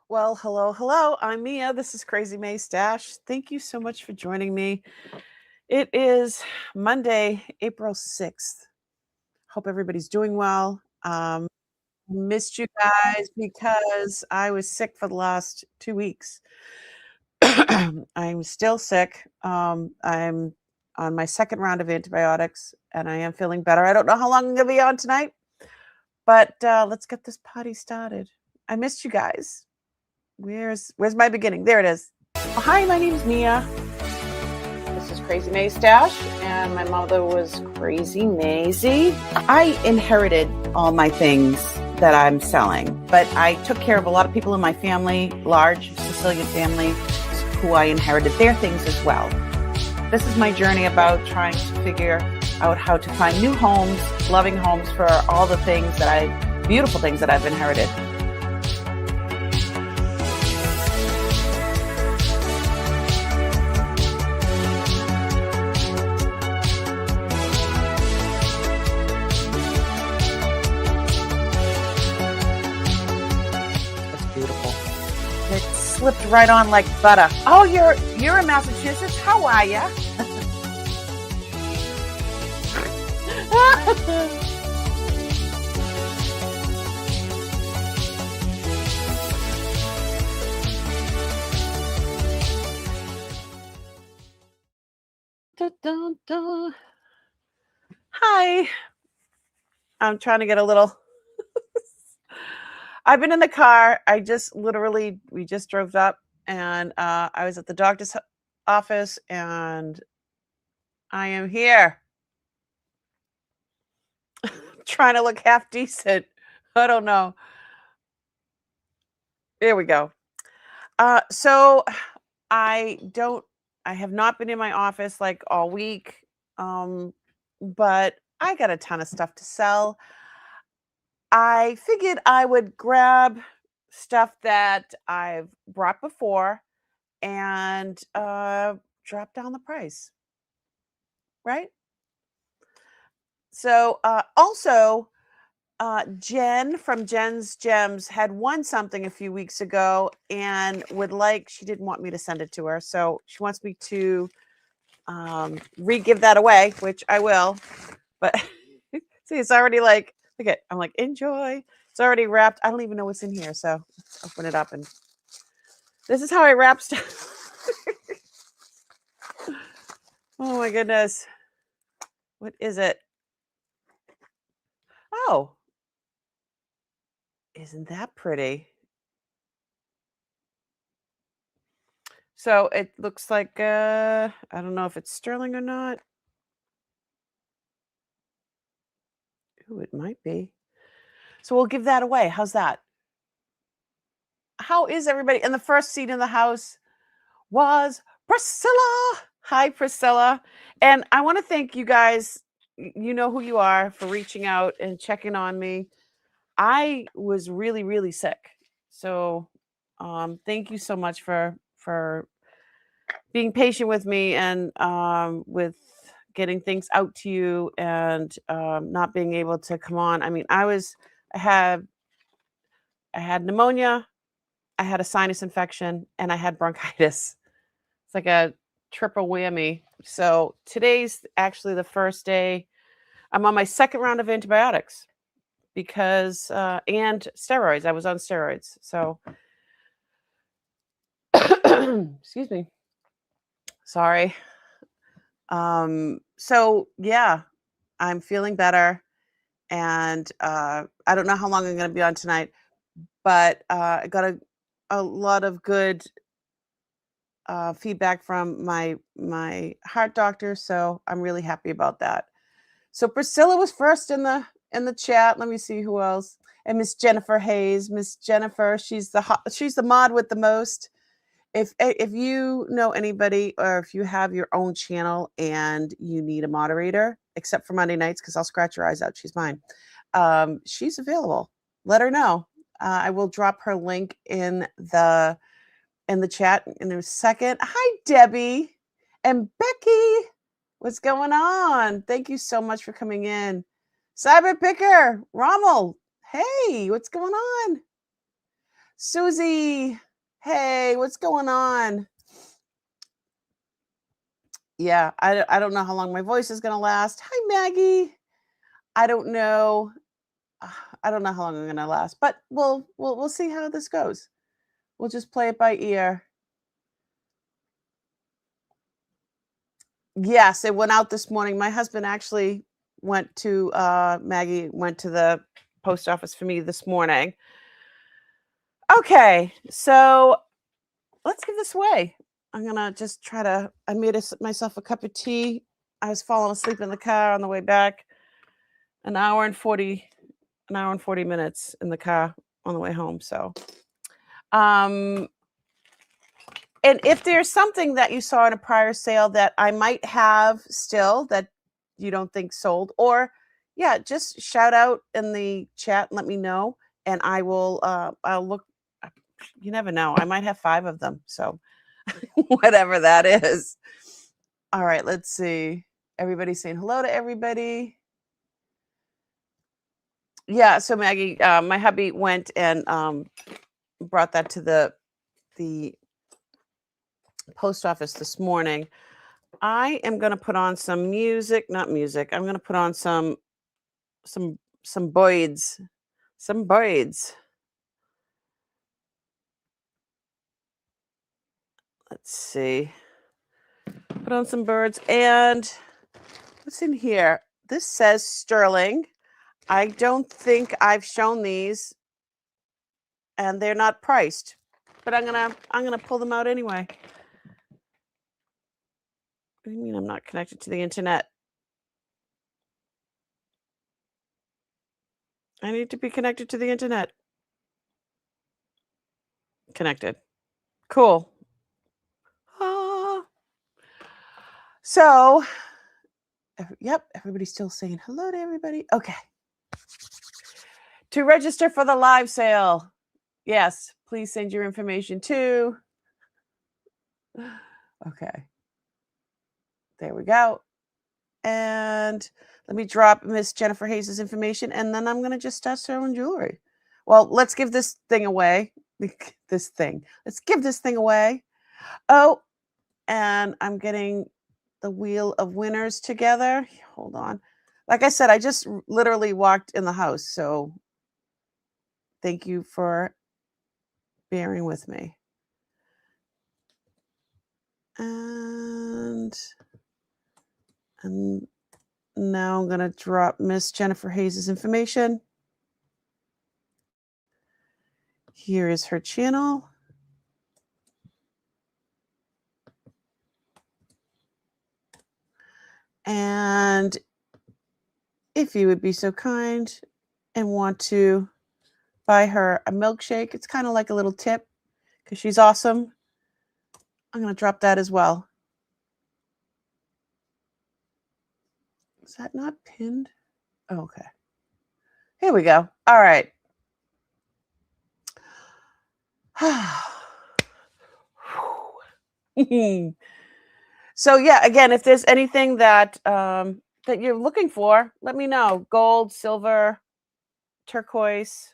Well, hello, hello. I'm Mia. This is Crazy May Stash. Thank you so much for joining me. It is Monday, April 6th. Hope everybody's doing well. Missed you guys because I was sick for the last 2 weeks. I'm still sick. I'm on my second round of antibiotics and I am feeling better. I don't know how long I'm going to be on tonight, but let's get this party started. I missed you guys. Where's my beginning? There it is. Hi, my name's Mia. This is Crazy May Stash, and my mother was Crazy Maisie. I inherited all my things that I'm selling, but I took care of a lot of people in my family, large Sicilian family, who I inherited their things as well. This is my journey about trying to figure out how to find new homes, loving homes for all the things beautiful things that I've inherited. It slipped right on like butter. Oh, you're in Massachusetts? How are ya? Hi. I'm trying to get a little I've been in the car. We just drove up and I was at the doctor's office and I am here trying to look half decent. I don't know. There we go. So I have not been in my office like all week. But I got a ton of stuff to sell. I figured I would grab stuff that I've brought before and drop down the price, right? So also, Jen from Jen's Gems had won something a few weeks ago and she didn't want me to send it to her. So she wants me to re-give that away, which I will. But see, it's already like, I'm like, enjoy. It's already wrapped. I don't even know what's in here. So let's open it up. And this is how I wrap stuff. Oh my goodness. What is it? Oh, isn't that pretty? So it looks like, I don't know if it's sterling or not. Ooh, it might be. So we'll give that away. How's that? How is everybody? And the first seat in the house was Priscilla. Hi, Priscilla. And I want to thank you guys. You know who you are, for reaching out and checking on me. I was really, really sick. So thank you so much for being patient with me and with getting things out to you and not being able to come on. I mean, I had pneumonia, I had a sinus infection, and I had bronchitis. It's like a triple whammy. So today's actually the first day. I'm on my second round of antibiotics because and steroids. I was on steroids. So excuse me. Sorry. So yeah, I'm feeling better. And I don't know how long I'm going to be on tonight, but I got a lot of good feedback from my heart doctor, so I'm really happy about that. So Priscilla was first in the chat. Let me see who else. And Miss Jennifer Hayes. Miss Jennifer, she's the mod with the most. If you know anybody or if you have your own channel and you need a moderator, except for Monday nights, because I'll scratch your eyes out. She's mine. She's available. Let her know. I will drop her link in the chat in a second. Hi, Debbie and Becky. What's going on? Thank you so much for coming in. Cyber Picker, Rommel. Hey, what's going on? Susie, hey, what's going on? Yeah, I don't know how long my voice is going to last. Hi, Maggie. I don't know. I don't know how long I'm going to last, but we'll see how this goes. We'll just play it by ear. Yes, it went out this morning. My husband actually went to Maggie went to the post office for me this morning. Okay, so let's give this away. I'm gonna just try to. I made myself a cup of tea. I was falling asleep in the car on the way back. An hour and 40 minutes in the car on the way home. So, and if there's something that you saw in a prior sale that I might have still that you don't think sold, or yeah, just shout out in the chat and let me know, and I will. I'll look. You never know. I might have 5 of them. So, whatever that is. All right. Let's see. Everybody's saying hello to everybody. Yeah. So Maggie, my hubby went and brought that to the post office this morning. I am going to put on some music, not music. I'm going to put on some Boyds. Some Boyds. Let's see. Put on some birds. And what's in here? This says sterling. I don't think I've shown these, and they're not priced. But I'm gonna pull them out anyway. What do you mean I'm not connected to the internet? I need to be connected to the internet. Connected. Cool. Ah. So, yep, everybody's still saying hello to everybody. Okay. To register for the live sale, yes, please send your information to. Okay. There we go. And let me drop Miss Jennifer Hayes's information, and then I'm going to just start selling jewelry. Well, let's give this thing away. Let's give this thing away. Oh, and I'm getting the wheel of winners together. Hold on. Like I said, I just literally walked in the house, so thank you for bearing with me. And now I'm going to drop Miss Jennifer Hayes's information. Here is her channel. And if you would be so kind and want to buy her a milkshake, it's kind of like a little tip because she's awesome. I'm going to drop that as well. Is that not pinned? Oh, okay. Here we go. All right. So yeah, again, if there's anything that that you're looking for, let me know. Gold, silver, turquoise.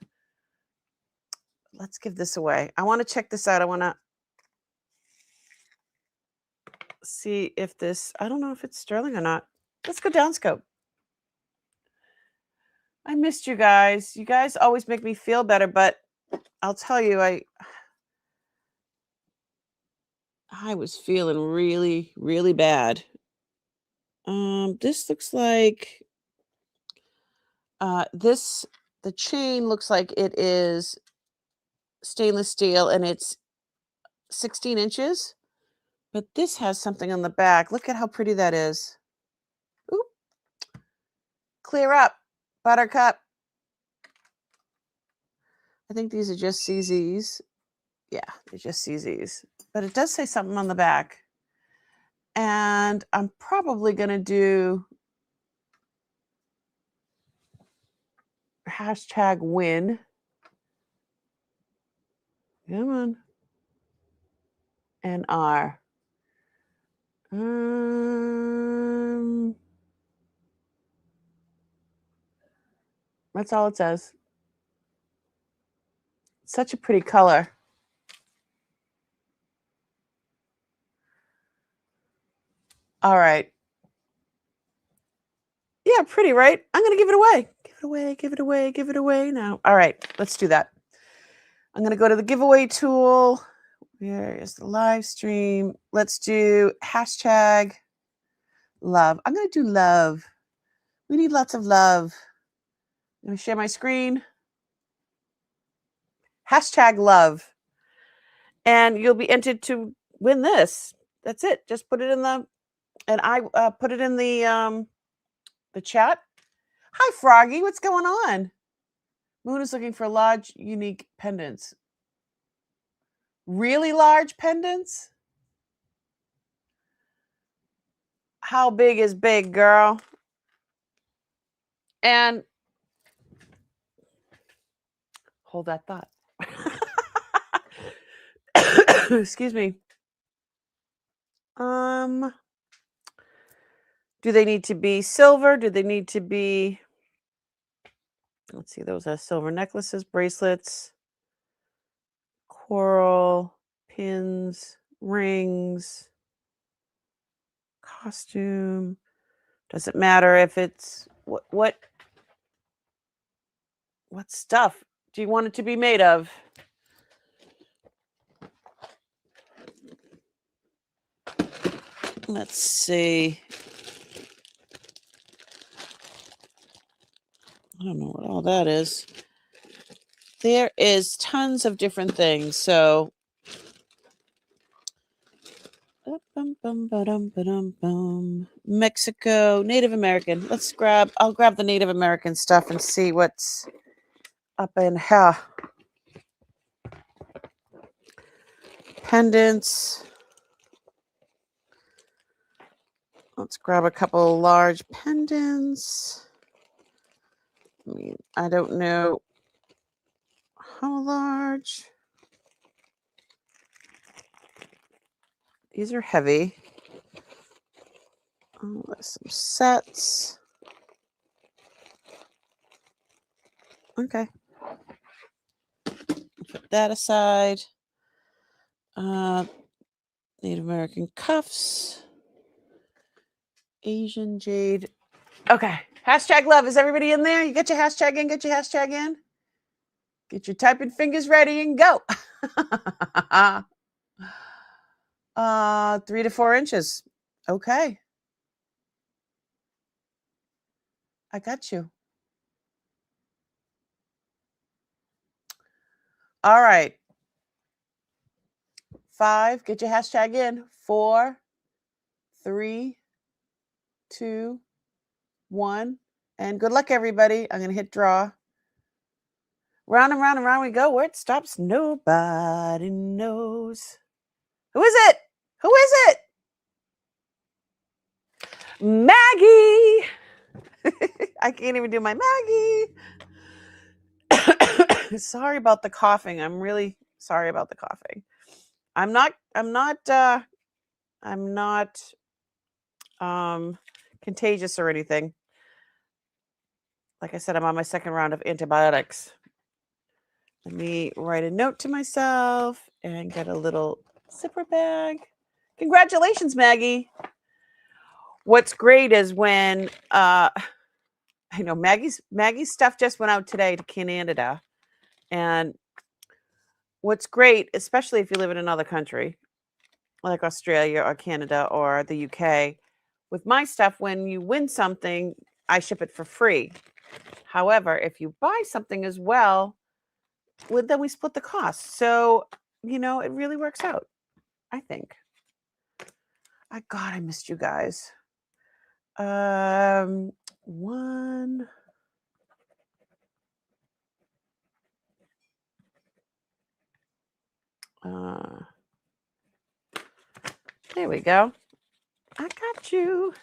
Let's give this away. I want to check this out. I want to see if this, I don't know if it's sterling or not. Let's go down scope. I missed you guys. You guys always make me feel better, but I'll tell you, I was feeling really, really bad. This looks like the chain looks like it is stainless steel and it's 16 inches, but this has something on the back. Look at how pretty that is. Oop. Clear up, buttercup. I think these are just CZs. Yeah, they're just CZs, but it does say something on the back. And I'm probably going to do #win. Come on. And R. That's all it says. Such a pretty color. All right. Yeah, pretty, right? I'm going to give it away. Give it away, give it away, give it away now. All right, let's do that. I'm going to go to the giveaway tool. Where is the live stream? Let's do hashtag love. I'm going to do love. We need lots of love. Let me share my screen. Hashtag love. And you'll be entered to win this. That's it. Just put it in the, and I put it in the chat. Hi, Froggy. What's going on? Moon is looking for large, unique pendants. Really large pendants? How big is big, girl? And hold that thought. Excuse me. Do they need to be silver? Do they need to be, let's see, those are silver necklaces, bracelets, coral, pins, rings, costume. Doesn't matter if it's what stuff do you want it to be made of? Let's see. I don't know what all that is. There is tons of different things. So Mexico, Native American. I'll grab the Native American stuff and see what's up in here. Pendants. Let's grab a couple large pendants. I mean, I don't know how large. These are heavy. Oh, there's some sets. Okay. Put that aside. Native American cuffs. Asian jade. Okay. Hashtag love. Is everybody in there? You get your hashtag in? Get your hashtag in? Get your typing fingers ready and go. 3 to 4 inches. Okay. I got you. All right. 5. Get your hashtag in. 4, 3, 2, 1. And good luck, everybody. I'm going to hit draw. Round and round and round we go. Where it stops, nobody knows. Who is it? Who is it? Maggie. I can't even do my Maggie. Sorry about the coughing. I'm really sorry about the coughing. I'm not contagious or anything. Like I said, I'm on my second round of antibiotics. Let me write a note to myself and get a little zipper bag. Congratulations, Maggie. What's great is when I know Maggie's stuff just went out today to Canada. And what's great, especially if you live in another country, like Australia or Canada or the UK, with my stuff, when you win something, I ship it for free. However, if you buy something as well, then we split the cost. So, it really works out, I think. I missed you guys. 1. There we go. I got you.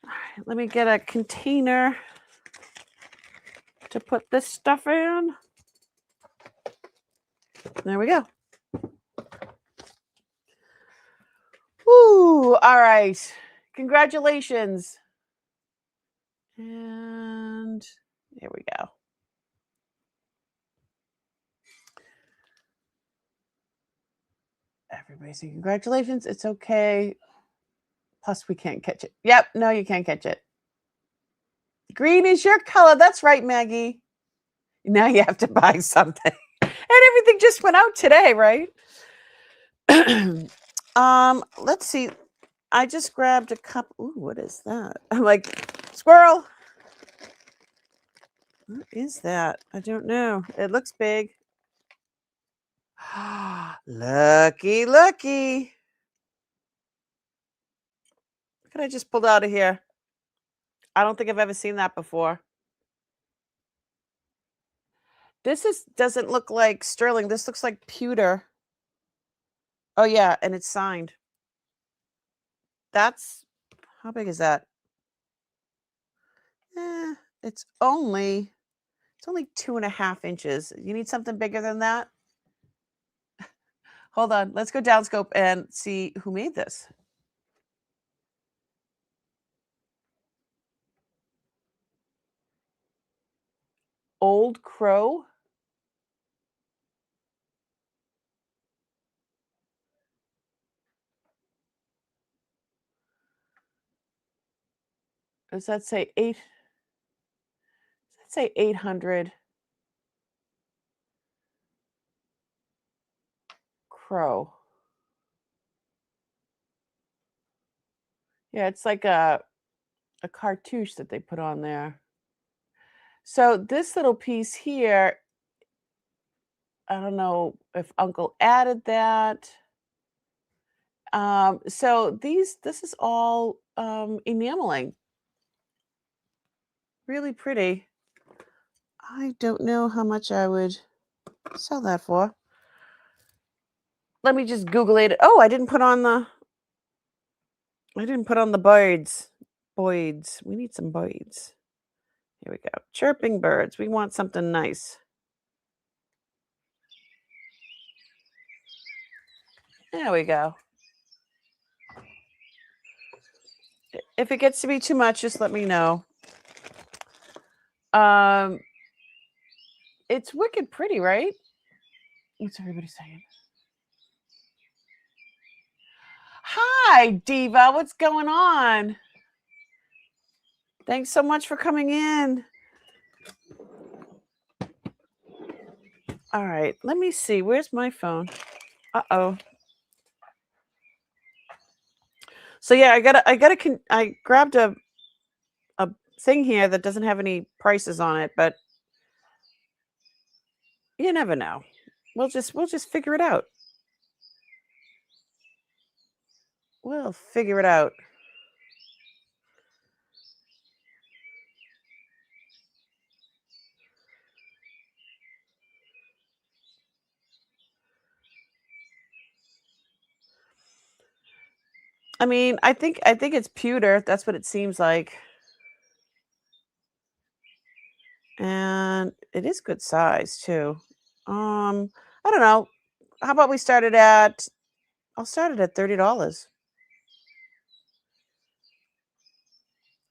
All right, let me get a container to put this stuff in. There we go. Ooh, all right. Congratulations. And there we go. Everybody's saying congratulations. It's okay. Plus, we can't catch it. Yep. No, you can't catch it. Green is your color. That's right, Maggie. Now you have to buy something. And everything just went out today, right? Let's see. I just grabbed a cup. Ooh, what is that? I'm like, squirrel. What is that? I don't know. It looks big. Looky, looky. Look what I just pulled out of here. I don't think I've ever seen that before. Doesn't look like sterling. This looks like pewter. Oh yeah, and it's signed. That's how big is that? It's only 2.5 inches. You need something bigger than that? Hold on. Let's go downscope and see who made this. Old Crow. Does that say 8? Does that say 800? Crow. Yeah, it's like a cartouche that they put on there. So this little piece here, I don't know if Uncle added that. So this is all enameling. Really pretty. I don't know how much I would sell that for. Let me just Google it. Oh, I didn't put on the birds. Boyds. We need some boyds. Here we go. Chirping birds. We want something nice. There we go. If it gets to be too much, just let me know. It's wicked pretty, right? What's everybody saying? Hi, Diva. What's going on? Thanks so much for coming in. All right, let me see. Where's my phone? Uh-oh. So yeah, I grabbed a thing here that doesn't have any prices on it, but you never know. We'll just figure it out. We'll figure it out. I mean, I think it's pewter. That's what it seems like. And it is good size too. I don't know. How about we start it at I'll start it at $30.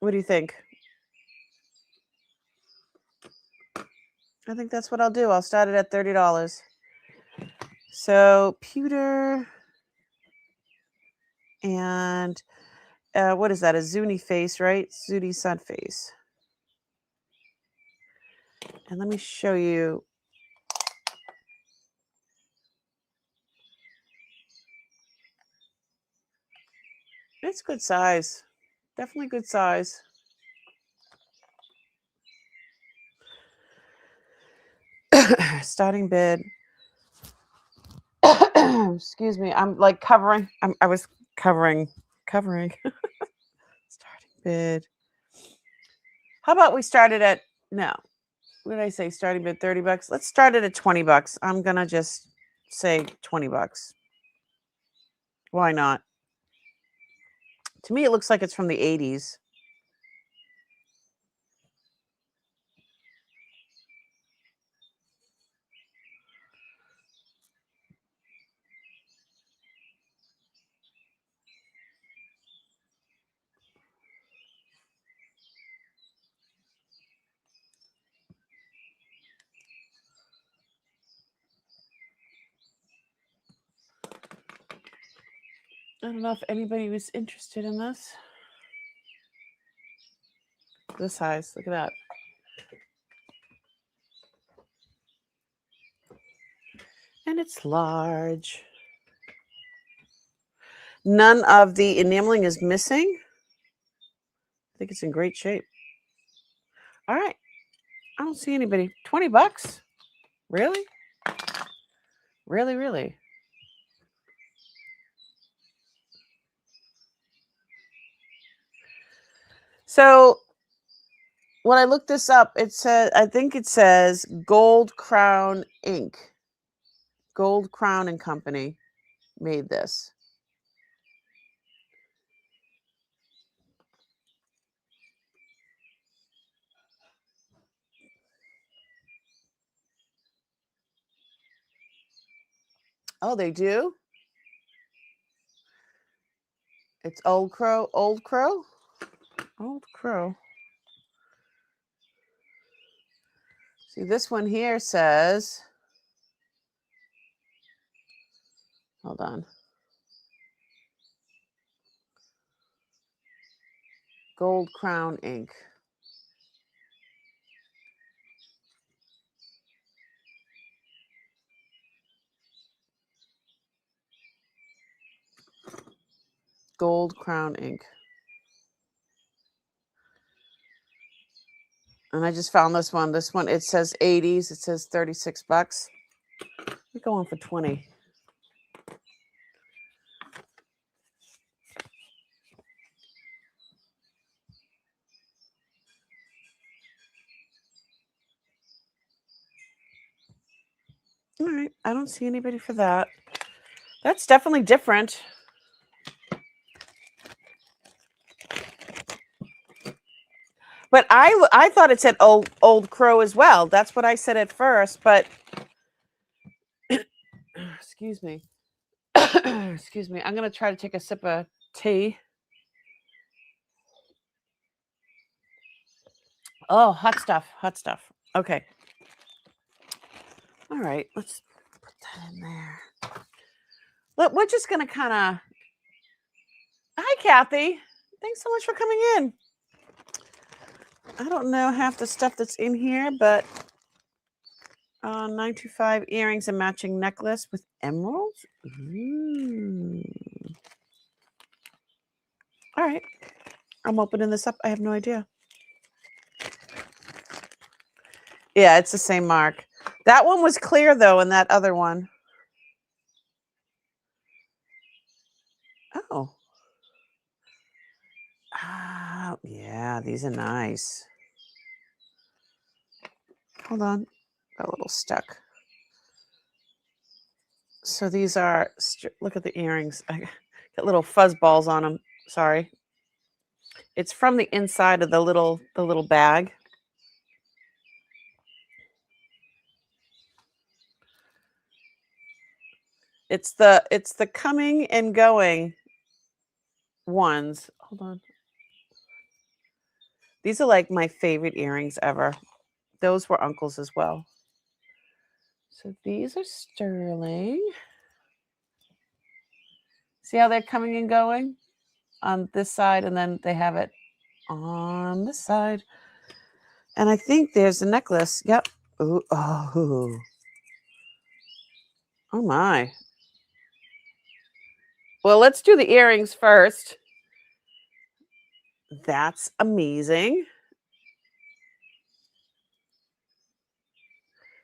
What do you think? I think that's what I'll do. I'll start it at $30. So pewter and what is that? A Zuni face, right? Zuni sun face. And let me show you. It's good size. Definitely good size. Starting bid. Excuse me. I'm like covering. I was covering. Starting bid. How about we start it at no? What did I say? Starting bid $30. Let's start it at $20. I'm gonna just say $20. Why not? To me, it looks like it's from the 80s. don't know if anybody was interested in this. This size, look at that. And it's large. None of the enameling is missing. I think it's in great shape. All right. I don't see anybody. 20 bucks? Really? Really, really? So when I looked this up, it said, I think it says Gold Crown Inc. Gold Crown and Company made this. Oh, they do? It's Old Crow, Old Crow? Old Crow. See, this one here says, hold on. Gold Crown Inc. Gold Crown Inc. And I just found this one. This one, it says 80s. It says 36 bucks. We're going for 20. All right. I don't see anybody for that. That's definitely different. But I thought it said old Crow as well. That's what I said at first, but excuse me. Excuse me. I'm going to try to take a sip of tea. Oh, hot stuff. Hot stuff. Okay. All right. Let's put that in there. Look, we're just going to kind of... Hi, Kathy. Thanks so much for coming in. I don't know half the stuff that's in here, but 925 earrings and matching necklace with emeralds. Ooh. All right. I'm opening this up. I have no idea. Yeah, it's the same mark. That one was clear, though, and that other one. Oh. Yeah, these are nice. Hold on. Got a little stuck. So these are, look at the earrings. I got little fuzz balls on them. Sorry. It's from the inside of the little bag. It's the coming and going ones. Hold on. These are like my favorite earrings ever. Those were Uncle's as well. So these are sterling. See how they're coming and going on this side, and then they have it on this side. And I think there's a necklace. Yep. Ooh, oh. Oh my. Well, let's do the earrings first. That's amazing.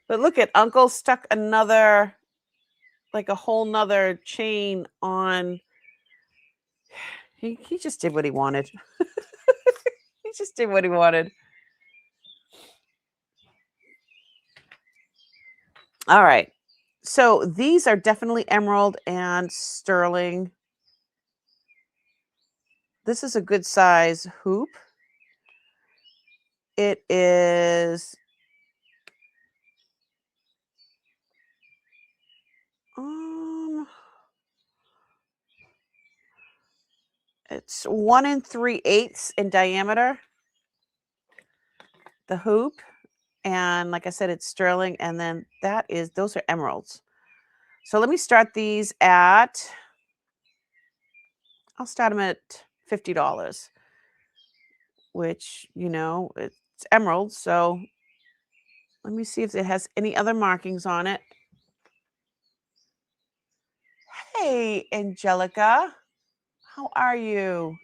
But look at Uncle stuck another, like a whole nother chain on. He just did what he wanted. He just did what he wanted. All right. So these are definitely emerald and sterling. This is a good size hoop. It is it's 1 3/8 in diameter, the hoop. And like I said, it's sterling. And then those are emeralds. So let me start these at I'll start them at $50, which, you know, it's emerald. So let me see if it has any other markings on it. Hey, Angelica, how are you?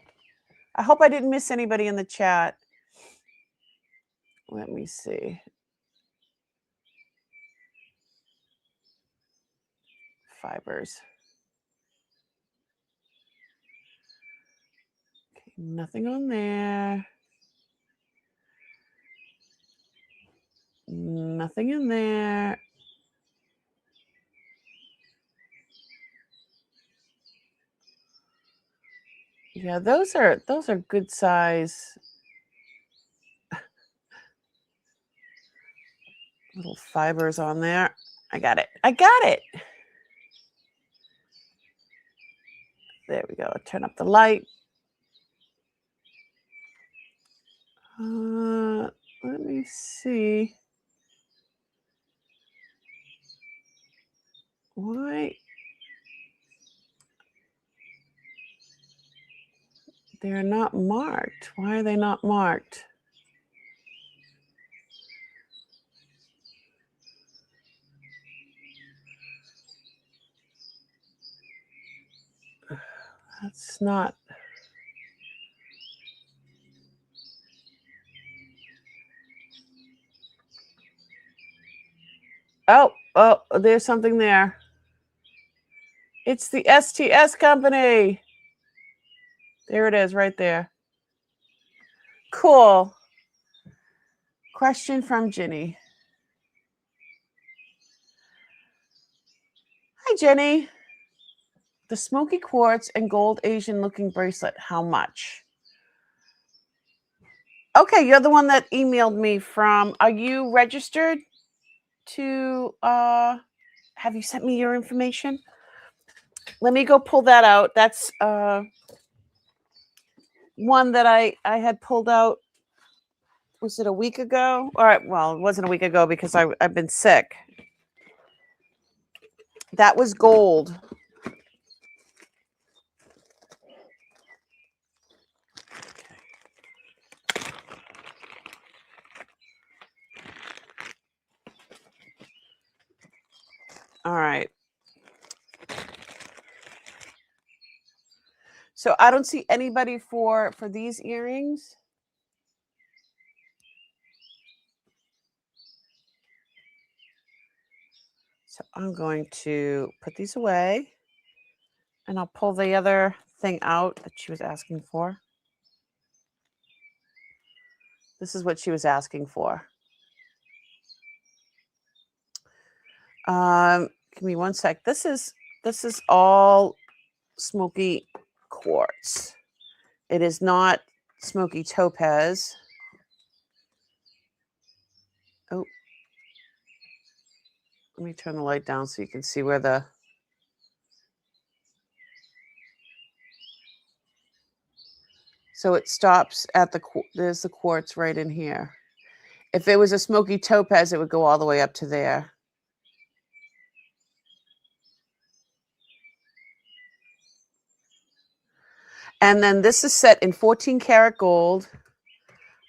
I hope I didn't miss anybody in the chat. Let me see. Fibers. Okay, nothing on there. Nothing in there. Yeah, those are good size little fibers on there. I got it. I got it. There we go. Turn up the light. Let me see. Why? They're not marked. Why are they not marked? That's not. Oh, there's something there. It's the STS company. There it is right there. Cool. Question from Ginny. Hi, Jenny. The smoky quartz and gold Asian looking bracelet, how much? Okay, you're the one that emailed me from. Are you registered to have you sent me your information? Let me go pull that out. That's one that I had pulled out. Was it a week ago? All right, well, it wasn't a week ago because I've been sick. That was gold. All right. So I don't see anybody for these earrings. So I'm going to put these away and I'll pull the other thing out that she was asking for. This is what she was asking for. Give me one sec. This is all smoky quartz. It is not smoky topaz. Oh, let me turn the light down so you can see where the. So it stops at there's the quartz right in here. If it was a smoky topaz, it would go all the way up to there. And then this is set in 14 karat gold.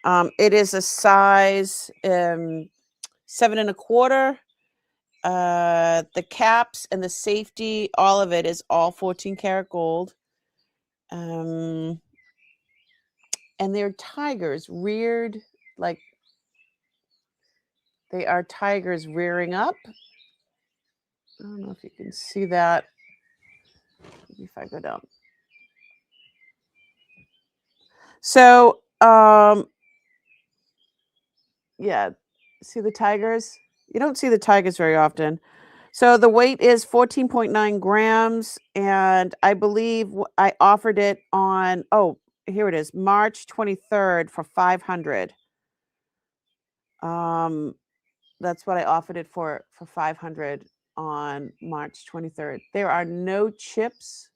It is a size 7.25. The caps and the safety, all of it is all 14 karat gold. And they're tigers reared, like they are tigers rearing up. I don't know if you can see that. Maybe if I go down. So, yeah, see the tigers? You don't see the tigers very often. So the weight is 14.9 grams, and I believe I offered it on, here it is, March 23rd for 500. That's what I offered it for 500 on March 23rd. There are no chips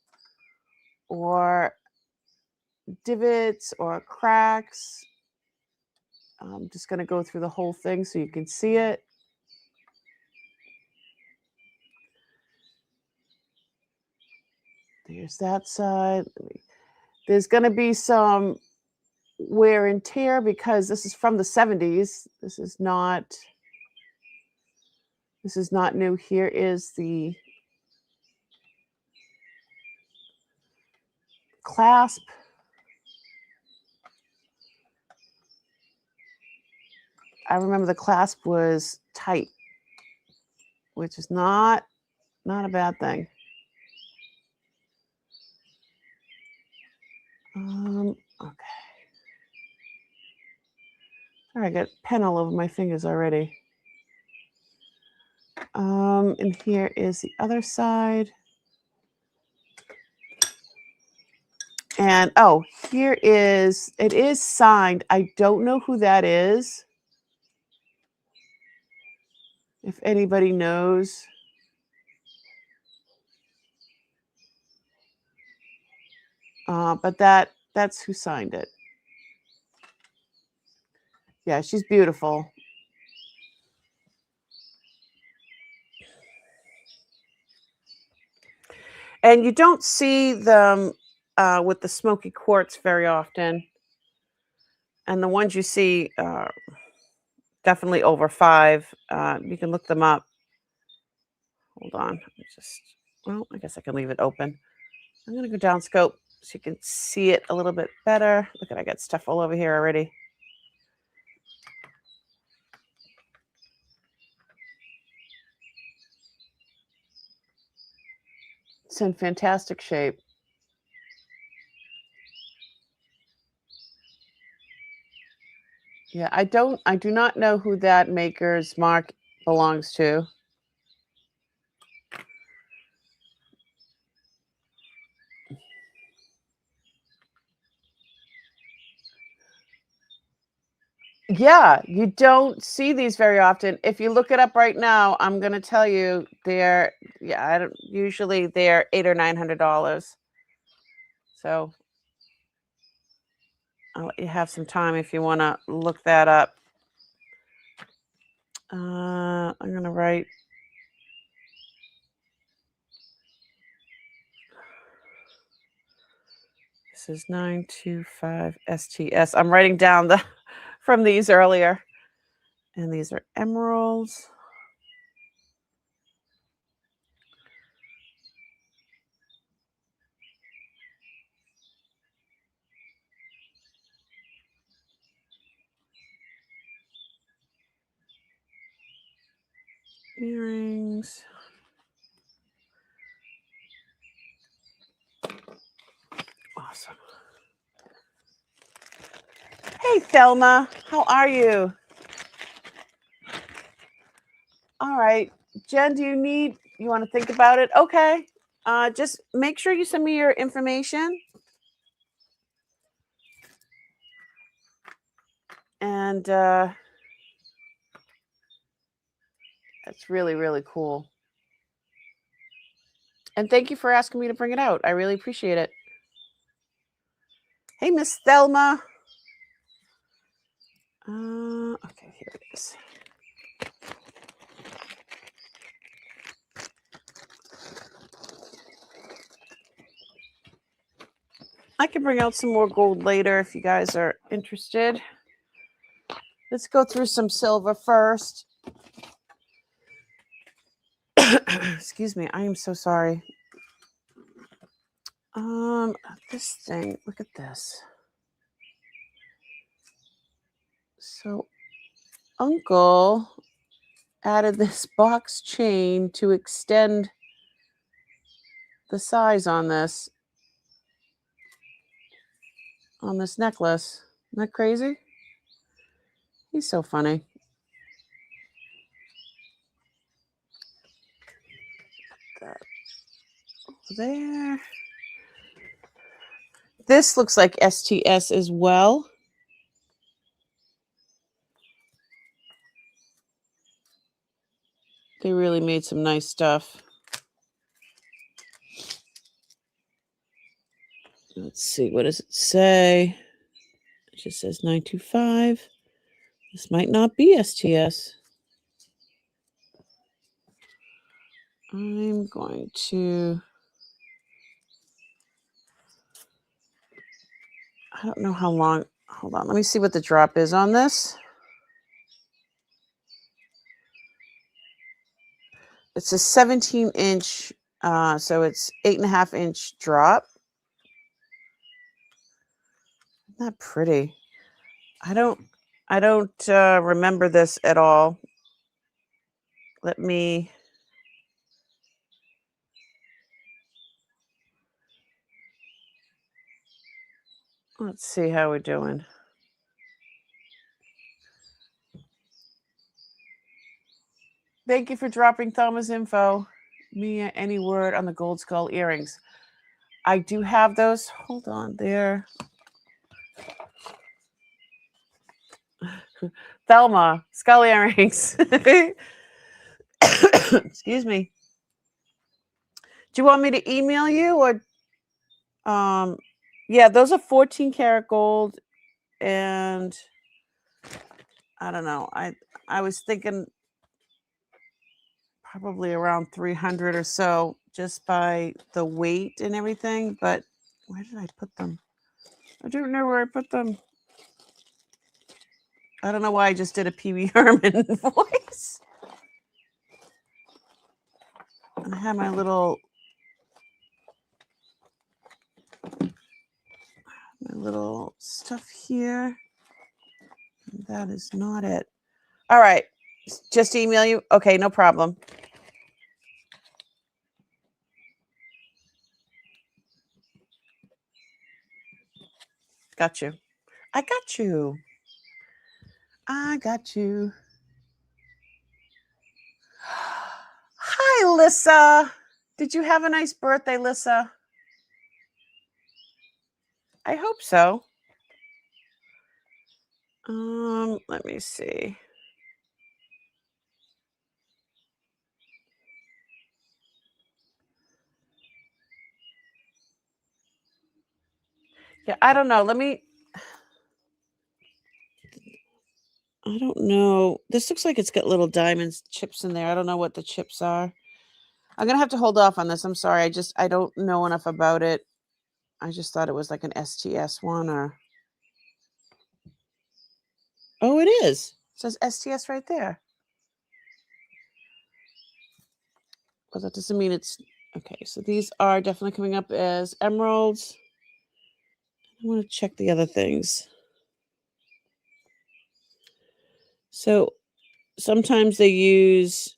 or divots or cracks. I'm just going to go through the whole thing so you can see it. There's that side. There's going to be some wear and tear because this is from the 70s. This is not new. Here is the clasp. I remember the clasp was tight, which is not a bad thing. Okay. I got pen all over my fingers already. And here is the other side. And oh, it is signed. I don't know who that is. If anybody knows. But that's who signed it. Yeah, she's beautiful. And you don't see them with the smoky quartz very often. And the ones you see definitely over 5. You can look them up. Hold on. Well, I guess I can leave it open. I'm going to go down scope so you can see it a little bit better. Look at, I got stuff all over here already. It's in fantastic shape. Yeah, I do not know who that maker's mark belongs to. Yeah, you don't see these very often. If you look it up right now, I'm going to tell you they're usually they're $800 or $900. So I'll let you have some time if you want to look that up. I'm going to write. This is 925 STS. I'm writing down from these earlier. And these are emeralds. Earrings. Awesome. Hey, Thelma. How are you? All right. Jen, you want to think about it? Okay. Just make sure you send me your information. And that's really, really cool. And thank you for asking me to bring it out. I really appreciate it. Hey, Miss Thelma. Okay, here it is. I can bring out some more gold later if you guys are interested. Let's go through some silver first. Excuse me, I am so sorry. This thing, look at this. So Uncle added this box chain to extend the size on this necklace. Isn't that crazy? He's so funny. Put that over there. This looks like STS as well. They really made some nice stuff. Let's see, what does it say? It just says 925. This might not be STS. I'm going to I don't know how long. Hold on. Let me see what the drop is on this. It's a 17-inch, so it's 8.5-inch drop. Isn't that pretty? I don't remember this at all. Let's see how we're doing. Thank you for dropping Thelma's info. Mia, any word on the gold skull earrings? I do have those. Hold on there. Thelma, skull earrings. Excuse me. Do you want me to email you or yeah, those are 14 karat gold, and I don't know. I was thinking probably around 300 or so just by the weight and everything, but where did I put them? I don't know where I put them. I don't know why I just did a Pee Wee Herman voice. And I have my little stuff here. That is not it. All right. Just email you. Okay, no problem. Got you. I got you. I got you. Hi, Lissa. Did you have a nice birthday, Lissa? I hope so. Let me see. Yeah, I don't know. I don't know. This looks like it's got little diamonds chips in there. I don't know what the chips are. I'm going to have to hold off on this. I'm sorry. I don't know enough about it. I just thought it was like an STS one or. Oh, it is. It says STS right there. But that doesn't mean it's okay. So these are definitely coming up as emeralds. I want to check the other things. So sometimes they use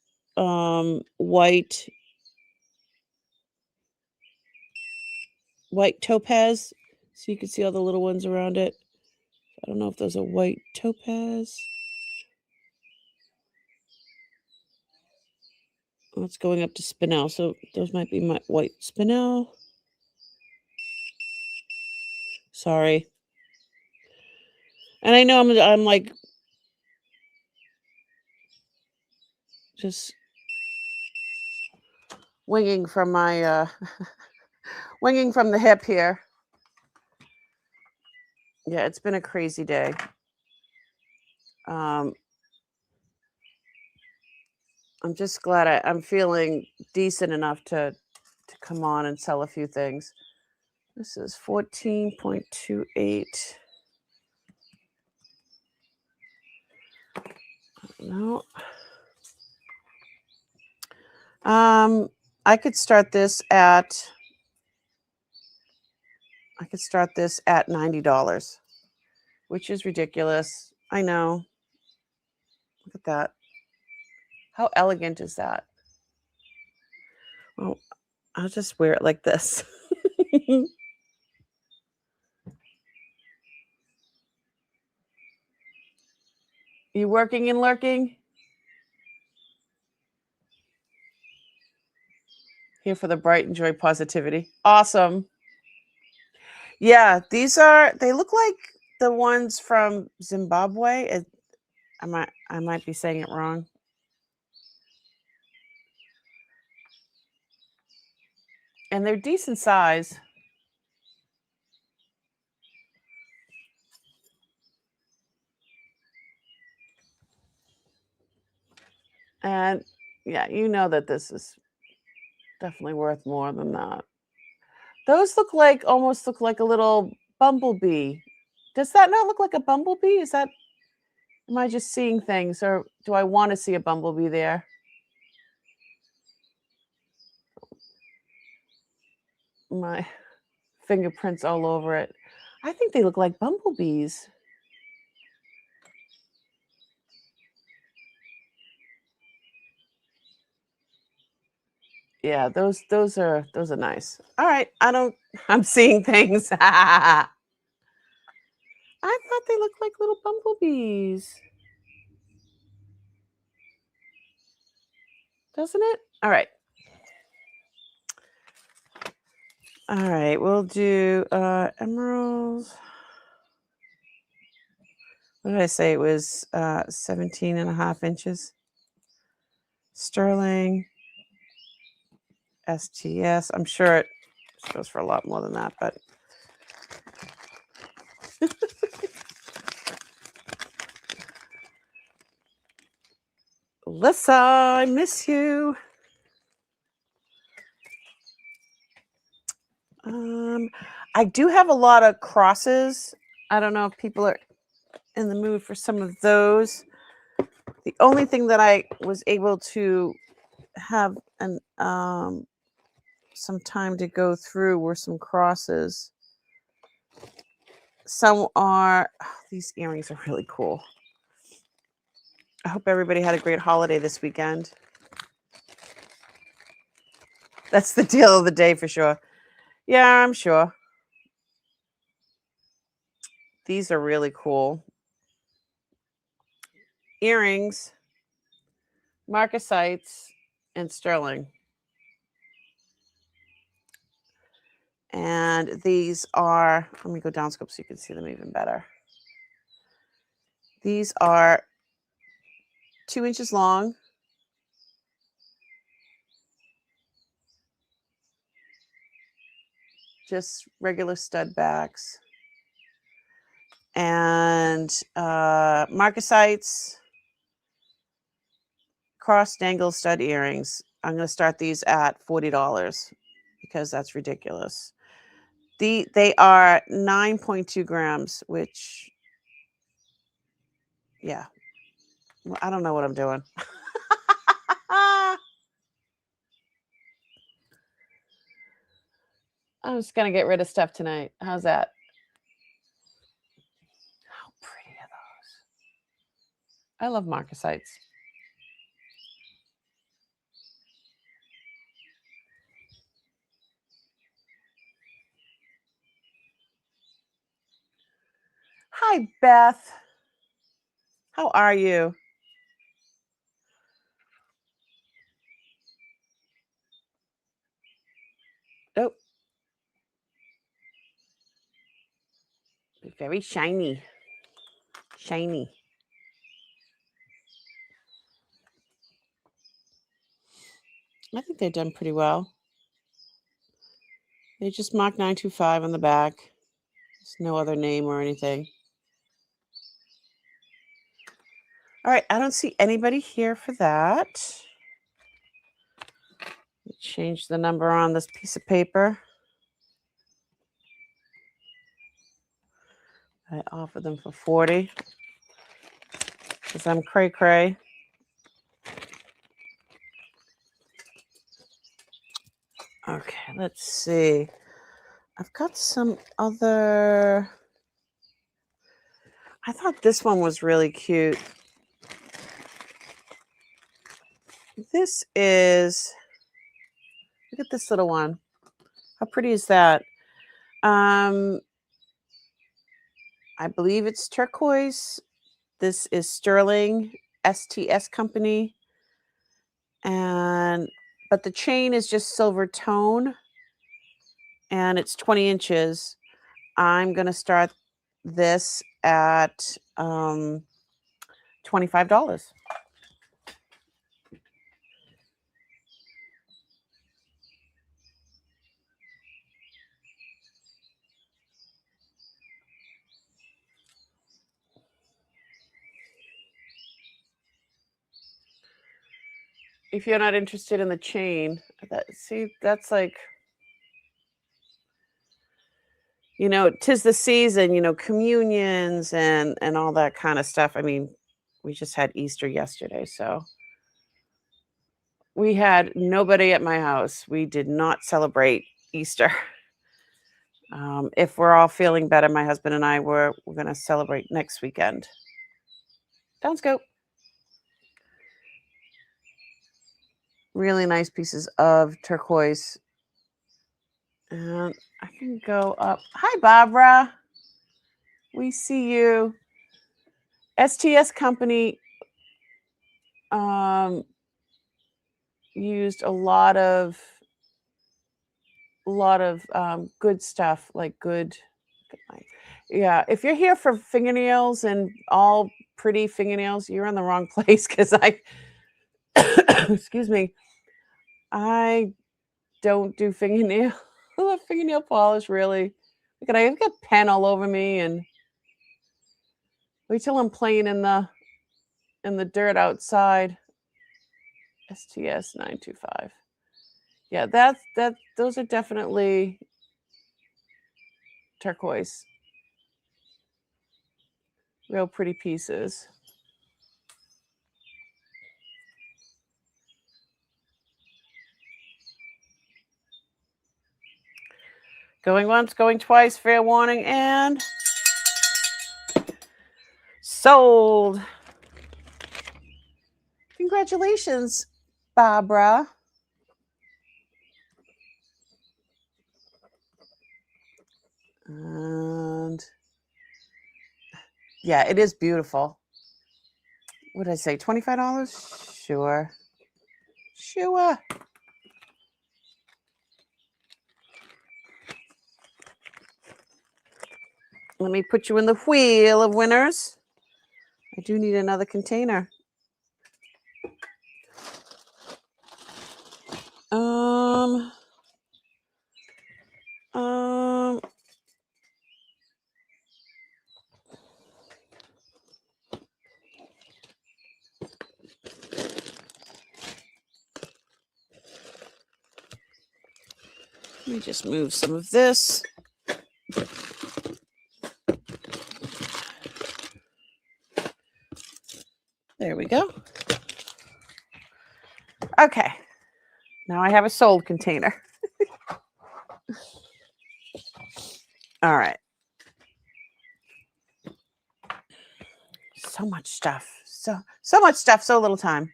white topaz, so you can see all the little ones around it. I don't know if those are white topaz. Oh, it's going up to spinel, so those might be my white spinel. Sorry. And I know I'm like just winging from my winging from the hip here. Yeah, it's been a crazy day. I'm just glad I'm feeling decent enough to come on and sell a few things. This is 14.28. No. I could start this at $90, which is ridiculous. I know. Look at that. How elegant is that? Well, I'll just wear it like this. You working and lurking? Here for the bright and joy positivity. Awesome. Yeah, they look like the ones from Zimbabwe. I might be saying it wrong. And they're decent size. And yeah, you know that this is definitely worth more than that. Those almost look like a little bumblebee Does that not look like a bumblebee? Am I just seeing things, or do I want to see a bumblebee there? My fingerprints all over it. I think they look like bumblebees. Yeah, those are nice. All right, I'm seeing things. I thought they looked like little bumblebees. Doesn't it? All right. All right, we'll do emeralds. What did I say? It was 17 and a half inches. Sterling. STS. I'm sure it goes for a lot more than that, but Alyssa, I miss you. I do have a lot of crosses. I don't know if people are in the mood for some of those. The only thing that I was able to have some time to go through were some crosses. Some are these earrings are really cool. I hope everybody had a great holiday this weekend. That's the deal of the day for sure. Yeah, I'm sure. These are really cool. Earrings, marcasites, and sterling. And these are, let me go down scope so you can see them even better. These are 2 inches long. Just regular stud backs. And marcasites, cross dangle stud earrings. I'm going to start these at $40 because that's ridiculous. They are 9.2 grams, which, yeah, well, I don't know what I'm doing. I'm just going to get rid of stuff tonight. How's that? How pretty are those? I love marcasites. Hi, Beth. How are you? Oh. Very shiny. Shiny. I think they've done pretty well. They just marked 925 on the back. There's no other name or anything. All right, I don't see anybody here for that. Change the number on this piece of paper. I offer them for 40 because I'm cray cray. Okay, let's see. I've got some other. I thought this one was really cute. This is, look at this little one. How pretty is that? I believe it's turquoise. This is sterling, STS company. But the chain is just silver tone and it's 20 inches. I'm going to start this at $25. If you're not interested in the chain, that's like, You know, 'tis the season, you know, communions and all that kind of stuff. I mean, we just had Easter yesterday, so we had nobody at my house. We did not celebrate Easter. If we're all feeling better, my husband and I we're gonna celebrate next weekend. Sounds good. Really nice pieces of turquoise. And I can go up. Hi, Barbara. We see you. STS company used a lot of good stuff, like good. Yeah, if you're here for fingernails and all pretty fingernails, you're in the wrong place because I, excuse me, I don't do fingernail fingernail polish really. Look at I've got pen all over me, and wait till I'm playing in the dirt outside. STS 925. Yeah, those are definitely turquoise. Real pretty pieces. Going once, going twice, fair warning, and sold. Congratulations, Barbara. And yeah, it is beautiful. What did I say? $25? Sure. Sure. Let me put you in the wheel of winners. I do need another container. Let me just move some of this. There we go. Okay. Now I have a sold container. All right. So much stuff. So much stuff, so little time.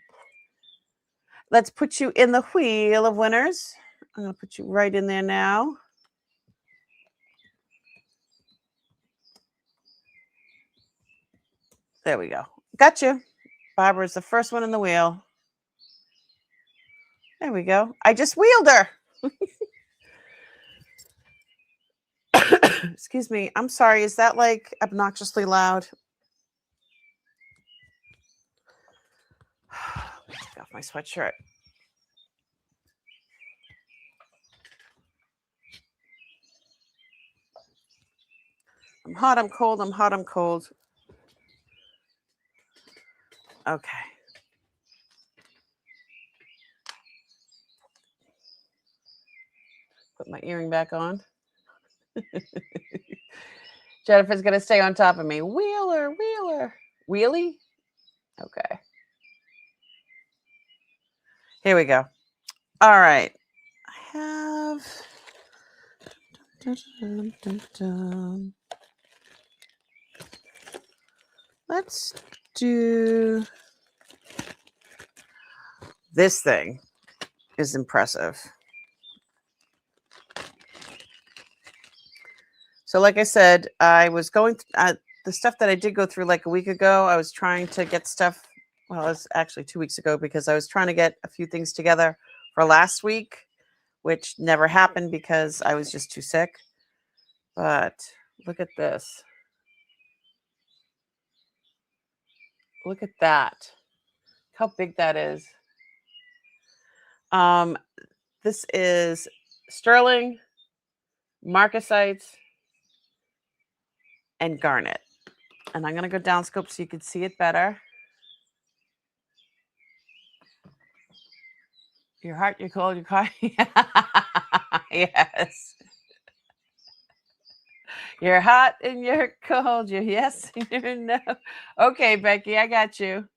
Let's put you in the wheel of winners. I'm going to put you right in there now. There we go. Got you. Barbara's the first one in the wheel. There we go. I just wheeled her. Excuse me. I'm sorry. Is that like obnoxiously loud? Take off my sweatshirt. I'm hot, I'm cold, I'm hot, I'm cold. Okay. Put my earring back on. Jennifer's going to stay on top of me. Wheeler. Wheelie? Okay. Here we go. All right. I have... Let's do... This thing is impressive. So like I said, I was going the stuff that I did go through like a week ago. I was trying to get stuff. Well, it was actually 2 weeks ago because I was trying to get a few things together for last week, which never happened because I was just too sick. But look at this. Look at that. How big that is. This is sterling, marcasite, and garnet. And I'm going to go down scope so you can see it better. You're hot, you're cold, you're cold. Yes. You're hot and you're cold. You're yes and you're no. Okay, Becky, I got you.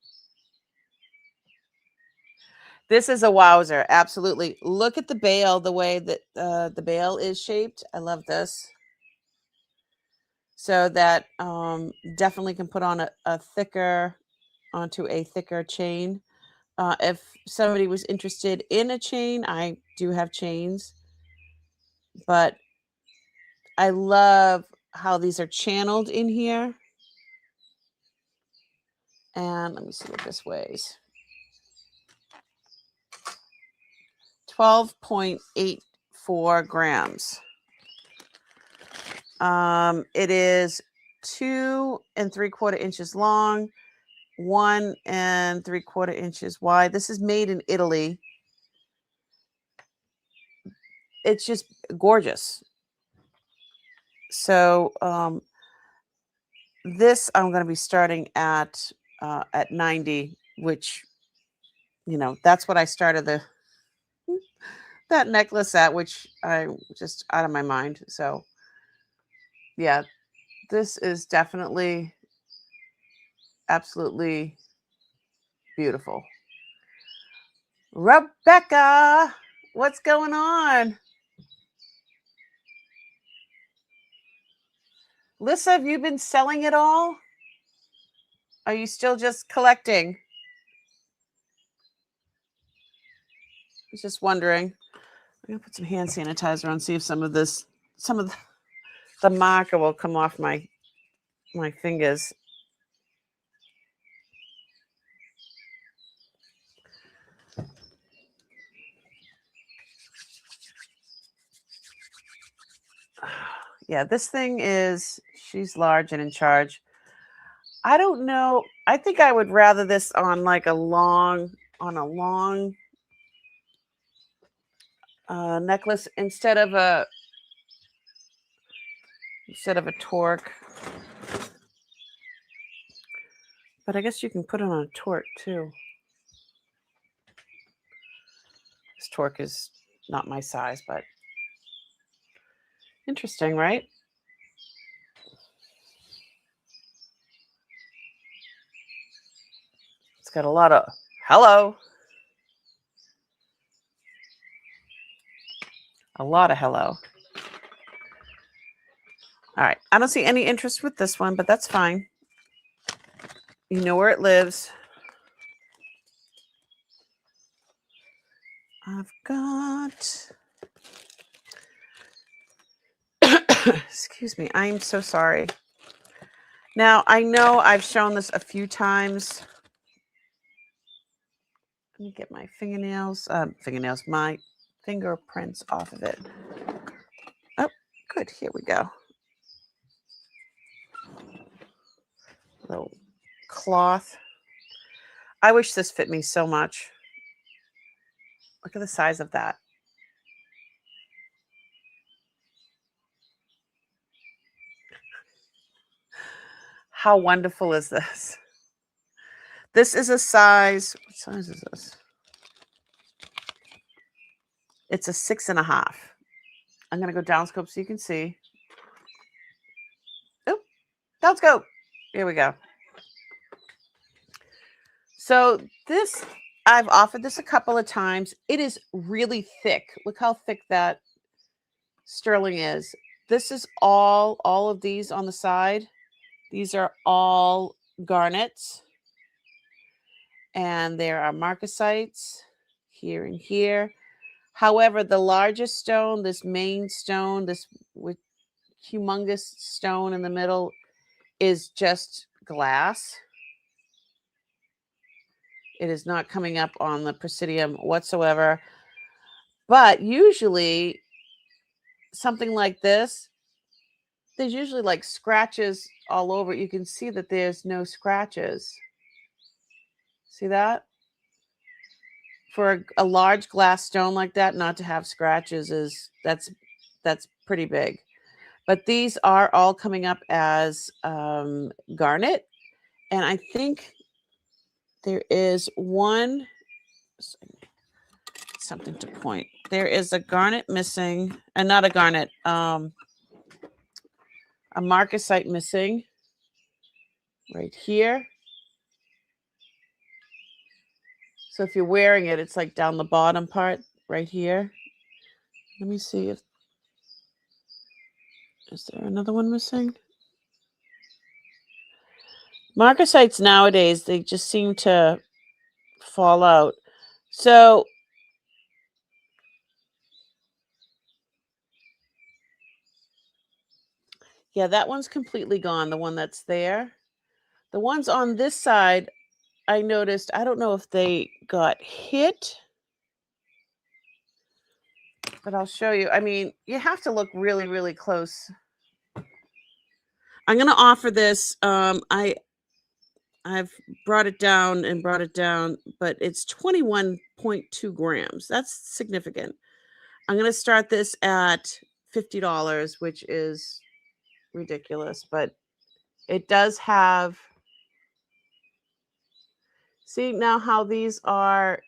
This is a wowzer. Absolutely. Look at the bale, the way that the bale is shaped. I love this. So that definitely can put on onto a thicker chain. If somebody was interested in a chain, I do have chains, but I love how these are channeled in here. And let me see what this weighs. 12.84 grams. It is 2 3/4 inches long, 1 3/4 inches wide. This is made in Italy. It's just gorgeous. So this I'm going to be starting at 90, which, you know, that's what I started that necklace at, which I just out of my mind. So yeah, this is definitely absolutely beautiful. Rebecca, what's going on? Lissa, have you been selling it all? Are you still just collecting? I was just wondering. I'm gonna put some hand sanitizer on, see if some of the marker will come off my fingers. Yeah, this thing she's large and in charge. I don't know. I think I would rather this on like a long necklace instead of a torque. But I guess you can put it on a torque too. This torque is not my size, but interesting, right? It's got a lot of hello. A lot of hello. All right. I don't see any interest with this one, but that's fine. You know where it lives. I've got... Excuse me. I'm so sorry. Now, I know I've shown this a few times. Let me get my my fingerprints off of it. Oh, good. Here we go. Little cloth. I wish this fit me so much. Look at the size of that. How wonderful is this? This is a size. What size is this? It's a 6.5. I'm going to go down scope so you can see. Oh, down scope. Here we go. So this, I've offered this a couple of times. It is really thick. Look how thick that sterling is. This is all of these on the side. These are all garnets. And there are marcasites here and here. However, the largest stone, this main stone, this with humongous stone in the middle, is just glass. It is not coming up on the Presidium whatsoever. But usually something like this, there's usually like scratches all over. You can see that there's no scratches. See that? For a large glass stone like that, not to have scratches that's pretty big. But these are all coming up as garnet. And I think there is one, something to point. There is a garnet missing, and not a garnet. I a marcasite missing right here. So if you're wearing it, it's like down the bottom part right here. Let me see if, is there another one missing? Marcasites nowadays, they just seem to fall out. So yeah, that one's completely gone, the one that's there. The ones on this side, I noticed, I don't know if they got hit, but I'll show you. I mean, you have to look really, really close. I'm going to offer this. I've brought it down, but it's 21.2 grams. That's significant. I'm going to start this at $50, which is ridiculous, but it does have, see now how these are,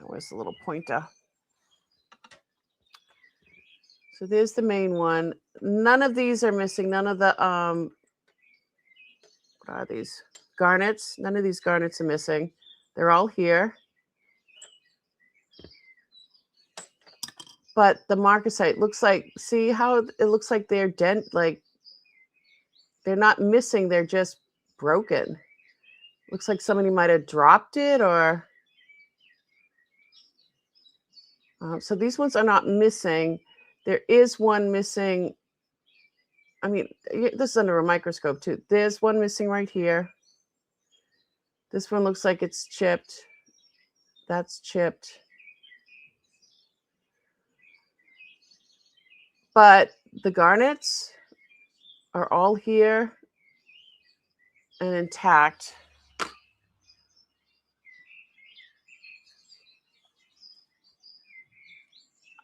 where's the little pointer? So there's the main one. None of these are missing. None of the, what are these? Garnets. None of these garnets are missing. They're all here. But the marcasite looks like, see how it looks like they're like they're not missing. They're just broken. Looks like somebody might have dropped it or. So these ones are not missing. There is one missing. I mean, this is under a microscope too. There's one missing right here. This one looks like it's chipped. That's chipped. But the garnets are all here and intact.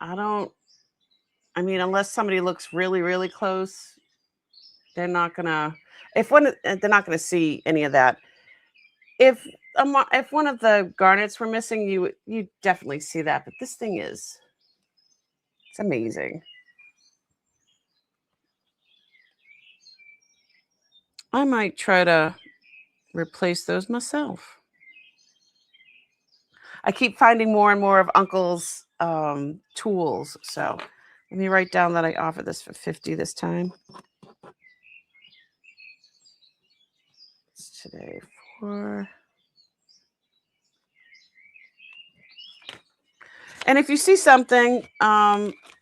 I mean, unless somebody looks really, really close, they're not gonna, they're not gonna see any of that. If one of the garnets were missing, you definitely see that. But this thing it's amazing. I might try to replace those myself. I keep finding more and more of Uncle's tools. So let me write down that I offer this for $50 this time. It's today for. And if you see something,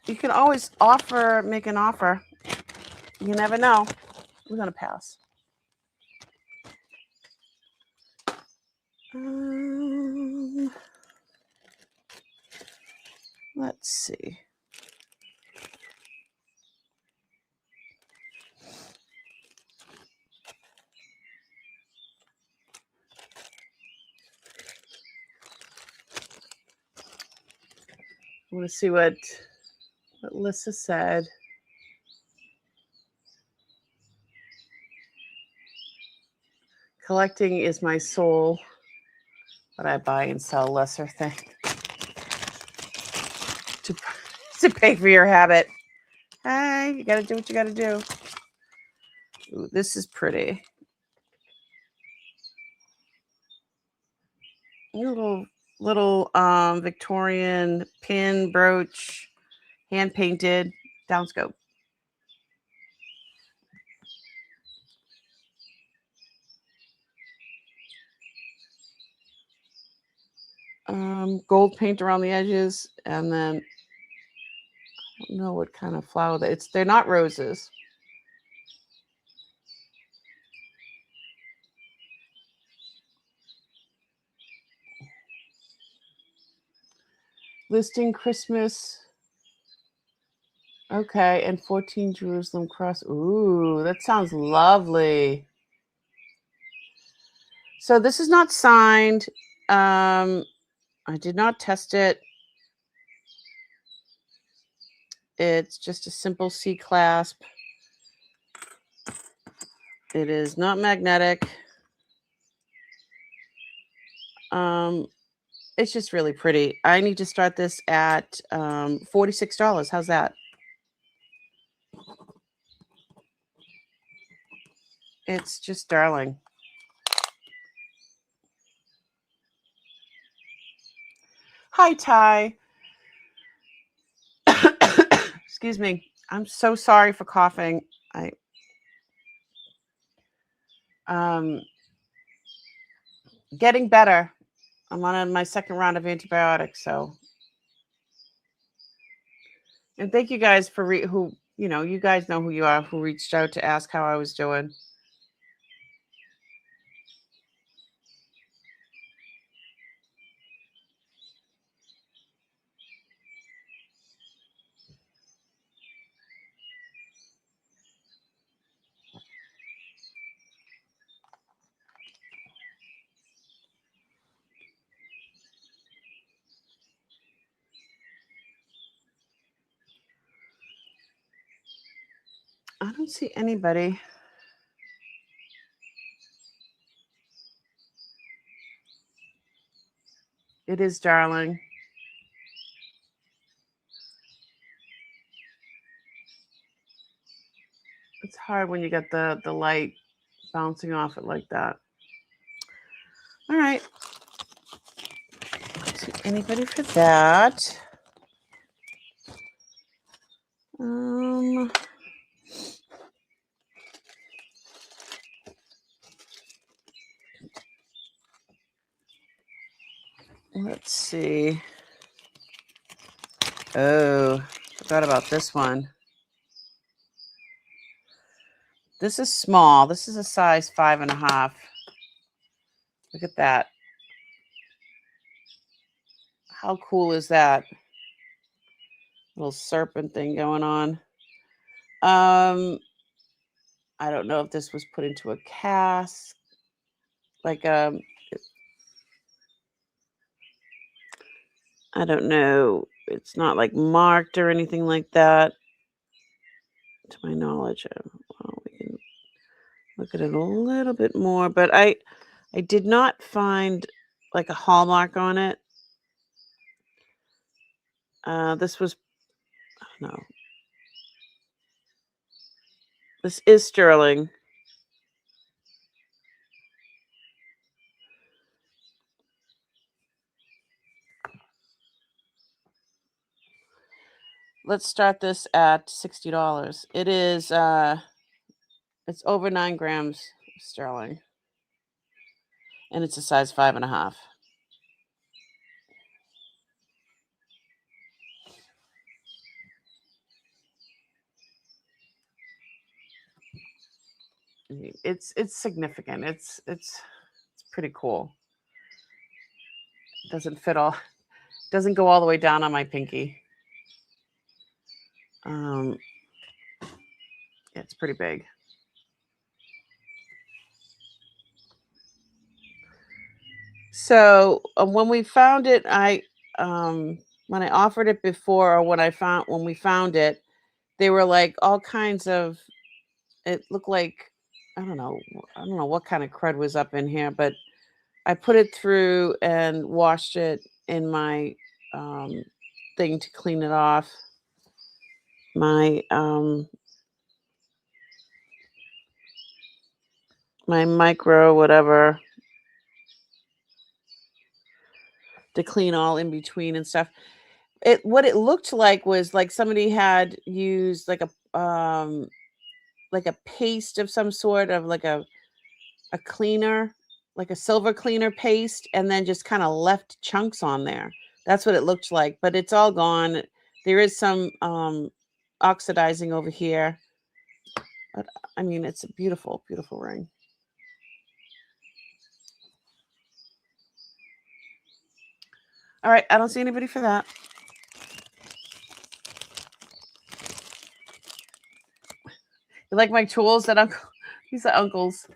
you can always make an offer. You never know. We're going to pass. Let's see. I want to see what Lissa said. Collecting is my soul, but I buy and sell lesser things to pay for your habit. Hey, you got to do what you got to do. Ooh, this is pretty. Little Victorian pin brooch, hand painted, downscope. Gold paint around the edges, and then I don't know what kind of flower they're not roses. Listing Christmas. Okay, and 14 Jerusalem cross. Ooh, that sounds lovely. So this is not signed. I did not test it. It's just a simple C clasp. It is not magnetic. It's just really pretty. I need to start this at $46. How's that? It's just darling. Hi, Ty. Excuse me. I'm so sorry for coughing. Getting better. I'm on my second round of antibiotics, so. And thank you guys for who, you guys know who you are, who reached out to ask how I was doing. I don't see anybody. It is darling. It's hard when you get the light bouncing off it like that. All right. Don't see anybody for that. Let's see. Oh, forgot about this one. This is small. This is a size 5.5. Look at that. How cool is that? Little serpent thing going on. I don't know if this was put into a cask. Like I don't know. It's not like marked or anything like that. To my knowledge. Well, we can look at it a little bit more, but I did not find like a hallmark on it. This was, no. This is sterling. Let's start this at $60. It is, it's over 9 grams sterling. And it's a size 5.5. It's significant. It's pretty cool. Doesn't fit all. Doesn't go all the way down on my pinky. It's pretty big. So when we found it, when I offered it before, or when we found it, they were like all kinds of. It looked like I don't know what kind of crud was up in here, but I put it through and washed it in my thing to clean it off. My my micro whatever to clean all in between and stuff. What it looked like was like somebody had used like a paste of some sort of like a cleaner, like a silver cleaner paste, and then just kind of left chunks on there. That's what it looked like, but it's all gone. There is some oxidizing over here. But I mean, it's a beautiful, beautiful ring. All right, I don't see anybody for that. You like my tools that uncle? These are uncles.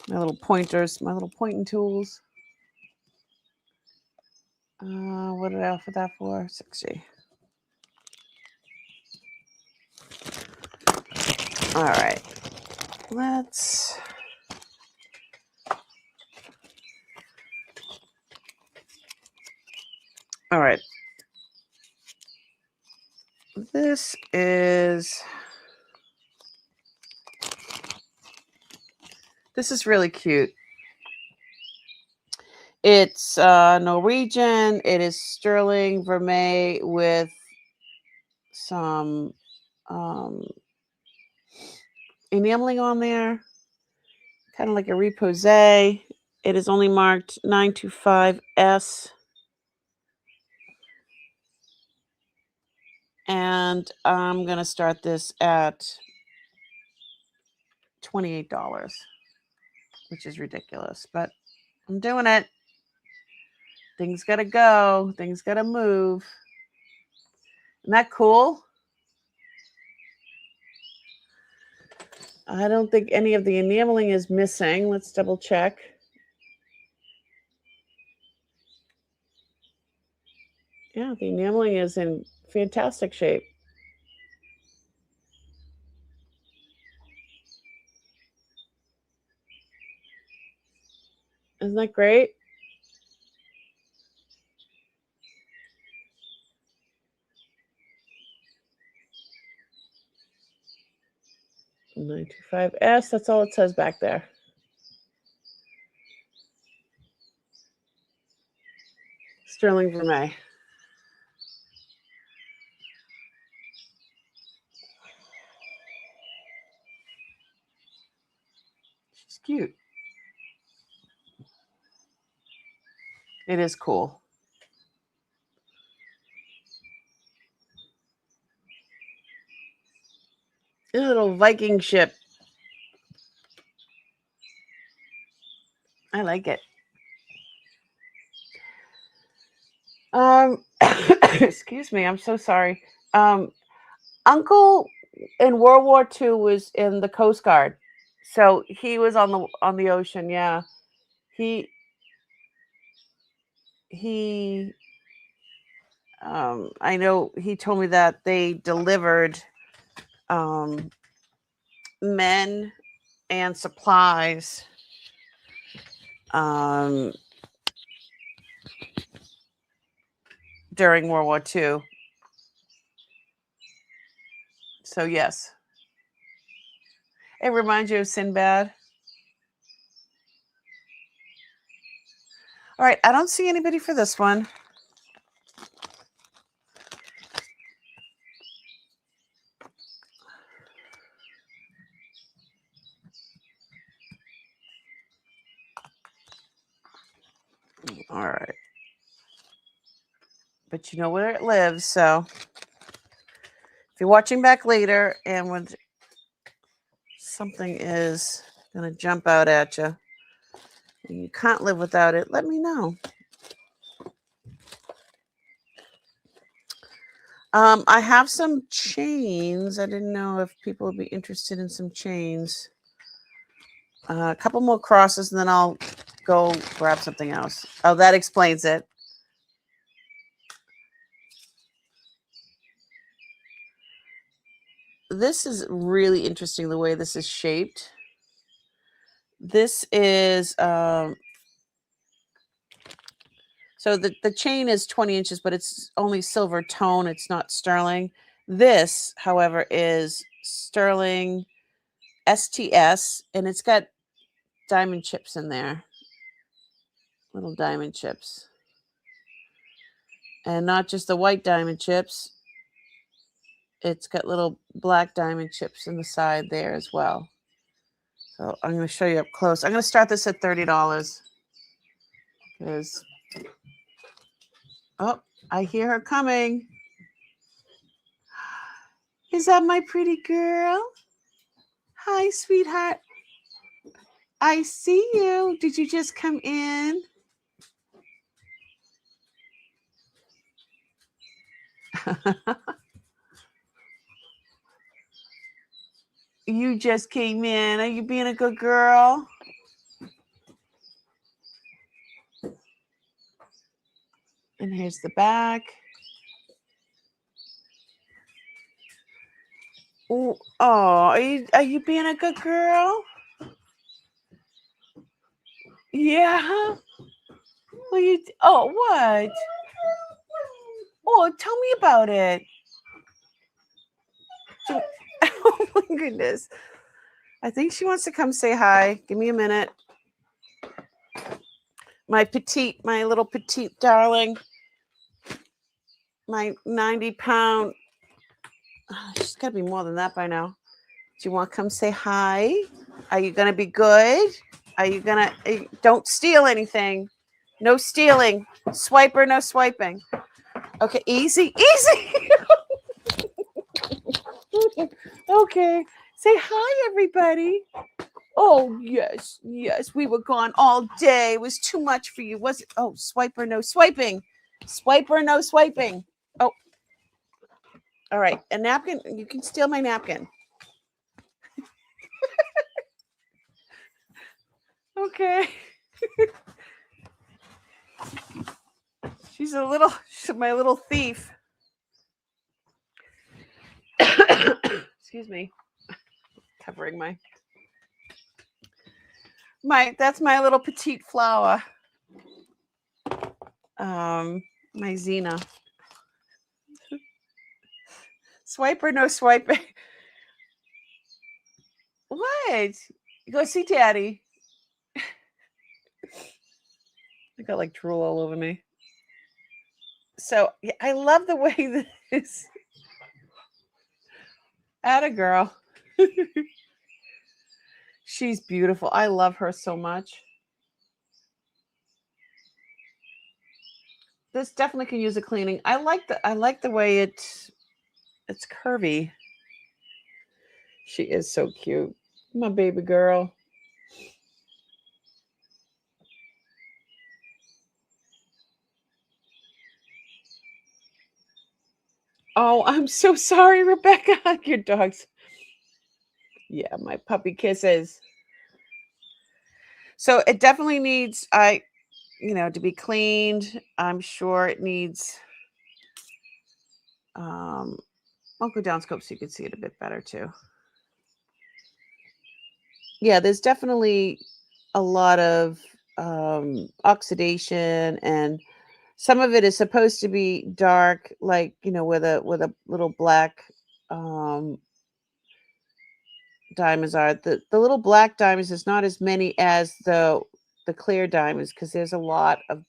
My little pointers, my little pointing tools. What did I offer that for? 60. All right. Let's. All right. This is This is really cute. It's Norwegian. It is sterling vermeil with some enameling on there, kind of like a repose. It is only marked 925S. And I'm going to start this at $28, which is ridiculous, but I'm doing it. Things got to go. Things got to move. Isn't that cool? I don't think any of the enameling is missing. Let's double check. Yeah, the enameling is in fantastic shape. Isn't that great? $925S, that's all it says back there. Sterling vermeil. She's cute. It is cool. A little Viking ship. I like it. Excuse me, I'm so sorry. Uncle in World War II was in the Coast Guard, so he was on the ocean. Yeah, he I know he told me that they delivered men and supplies during World War II. So yes, it reminds you of Sinbad. All right, I don't see anybody for this one. All right. But you know where it lives, so if you're watching back later and when something is going to jump out at you and you can't live without it, let me know. I have some chains. I didn't know if people would be interested in some chains. A couple more crosses, and then I'll go grab something else. Oh, that explains it. This is really interesting, the way this is shaped. This is so the chain is 20 inches, but it's only silver tone. It's not sterling. This, however, is sterling STS, and it's got diamond chips in there. Little diamond chips. And not just the white diamond chips. It's got little black diamond chips in the side there as well. So I'm going to show you up close. I'm going to start this at $30. Because, oh, I hear her coming. Is that my pretty girl? Hi, sweetheart. I see you. Did you just come in? You just came in. Are you being a good girl? And here's the back. Oh, are you being a good girl? Yeah. What? Oh, tell me about it. Oh my goodness. I think she wants to come say hi. Give me a minute. My little petite darling. My 90-pound. She's got to be more than that by now. Do you want to come say hi? Are you going to be good? Are you going to... Don't steal anything. No stealing. Swiper, no swiping. Okay, easy. Okay. Say hi, everybody. Oh, yes. We were gone all day. It was too much for you, was it? Oh, swiper, no swiping. Swiper, no swiping. Oh. All right. A napkin. You can steal my napkin. Okay. She's my little thief. Excuse me. Covering that's my little petite flower. My Xena. Swiper, no swiping. What? Go see Daddy. I got like drool all over me. So yeah, I love the way this. Atta girl. She's beautiful. I love her so much. This definitely can use a cleaning. I like the way it's curvy. She is so cute. My baby girl. Oh, I'm so sorry, Rebecca. Your dog's. Yeah, my puppy kisses. So it definitely needs to be cleaned. I'm sure it needs I'll go down scope so you can see it a bit better too. Yeah, there's definitely a lot of oxidation, and some of it is supposed to be dark, like where the little black diamonds are. The little black diamonds is not as many as the clear diamonds, because there's a lot of,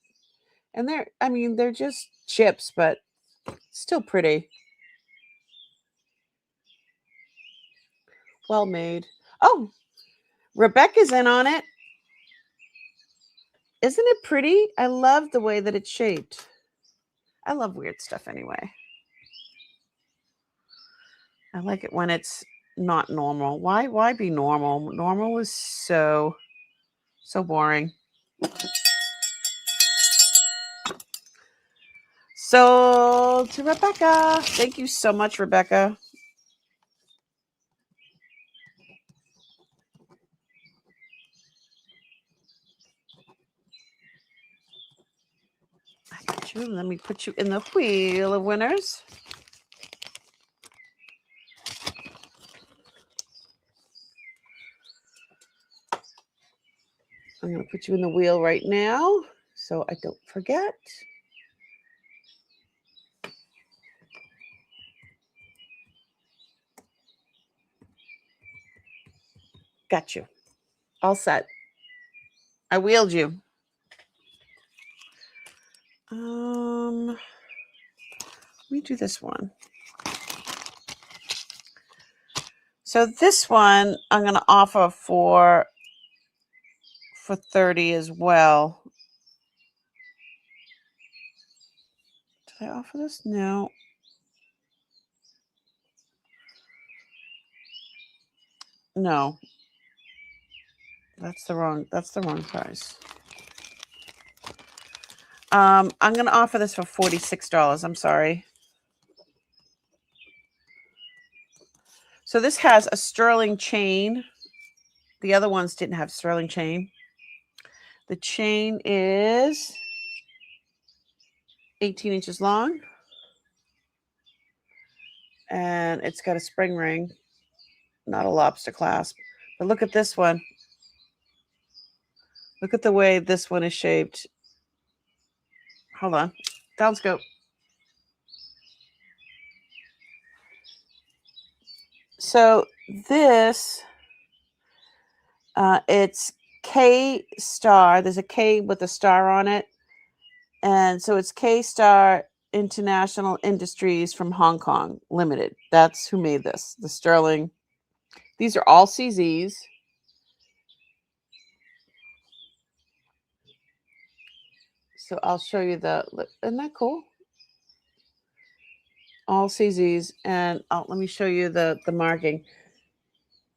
and they're just chips, but still pretty. Well made. Oh, Rebecca's in on it. Isn't it pretty? I love the way that it's shaped. I love weird stuff anyway. I like it when it's not normal. Why be normal? Normal is so boring. So to Rebecca. Thank you so much, Rebecca. I got you. Let me put you in the wheel of winners. I'm going to put you in the wheel right now so I don't forget. Got you. All set. I wheeled you. Let me do this one. So this one I'm going to offer for 30 as well. Did I offer this? No. No. That's the wrong price. I'm going to offer this for $46. I'm sorry. So this has a sterling chain. The other ones didn't have sterling chain. The chain is 18 inches long. And it's got a spring ring, not a lobster clasp. But look at this one. Look at the way this one is shaped. Hold on. Down scope. So this It's K Star. There's a K with a star on it. And so it's K Star International Industries from Hong Kong Limited. That's who made this. The sterling. These are all CZs. So I'll show you the. Isn't that cool? All CZs, and let me show you the marking.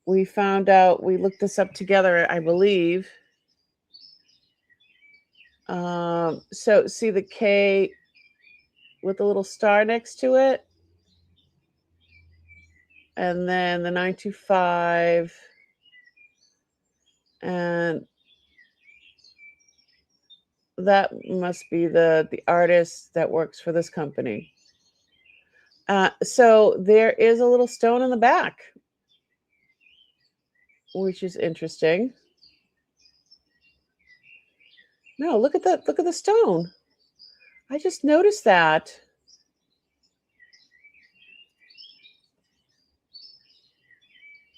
We found out. We looked this up together, I believe. So see the K with the little star next to it, and then the 925, and that must be the artist that works for this company. So there is a little stone in the back, which is interesting. No, look at that. Look at the stone. I just noticed that.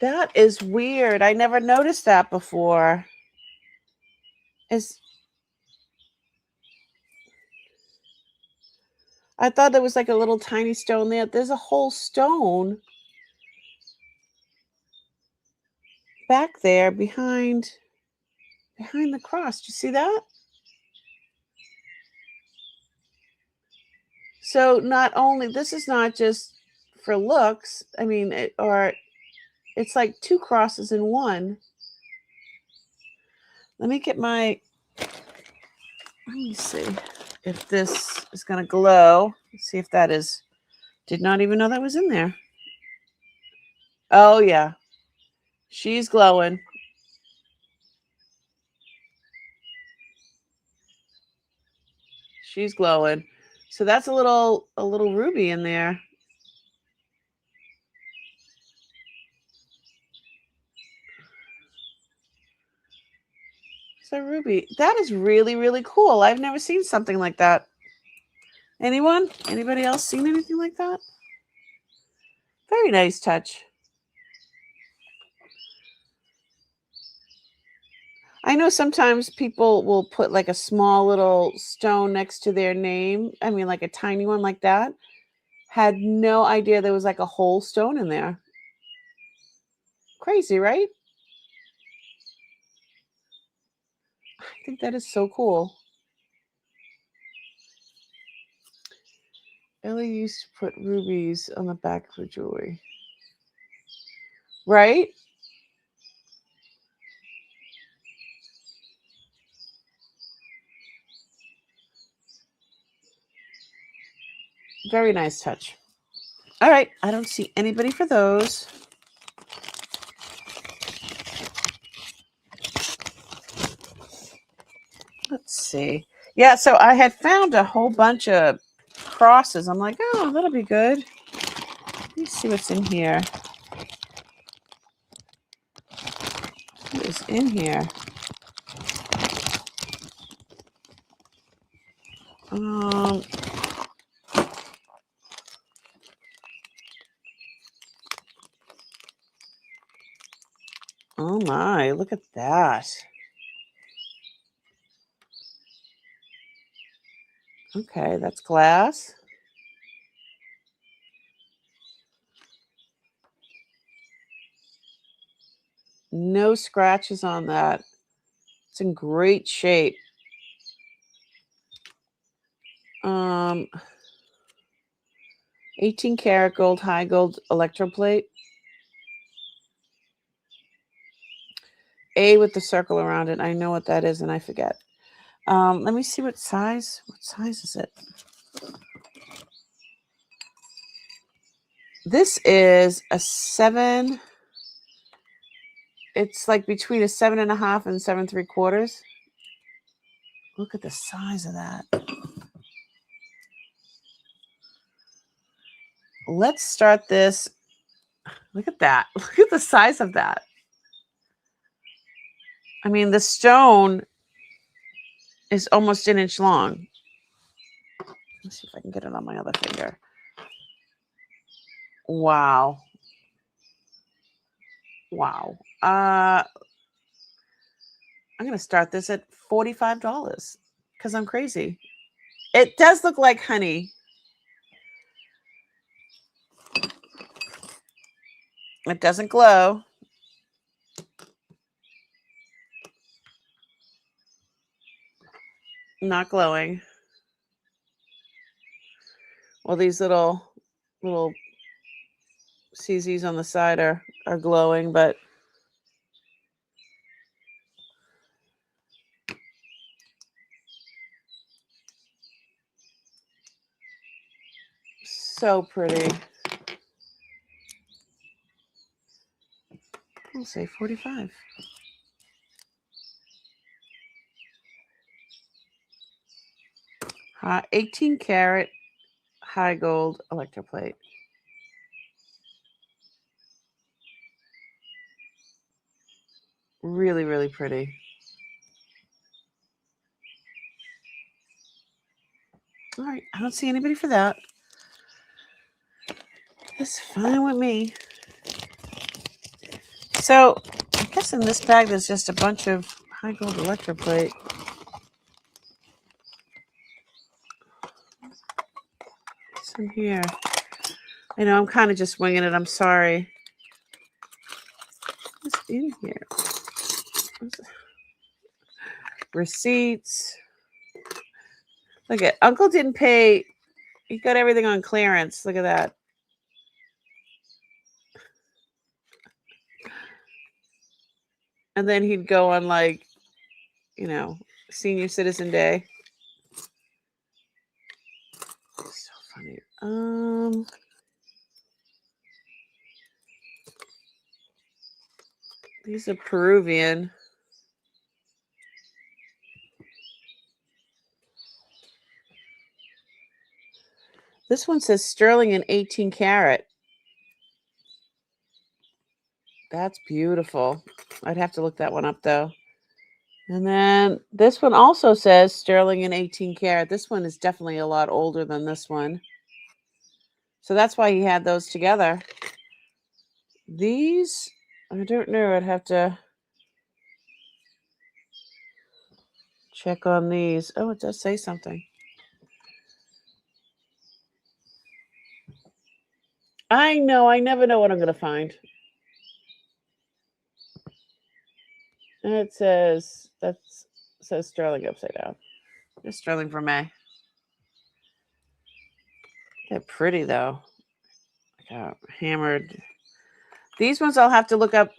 That is weird. I never noticed that before. I thought there was like a little tiny stone there. There's a whole stone back there behind the cross. Do you see that? So not only this is not just for looks. I mean, it's like two crosses in one. Let me get my. Let me see if this is going to glow. Let's see if that is. Did not even know that was in there. Oh yeah, she's glowing. She's glowing. So that's a little ruby in there. So ruby. That is really, really cool. I've never seen something like that. Anyone? Anybody else seen anything like that? Very nice touch. I know sometimes people will put like a small little stone next to their name. I mean, like a tiny one like that. Had no idea there was like a whole stone in there. Crazy, right? I think that is so cool. Ellie used to put rubies on the back of her jewelry. Right? Very nice touch. All right. I don't see anybody for those. Let's see. Yeah, so I had found a whole bunch of crosses. I'm like, oh, that'll be good. Let me see what's in here. What is in here? Oh my, look at that. Okay, that's glass. No scratches on that. It's in great shape. 18 karat gold, high gold electroplate. A with the circle around it. I know what that is and I forget. Let me see what size. What size is it? This is a 7. It's like between a 7.5 and 7.75. Look at the size of that. Let's start this. Look at that. Look at the size of that. I mean, the stone is almost an inch long. Let's see if I can get it on my other finger. Wow. Wow. I'm going to start this at $45 because I'm crazy. It does look like honey. It doesn't glow. Not glowing. Well, these little CZs on the side are glowing, but so pretty. I'll say 45. High 18 karat high gold electroplate. Really, really pretty. All right, I don't see anybody for that. That's fine with me. So I guess in this bag there's just a bunch of high gold electroplate. Some here. I know I'm kind of just winging it. I'm sorry. What's in here? Receipts. Look at Uncle didn't pay. He got everything on clearance. Look at that. And then he'd go on like, you know, Senior Citizen Day. So funny. These are Peruvian. This one says sterling and 18 karat. That's beautiful. I'd have to look that one up though. And then this one also says sterling and 18 karat. This one is definitely a lot older than this one. So that's why he had those together. These, I don't know. I'd have to check on these. Oh, it does say something. I know. I never know what I'm going to find. And it says, says sterling upside down. It's sterling for May. They're pretty though. Hammered. These ones I'll have to look up.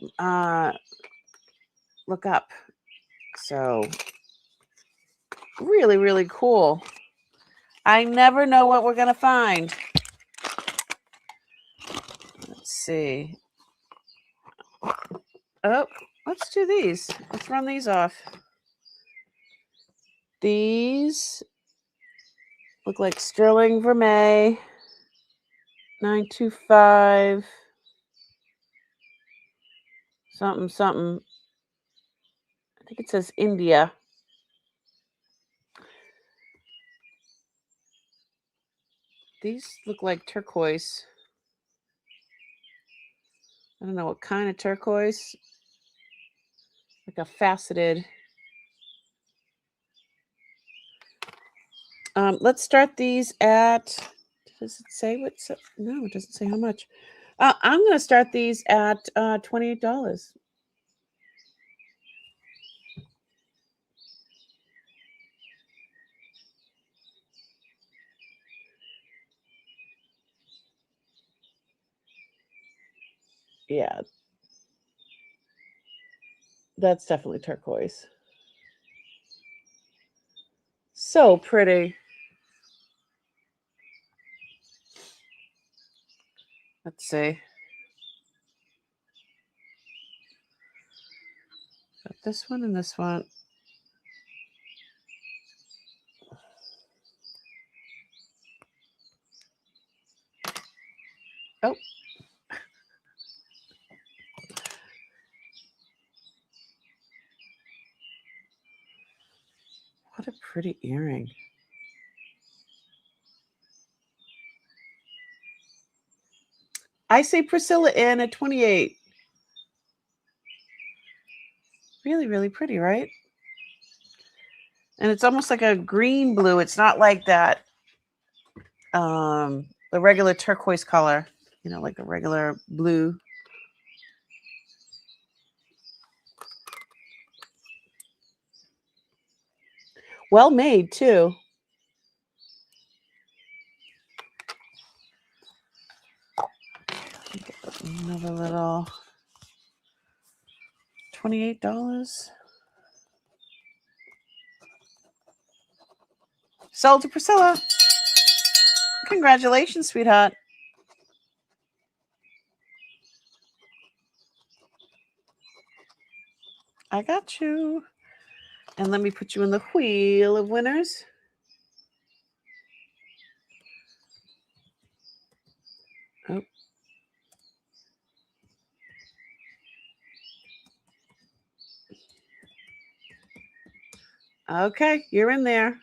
So really, really cool. I never know what we're going to find. Let's see. Oh, let's do these. Let's run these off. These look like sterling vermeil. 925. Something. I think it says India. These look like turquoise. I don't know what kind of turquoise. Like a faceted. Let's start these at, does it say what's, no, it doesn't say how much. I'm going to start these at $28. Yeah. That's definitely turquoise. So pretty. Let's see. Got this one and this one. Oh. What a pretty earring. I say Priscilla in at 28. Really, really pretty, right? And it's almost like a green blue. It's not like that, the regular turquoise color, you know, like a regular blue. Well made, too. Another little $28. Sold to Priscilla. Congratulations, sweetheart. I got you. And let me put you in the wheel of winners. Oh. Okay, you're in there.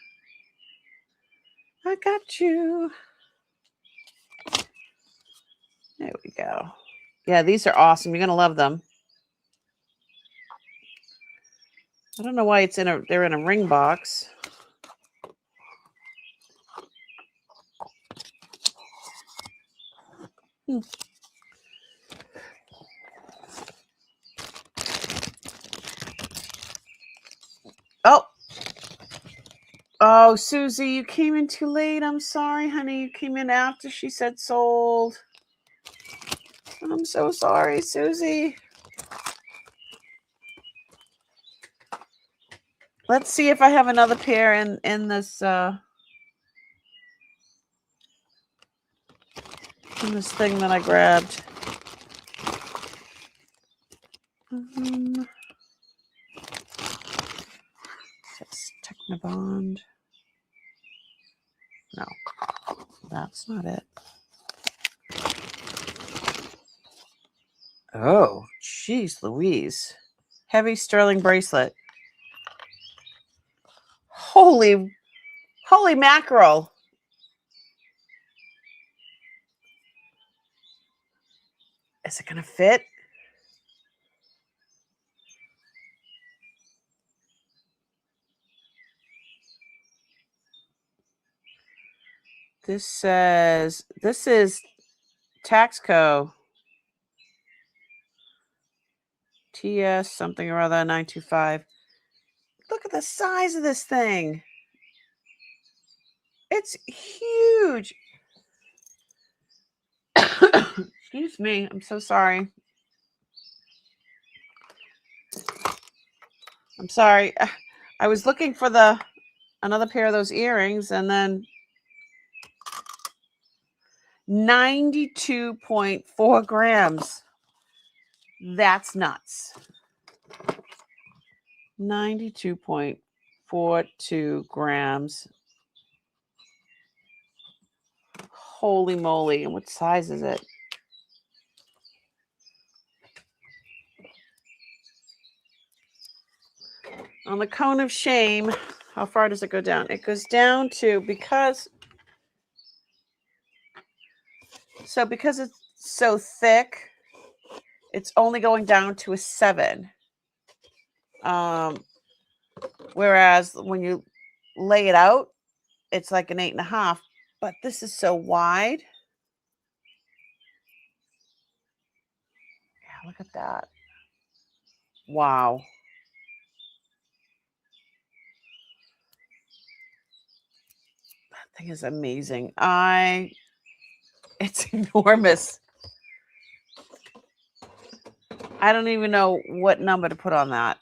I got you. There we go. Yeah, these are awesome. You're gonna love them. I don't know why it's they're in a ring box. Oh, Susie, you came in too late. I'm sorry, honey. You came in after she said sold. I'm so sorry, Susie. Let's see if I have another pair in this thing that I grabbed. That's Technobond. No, that's not it. Oh, jeez, Louise. Heavy sterling bracelet. Holy mackerel. Is it going to fit? This says, this is Taxco. TS something or other 925. Look at the size of this thing. It's huge. Excuse me. I'm so sorry. I'm sorry. I was looking for another pair of those earrings, and then 92.4 grams. That's nuts. 92.42 grams. Holy moly. And what size is it? On the cone of shame, how far does it go down? It goes down to, because it's so thick, it's only going down to a 7. Whereas when you lay it out, it's like an 8.5. But this is so wide. Yeah, look at that. Wow. That thing is amazing. It's enormous. I don't even know what number to put on that.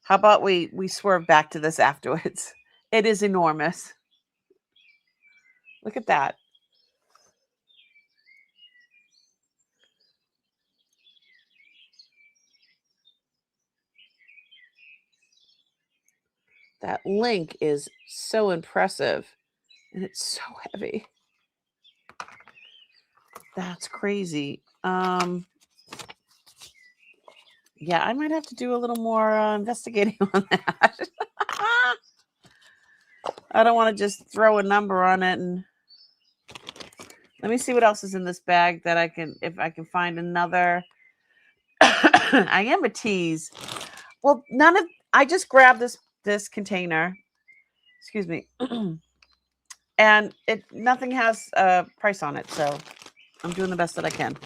How about we swerve back to this afterwards? It is enormous. Look at that. That link is so impressive, and it's so heavy. That's crazy. Yeah, I might have to do a little more investigating on that. I don't want to just throw a number on it. And let me see what else is in this bag that if I can find another. I am a tease. Well, I just grabbed this container. Excuse me. And nothing has a price on it, so I'm doing the best that I can.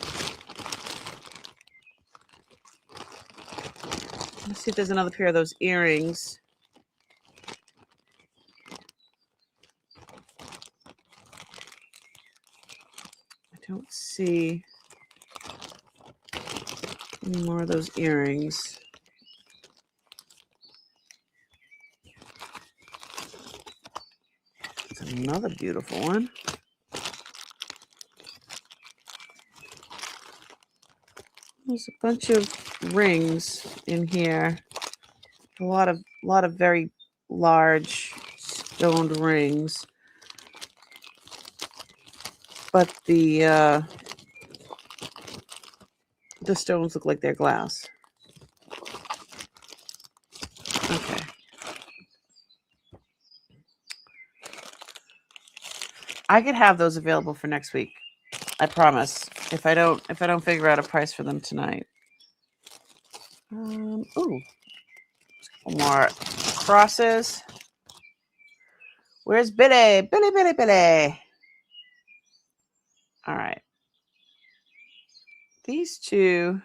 Let's see if there's another pair of those earrings. I don't see any more of those earrings. It's another beautiful one. There's a bunch of rings in here. A lot of very large stoned rings. But the stones look like they're glass. Okay. I could have those available for next week. I promise. If I don't figure out a price for them tonight. Ooh. More crosses. Where's Billy? Billy. All right. These two.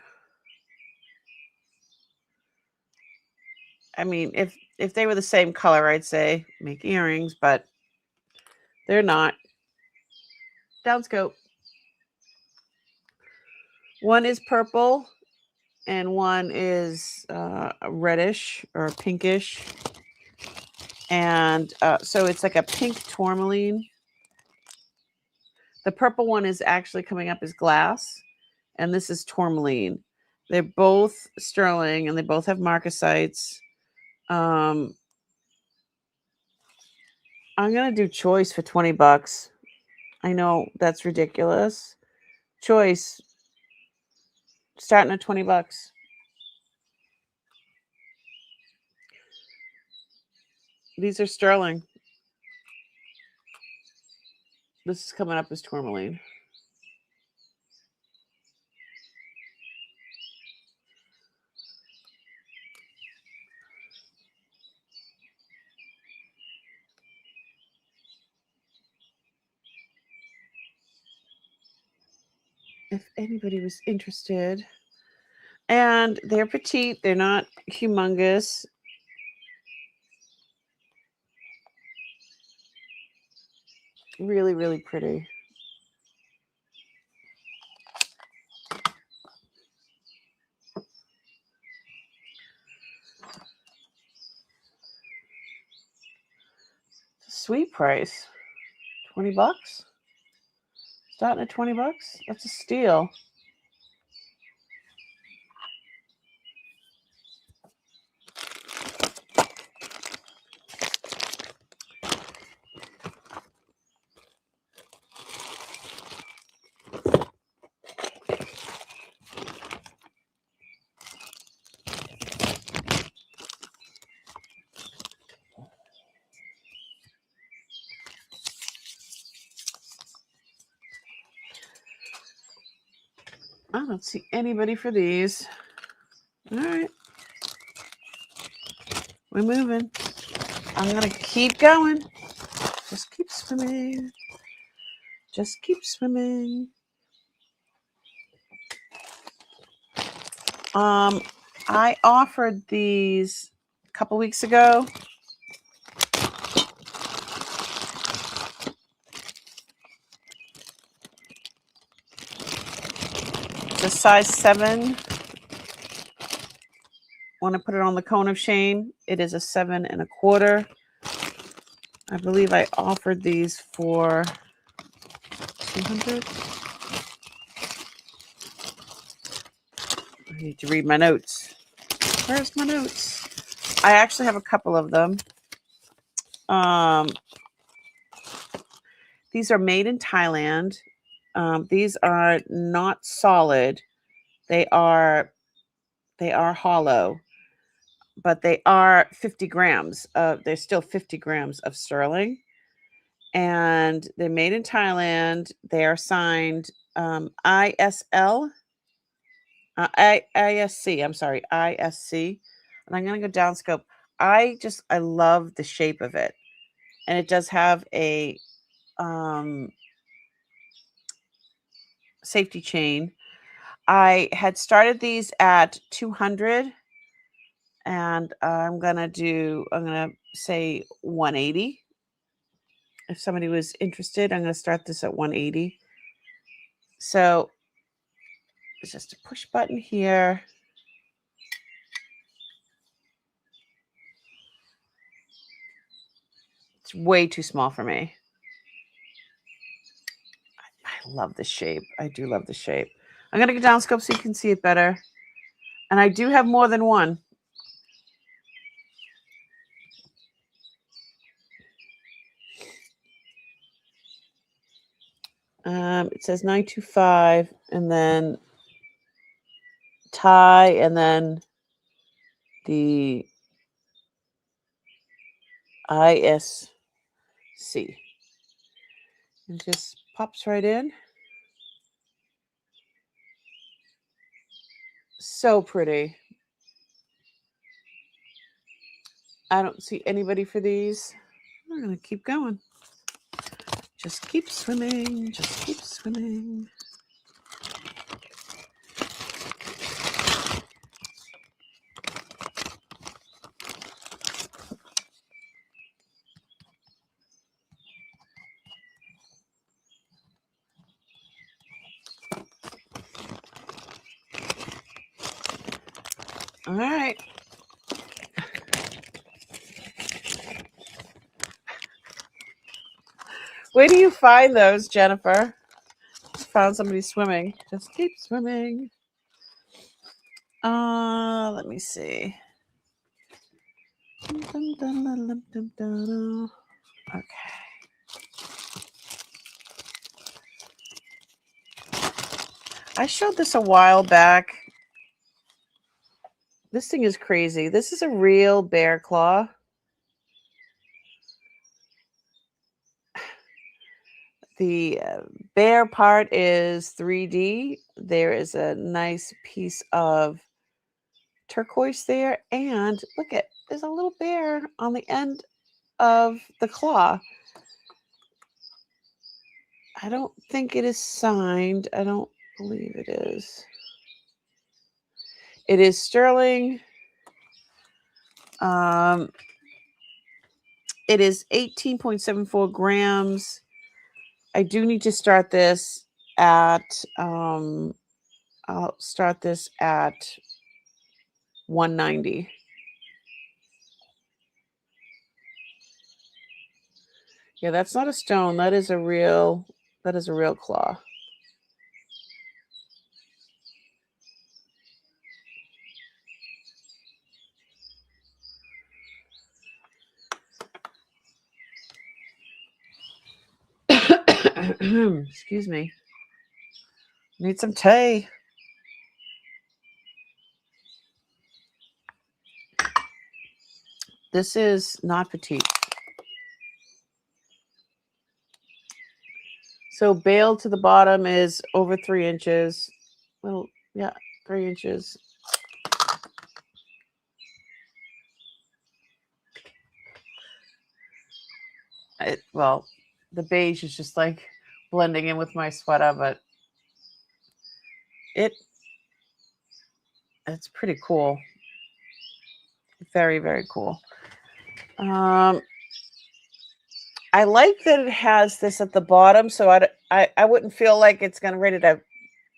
I mean, if they were the same color, I'd say make earrings, but they're not. Downscope. One is purple and one is reddish or pinkish. And so it's like a pink tourmaline. The purple one is actually coming up as glass, and this is tourmaline. They're both sterling, and they both have marcasites. I'm going to do choice for $20. I know that's ridiculous. Choice starting at $20. These are sterling. This is coming up as tourmaline. If anybody was interested. And they're petite. They're not humongous. Really, really pretty. Sweet price. $20? Starting at $20? That's a steal. I don't see anybody for these. All right. We're moving. I'm going to keep going. Just keep swimming. Just keep swimming. I offered these a couple weeks ago. The size 7. When I put it on the cone of shame, it is a 7 1/4. I believe I offered these for $200. I need to read my notes. Where's my notes? I actually have a couple of them. These are made in Thailand. These are not solid. They are hollow, but they are 50 grams. They're still 50 grams of sterling. And they're made in Thailand. They are signed ISL. ISC. I'm sorry, ISC. And I'm going to go down scope. I love the shape of it. And it does have a safety chain. I had started these at 200, and I'm going to say 180. If somebody was interested, I'm going to start this at 180. So it's just a push button here. It's way too small for me. I love the shape. I do love the shape. I'm going to go down scope so you can see it better. And I do have more than one. It says 925 and then tie and then the ISC. And just pops right in. So pretty. I don't see anybody for these. I'm going to keep going. Just keep swimming. Just keep swimming. All right. Where do you find those, Jennifer? Found somebody swimming. Just keep swimming. Let me see. Okay. I showed this a while back. This thing is crazy. This is a real bear claw. The bear part is 3D. There is a nice piece of turquoise there. And look at, there's a little bear on the end of the claw. I don't think it is signed. I don't believe it is. It is sterling. It is 18.74 grams. I do need to start this at, I'll start this at 190. Yeah, that's not a stone. That is a real claw. Excuse me. Need some tea. This is not petite. So bail to the bottom is over 3 inches. Well, yeah, 3 inches. Well, the beige is just like blending in with my sweater, but it's pretty cool. Very, very cool. I like that it has this at the bottom, so I wouldn't feel like it's gonna ready to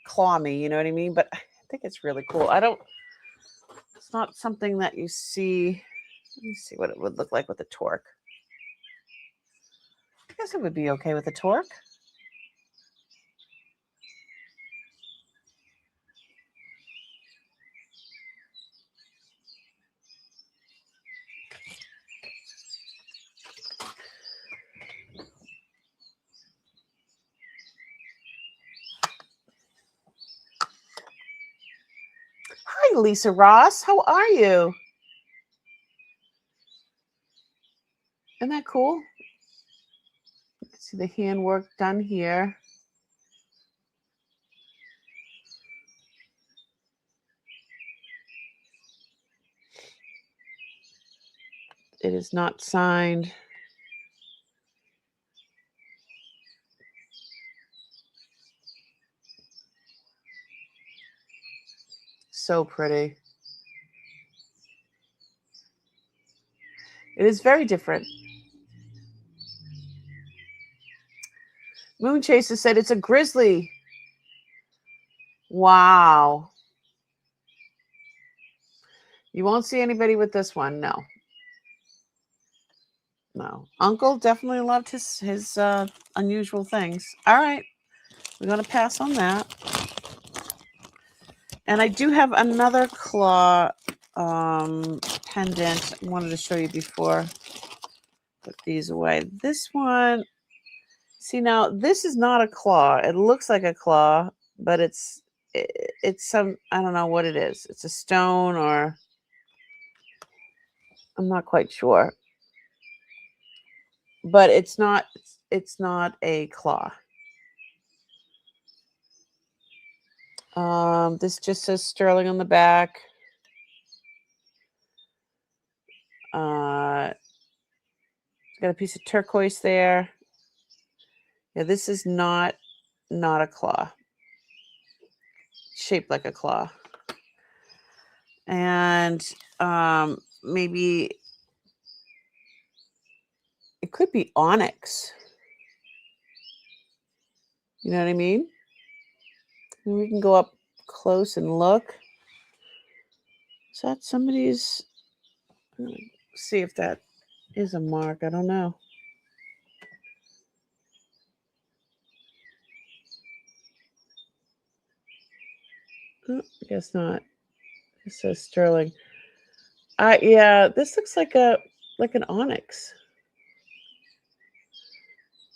claw me, you know what I mean? But I think it's really cool. It's not something that you see. Let me see what it would look like with a torque. I guess it would be okay with a torque. Hi, Lisa Ross. How are you? Isn't that cool? You can see the handwork done here. is not signed. So pretty. It is very different. Moon Chaser said it's a grizzly. Wow. You won't see anybody with this one. No. No. Uncle definitely loved his unusual things. All right. We're going to pass on that. And I do have another claw pendant I wanted to show you before. Put these away. This one, see now, this is not a claw. It looks like a claw, but it's some, I don't know what it is. It's a stone, or I'm not quite sure. But it's not a claw. This just says sterling on the back. Got a piece of turquoise there. Yeah, this is not a claw. Shaped like a claw. And maybe it could be onyx. You know what I mean? And we can go up close and look. Is that somebody's? See if that is a mark. I don't know. Oh, I guess not. It says sterling. Yeah, this looks like an onyx.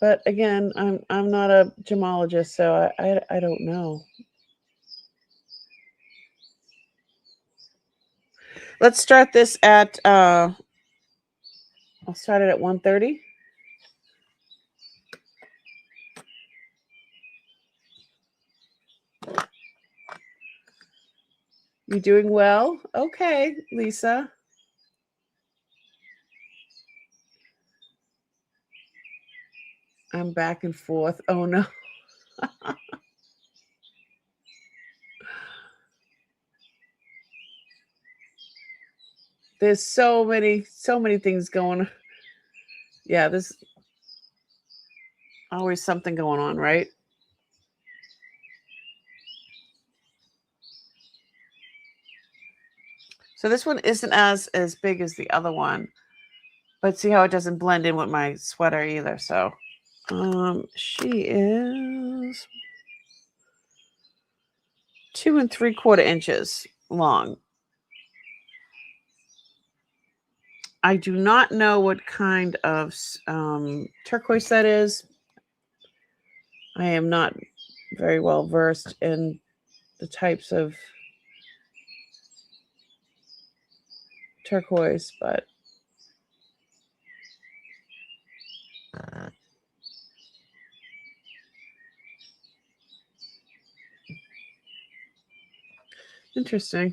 But again, I'm not a gemologist, so I don't know. Let's start this at I'll start it at 1:30. You doing well? Okay, Lisa. I'm back and forth. Oh no. There's so many things going. Yeah, there's always something going on, right? So this one isn't as big as the other one, but see how it doesn't blend in with my sweater either. So she is 2 3/4 inches long. I do not know what kind of turquoise that is. I am not very well versed in the types of turquoise, but interesting.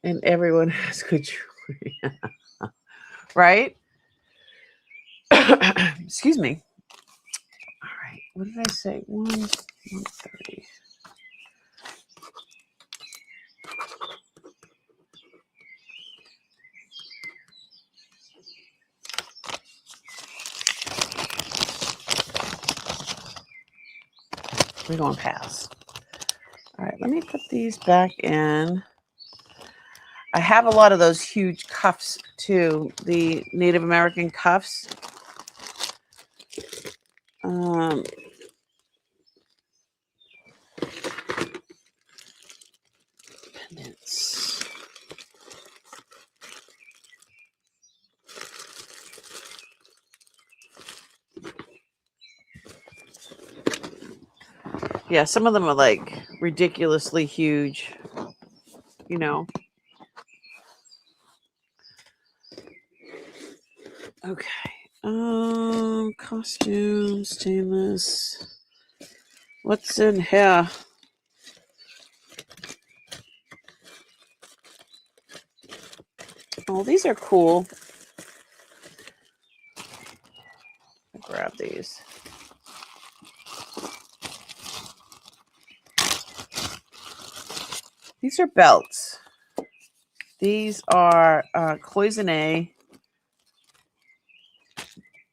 And everyone has good jewelry. Right? Excuse me. All right. What did I say? 1:30. We're going past. All right, let me put these back in. I have a lot of those huge cuffs too, the Native American cuffs. Pendants. Yeah, some of them are like ridiculously huge, you know. Okay. Costume, stainless. What's in here? Oh, these are cool. I'll grab these. These are belts. These are cloisonne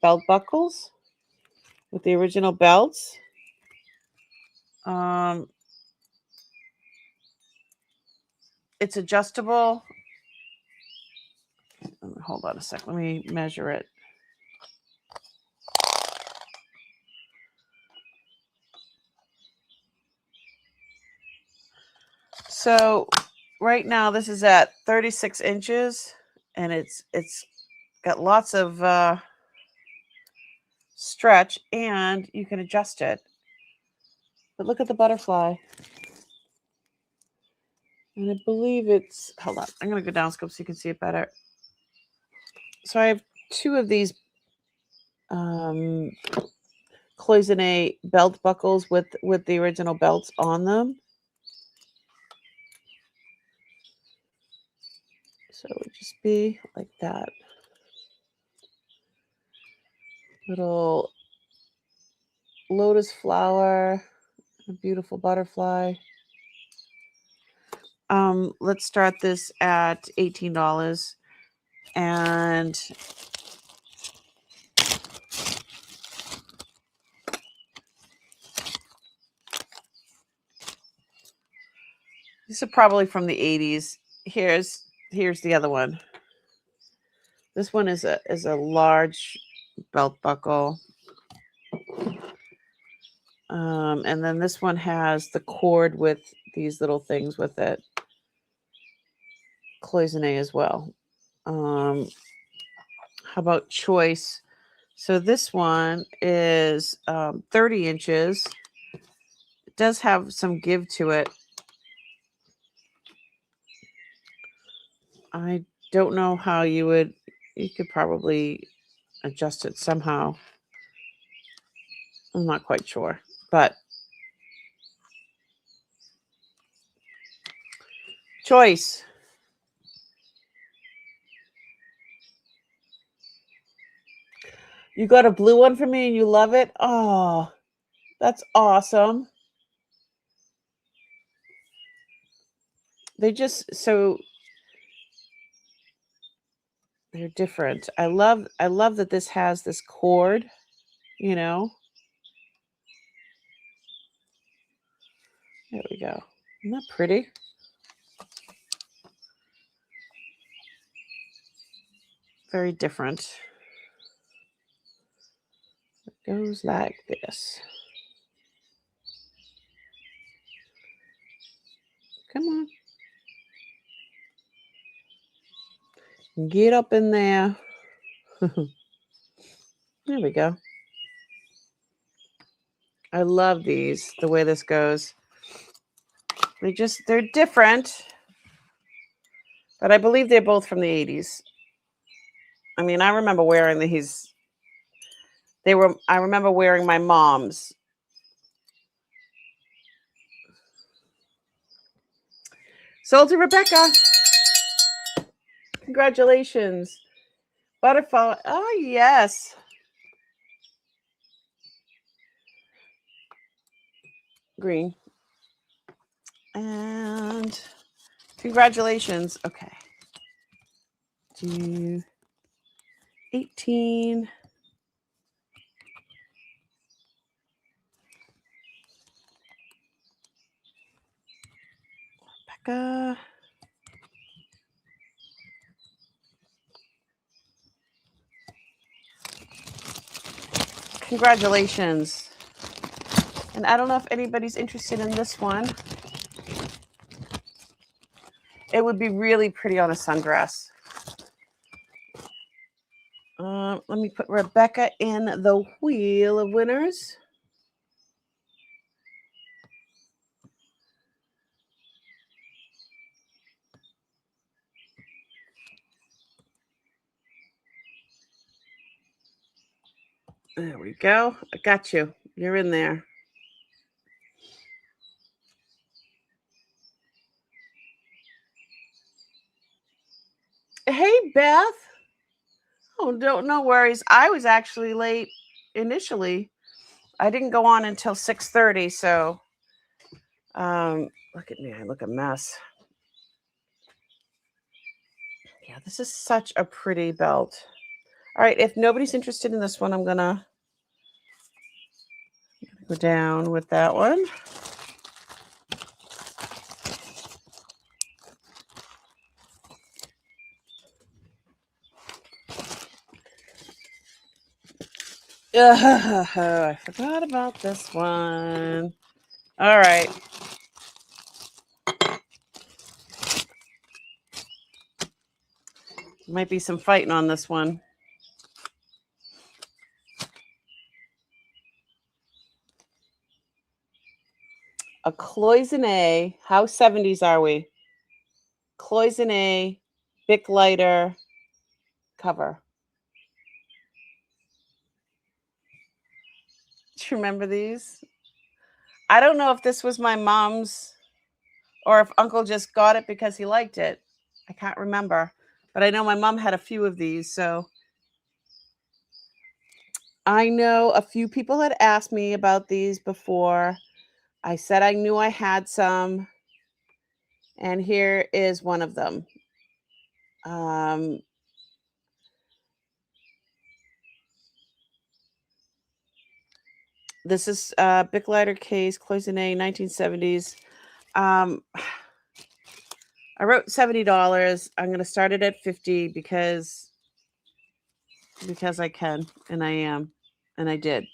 belt buckles with the original belts. It's adjustable. Hold on a sec. Let me measure it. So right now this is at 36 inches, and it's got lots of stretch, and you can adjust it. But look at the butterfly. And I believe it's, hold on, I'm going to go down scope so you can see it better. So I have two of these cloisonne belt buckles with the original belts on them. So it would just be like that. Little lotus flower, a beautiful butterfly. Let's start this at $18. And these are probably from the 80s. Here's the other one. This one is a large belt buckle. And then this one has the cord with these little things with it. Cloisonne as well. How about choice? So this one is 30 inches. It does have some give to it. I don't know how you could probably adjust it somehow. I'm not quite sure, but choice. You got a blue one for me and you love it? Oh, that's awesome. They're different. I love that this has this cord, you know. There we go. Isn't that pretty? Very different. It goes like this. Come on. Get up in there. There we go. I love these, the way this goes. They're different, but I believe they're both from the 80s. I mean, I remember wearing these. I remember wearing my mom's. Sold to Rebecca. Congratulations. Butterfly. Oh, yes. Green. And congratulations. Okay. 18. Rebecca. Congratulations. And I don't know if anybody's interested in this one. It would be really pretty on a sundress. Let me put Rebecca in the wheel of winners. There we go. I got you. You're in there. Hey, Beth. Oh, no worries. I was actually late initially. I didn't go on until 6:30, so look at me. I look a mess. Yeah, this is such a pretty belt. All right, if nobody's interested in this one, I'm gonna go down with that one. I forgot about this one. All right. Might be some fighting on this one. A cloisonne. How 70s are we? Cloisonne, Bic lighter cover. Do you remember these? I don't know if this was my mom's or if Uncle just got it because he liked it. I can't remember. But I know my mom had a few of these, so I know a few people had asked me about these before. I said I knew I had some, and here is one of them. This is Bic lighter case, cloisonne, 1970s. I wrote $70. I'm going to start it at $50 because I can, and I am, and I did.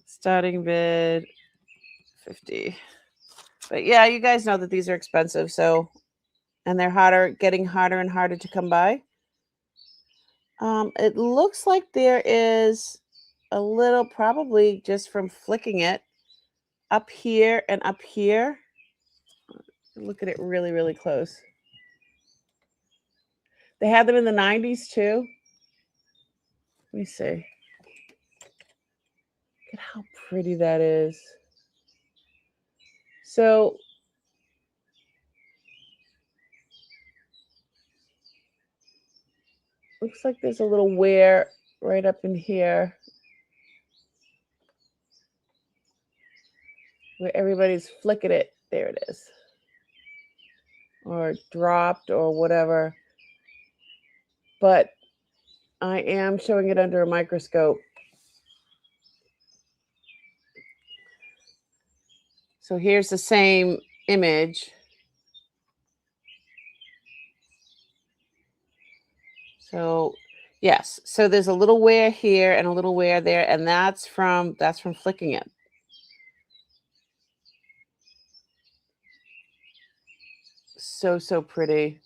Starting bid $50. But yeah, you guys know that these are expensive, so, and they're getting harder and harder to come by. It looks like there is a little, probably just from flicking it, up here and up here. Look at it really, really close. They had them in the 90s too. Let me see. Look at how pretty that is. So looks like there's a little wear right up in here where everybody's flicking it. There it is. Or dropped or whatever. But I am showing it under a microscope. So here's the same image. So yes, so there's a little wear here and a little wear there, and that's from flicking it. So pretty.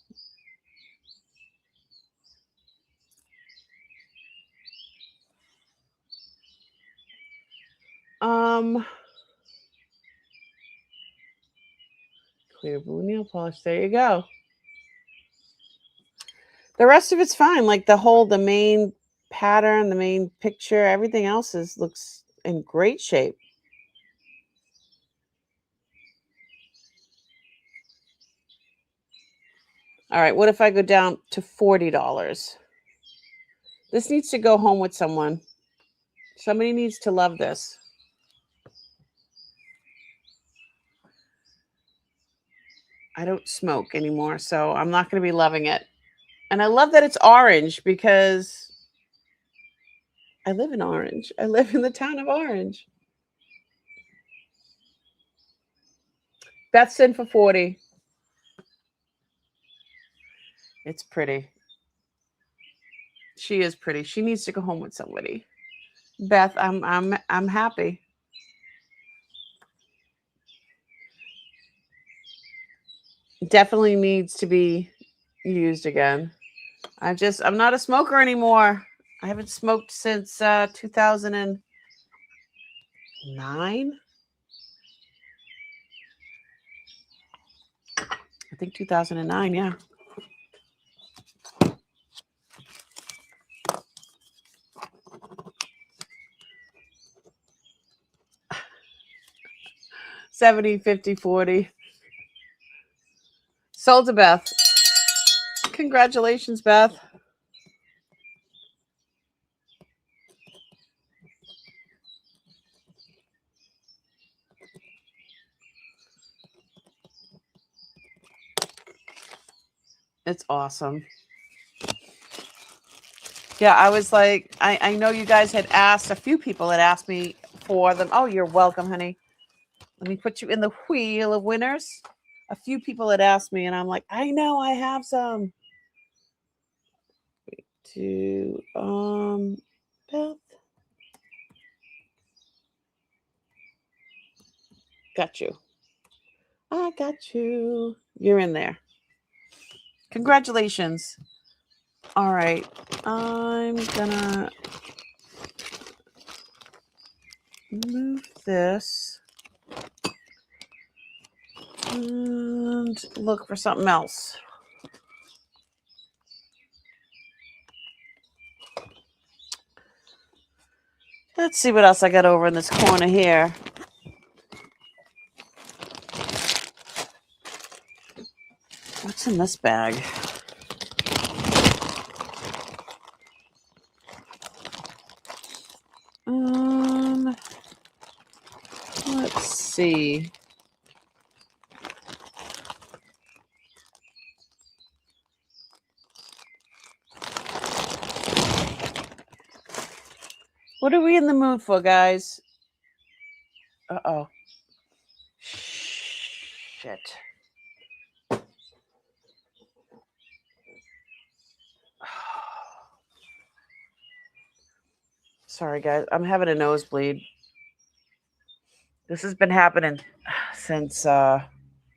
Clear blue nail polish. There you go. The rest of it's fine. Like the main pattern, the main picture, everything else looks in great shape. All right, what if I go down to $40? This needs to go home with someone. Somebody needs to love this. I don't smoke anymore, so I'm not going to be loving it. And I love that it's orange because I live in Orange. I live in the town of Orange. Beth's in for 40. It's pretty. She is pretty. She needs to go home with somebody. Beth, I'm happy. Definitely needs to be used again. I'm not a smoker anymore. I haven't smoked since 2009. I think 2009, yeah. $70, $50, $40. Sold to Beth. Congratulations, Beth. It's awesome. Yeah, I was like, I know you guys had asked, a few people had asked me for them. Oh, you're welcome, honey. Let me put you in the wheel of winners. A few people had asked me, and I'm like, I know I have some. To Beth. Got you. I got you. You're in there. Congratulations. All right. I'm gonna move this and look for something else. Let's see what else I got over in this corner here. What's in this bag? Let's see. What are we in the mood for, guys? Uh-oh. Shit. Sorry, guys. I'm having a nosebleed. This has been happening since,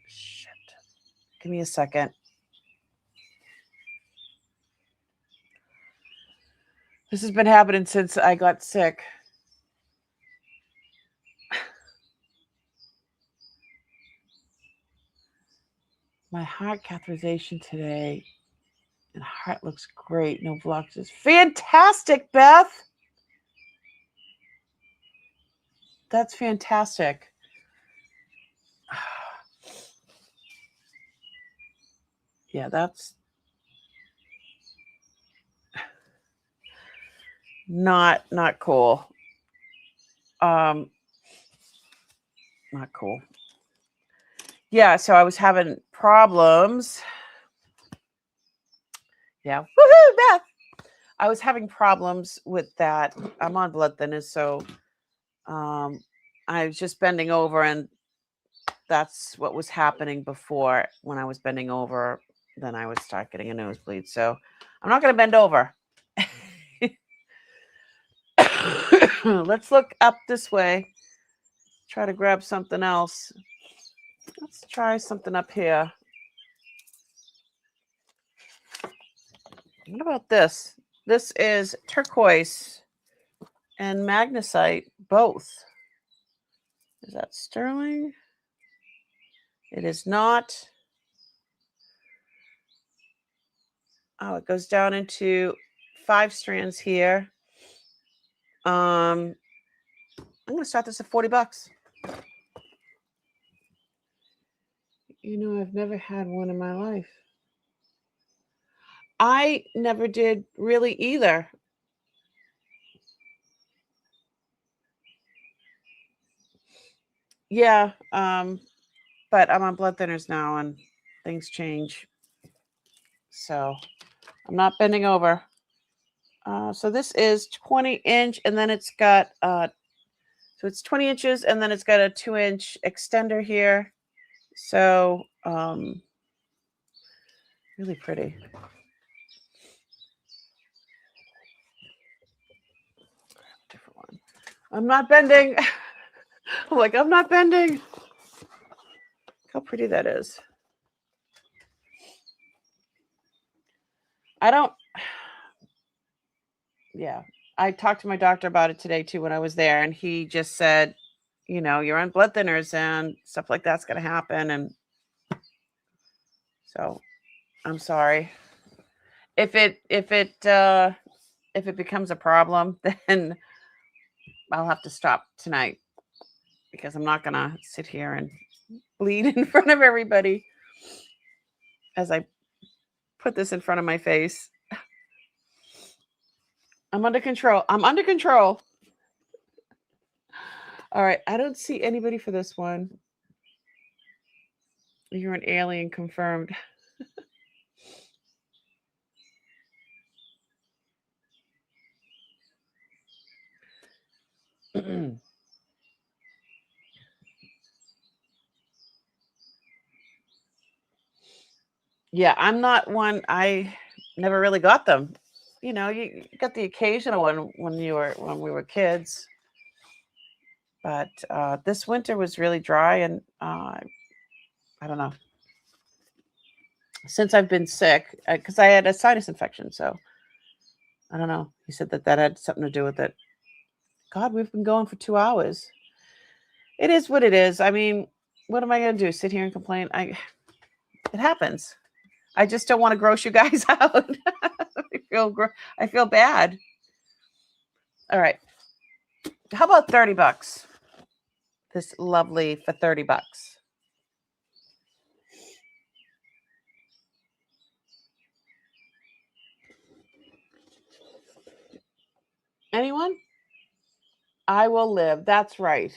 shit. Give me a second. This has been happening since I got sick. My heart catheterization today, and heart looks great. No blockages. Fantastic, Beth. That's fantastic. Yeah, that's not cool. Not cool. Yeah, so I was having problems. Yeah. Woohoo, Beth. I was having problems with that. I'm on blood thinners, so I was just bending over, and that's what was happening before. When I was bending over, then I would start getting a nosebleed. So I'm not going to bend over. Let's look up this way. Try to grab something else. Let's try something up here. What about this? This is turquoise and magnesite, both. Is that sterling? It is not. Oh, it goes down into 5 strands here. I'm going to start this at $40. You know, I've never had one in my life. I never did really either. Yeah, but I'm on blood thinners now, and things change. So I'm not bending over. So this is 20-inch, and then it's got, so it's 20 inches, and then it's got a 2-inch extender here. So, really pretty. Different one. I'm not bending. I'm like, I'm not bending. Look how pretty that is. Yeah. I talked to my doctor about it today too when I was there, and he just said, you know, you're on blood thinners and stuff like that's going to happen. And so I'm sorry. If it becomes a problem, then I'll have to stop tonight, because I'm not going to sit here and bleed in front of everybody as I put this in front of my face. I'm under control. I'm under control. All right. I don't see anybody for this one. You're an alien confirmed. Yeah, I'm not one. I never really got them. You know, you got the occasional one when we were kids. But this winter was really dry, and I don't know. Since I've been sick, because I had a sinus infection, so I don't know. He said that had something to do with it. God, we've been going for 2 hours. It is what it is. I mean, what am I going to do? Sit here and complain? It happens. I just don't want to gross you guys out. I feel bad. All right. How about $30? This lovely for $30. Anyone? I will live. That's right.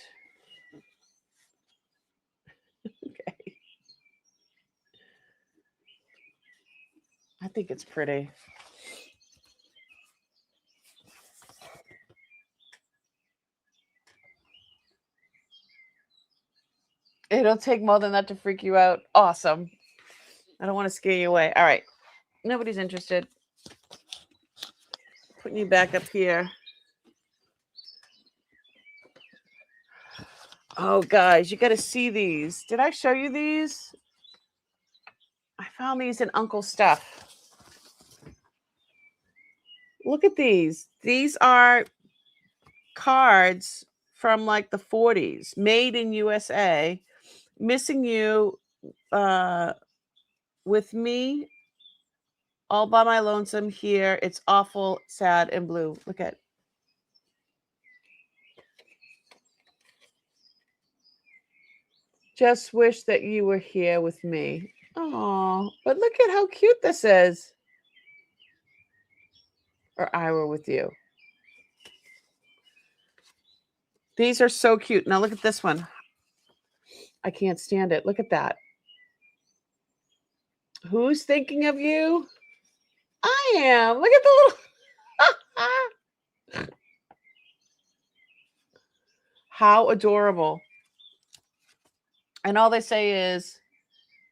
Okay. I think it's pretty. It'll take more than that to freak you out. Awesome. I don't want to scare you away. All right. Nobody's interested. Putting you back up here. Oh, guys, you got to see these. Did I show you these? I found these in Uncle's stuff. Look at these. These are cards from like the 40s, made in USA. Missing you, with me, all by my lonesome here. It's awful, sad, and blue. Look at. Just wish that you were here with me. Oh, but look at how cute this is. Or I were with you. These are so cute. Now look at this one. I can't stand it. Look at that. Who's thinking of you? I am. Look at the little. How adorable. And all they say is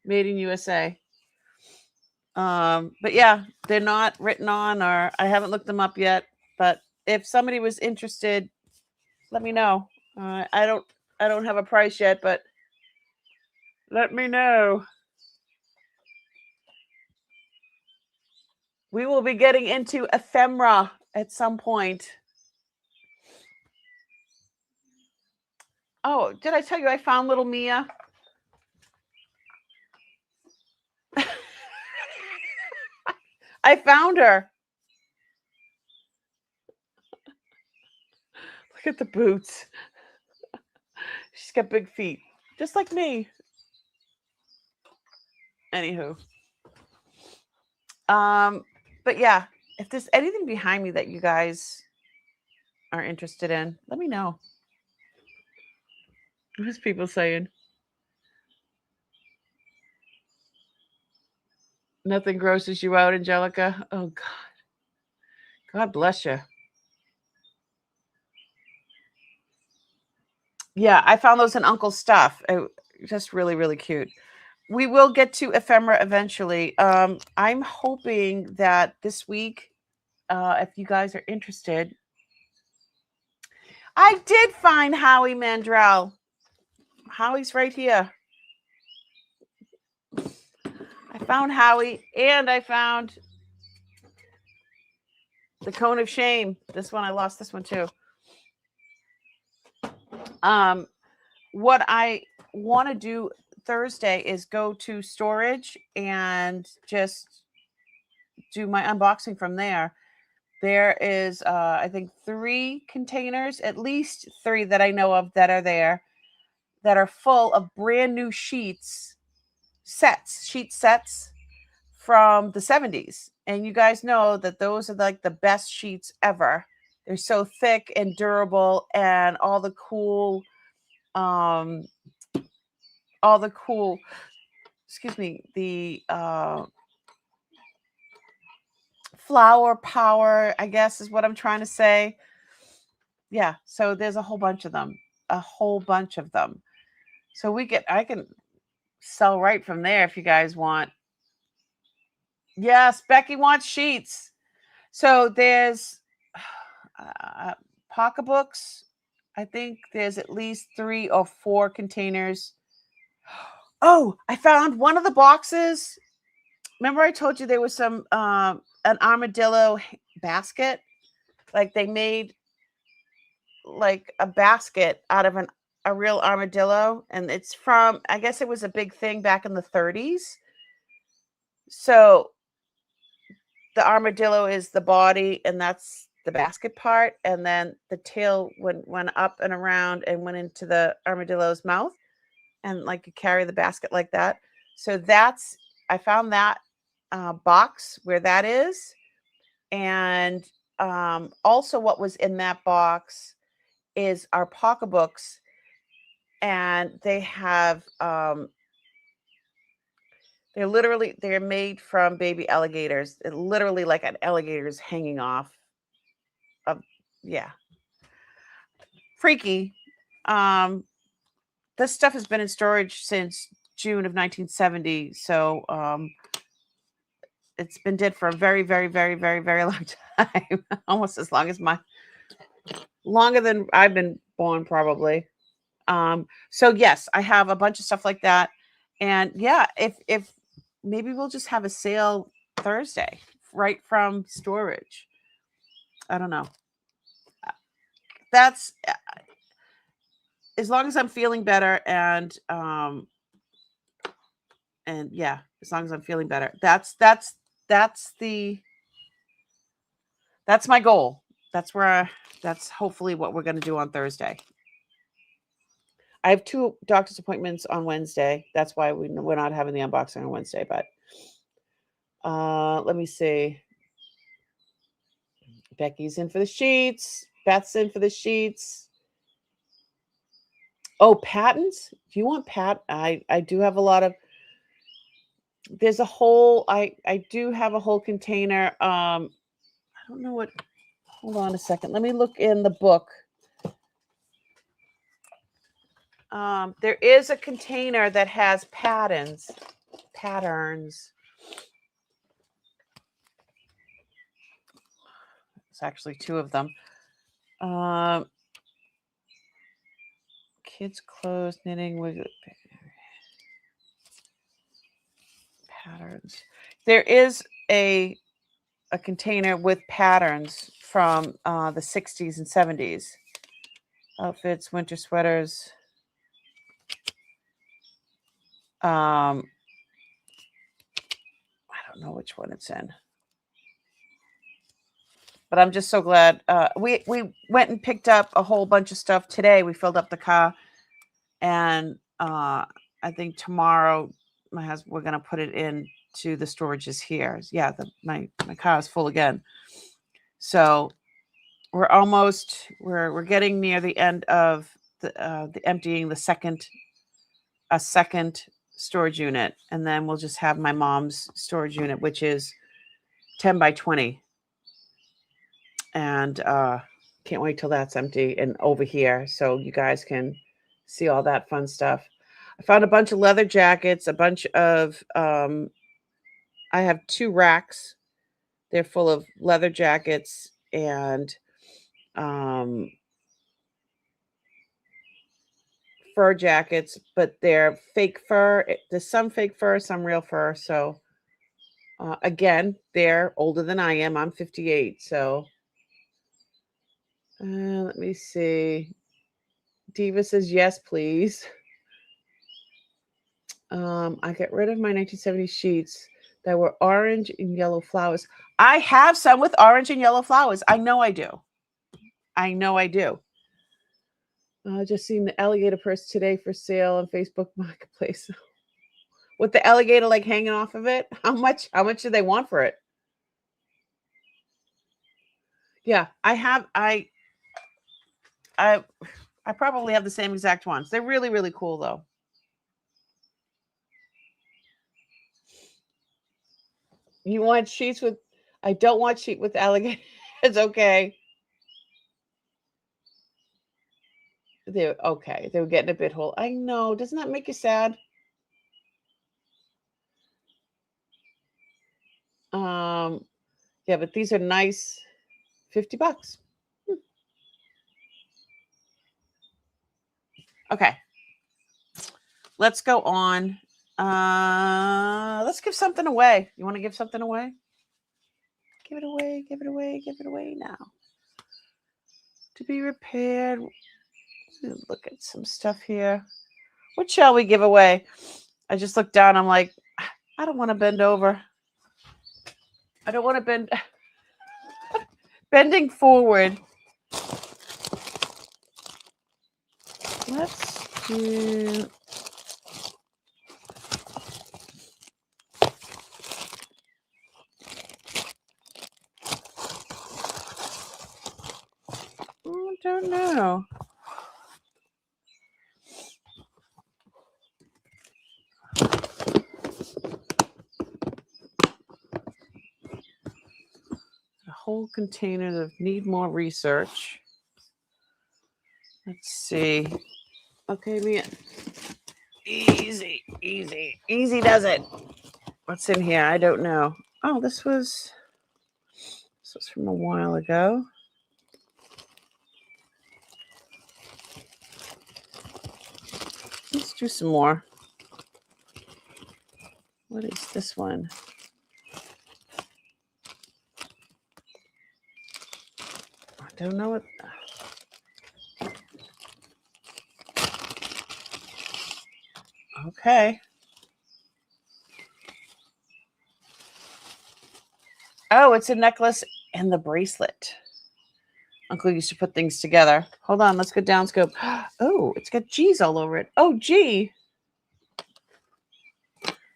made in USA. But yeah, they're not written on, or I haven't looked them up yet. But if somebody was interested, let me know. I don't have a price yet, but let me know. We will be getting into ephemera at some point. Oh, did I tell you I found little Mia? I found her. Look at the boots. She's got big feet, just like me. Anywho. But yeah, if there's anything behind me that you guys are interested in, let me know. What's people saying? Nothing grosses you out, Angelica? Oh, God. God bless you. Yeah, I found those in Uncle's stuff. Just really, really cute. We will get to ephemera eventually. I'm hoping that this week, if you guys are interested, I did find Howie Mandrell. Howie's right here. I found Howie, and I found the Cone of Shame. This one, I lost this one too. What I want to do Thursday is go to storage and just do my unboxing from there. There is, I think, 3 containers, at least 3 that I know of that are there, that are full of brand new sheet sets from the 70s. And you guys know that those are like the best sheets ever. They're so thick and durable, and all the cool, excuse me, the flower power, I guess is what I'm trying to say. Yeah, so there's a whole bunch of them. So I can sell right from there if you guys want. Yes, Becky wants sheets. So there's pocketbooks. I think there's at least 3 or 4 containers. Oh, I found one of the boxes. Remember I told you there was some an armadillo basket? Like they made like a basket out of a real armadillo, and it's from, I guess it was a big thing back in the 30s. So the armadillo is the body, and that's the basket part, and then the tail went up and around and went into the armadillo's mouth, and like you carry the basket like that. So I found that box where that is, and also what was in that box is our pocketbooks, and they have they're made from baby alligators. It literally like an alligator is hanging off of, yeah, freaky. This stuff has been in storage since June of 1970, so it's been dead for a very, very, very, very, very long time. Almost as longer than I've been born, probably. So yes, I have a bunch of stuff like that. And yeah, if maybe we'll just have a sale Thursday right from storage. I don't know. That's as long as I'm feeling better, and yeah, as long as I'm feeling better. That's my goal. That's hopefully what we're going to do on Thursday. I have 2 doctor's appointments on Wednesday. That's why we're not having the unboxing on Wednesday. But let me see. Becky's in for the sheets. Beth's in for the sheets. Oh, patents? Do you want I do have a lot of. There's a whole. I do have a whole container. I don't know what. Hold on a second. Let me look in the book. There is a container that has patterns. It's actually 2 of them. Kids' clothes, knitting with patterns. There is a container with patterns from the 60s and 70s. Outfits, winter sweaters. I don't know which one it's in. But I'm just so glad. We went and picked up a whole bunch of stuff today. We filled up the car, and I think tomorrow we're going to put it into the storages here. Yeah, my car is full again. So we're getting near the end of the emptying a second storage unit, and then we'll just have my mom's storage unit, which is 10 by 20. And can't wait till that's empty and over here, so you guys can see all that fun stuff. I found a bunch of leather jackets, a bunch of I have 2 racks. They're full of leather jackets and fur jackets, but they're fake fur. There's some fake fur, some real fur. So again, they're older than I am. I'm 58. So let me see. Diva says, yes, please. I get rid of my 1970 sheets that were orange and yellow flowers. I have some with orange and yellow flowers. I know I do. Just seen the alligator purse today for sale on Facebook Marketplace. with the alligator like hanging off of it. How much do they want for it? Yeah, I probably have the same exact ones. They're really, really cool though. You want sheets with, I don't want sheet with alligator. It's okay. They're okay. They were getting a bit whole. I know. Doesn't that make you sad? Yeah, but these are nice. $50. Okay. Let's go on. Let's give something away. You want to give something away? Give it away, give it away, give it away now. To be repaired. Look at some stuff here. What shall we give away? I just looked down. I'm like, I don't want to bend over. I don't want to bend. Bending forward. Let's do. I don't know. A whole container of need more research. Let's see. Okay, Mia. Easy, easy, easy does it. What's in here? I don't know. Oh, this was from a while ago. Let's do some more. What is this one? I don't know what. Okay. Oh, it's a necklace and the bracelet. Uncle used to put things together. Hold on, let's go down scope. Oh, it's got G's all over it. Oh, gee.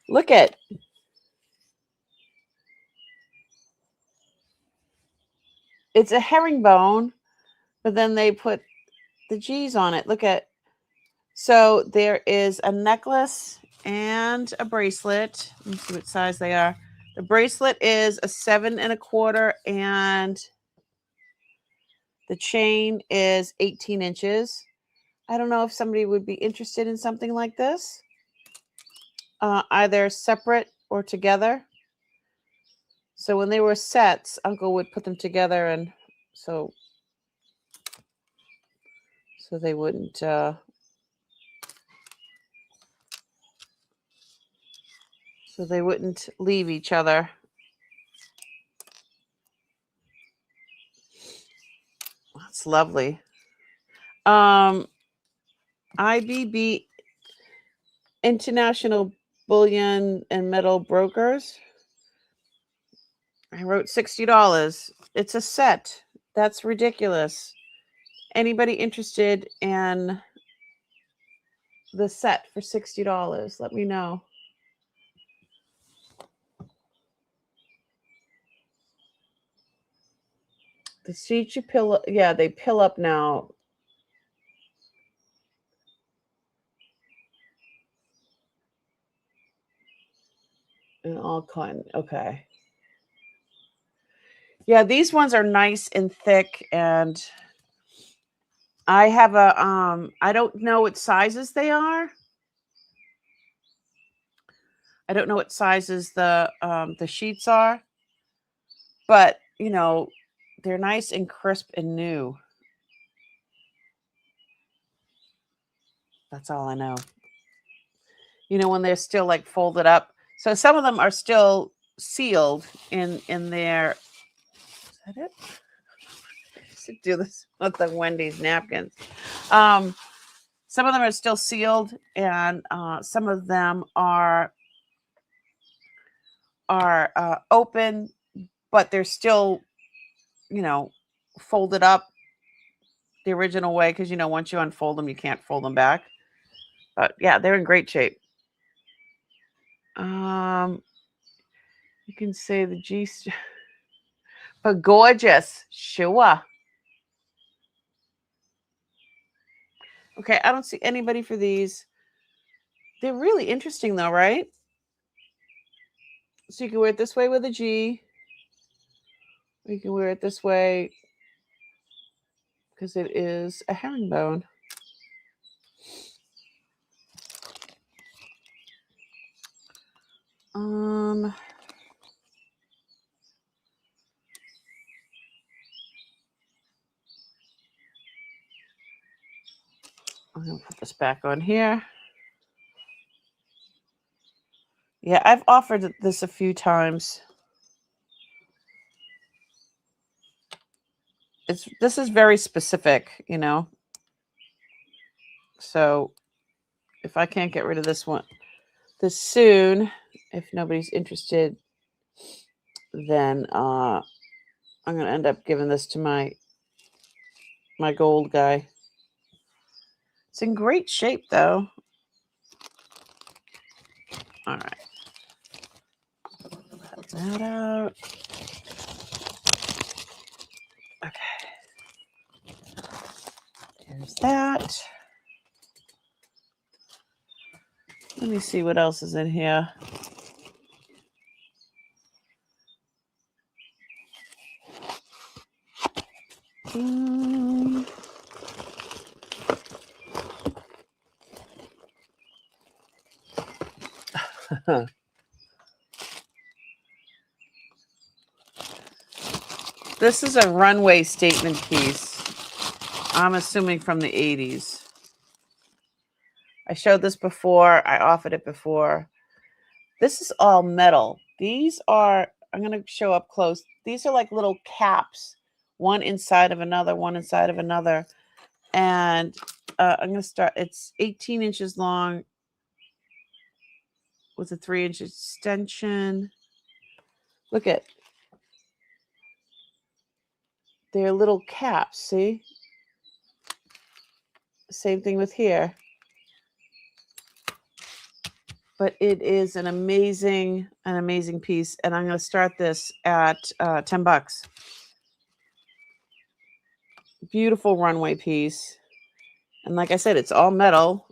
Look at. It's a herringbone, but then they put the G's on it. Look at. So there is a necklace and a bracelet. Let me see what size they are. The bracelet is a 7 1/4, and the chain is 18 inches. I don't know if somebody would be interested in something like this, either separate or together. So when they were sets, Uncle would put them together, and so they wouldn't. So they wouldn't leave each other. That's lovely. IBB, International Bullion and Metal Brokers. I wrote $60. It's a set. That's ridiculous. Anybody interested in the set for $60? Let me know. The seats you pill up, yeah, they pill up now. And all cotton. Okay. Yeah, these ones are nice and thick, and I have a I don't know what sizes they are. I don't know what sizes the sheets are, but you know, they're nice and crisp and new. That's all I know. You know, when they're still like folded up. So some of them are still sealed in their. Is that it? I should do this with the Wendy's napkins. Some of them are still sealed, and some of them are open, but they're still, you know, folded up the original way, because you know, once you unfold them, you can't fold them back. But yeah, they're in great shape. You can say the G, but gorgeous, sure. Okay, I don't see anybody for these. They're really interesting though, right? So you can wear it this way with a G. Or you can wear it this way because it is a herringbone. I'm gonna put this back on here. Yeah, I've offered this a few times. This is very specific, you know. So if I can't get rid of this one this soon, if nobody's interested, then I'm gonna end up giving this to my gold guy. It's in great shape though. All right. Cut that out. Okay. There's that. Let me see what else is in here. This is a runway statement piece. I'm assuming from the 80s. I showed this before. I offered it before. This is all metal. These are, I'm going to show up close. These are like little caps, one inside of another, one inside of another. And I'm going to start, it's 18 inches long with a 3-inch extension. Look at, they're little caps, see? Same thing with here. But it is an amazing piece. And I'm going to start this at $10. Beautiful runway piece. And like I said, it's all metal.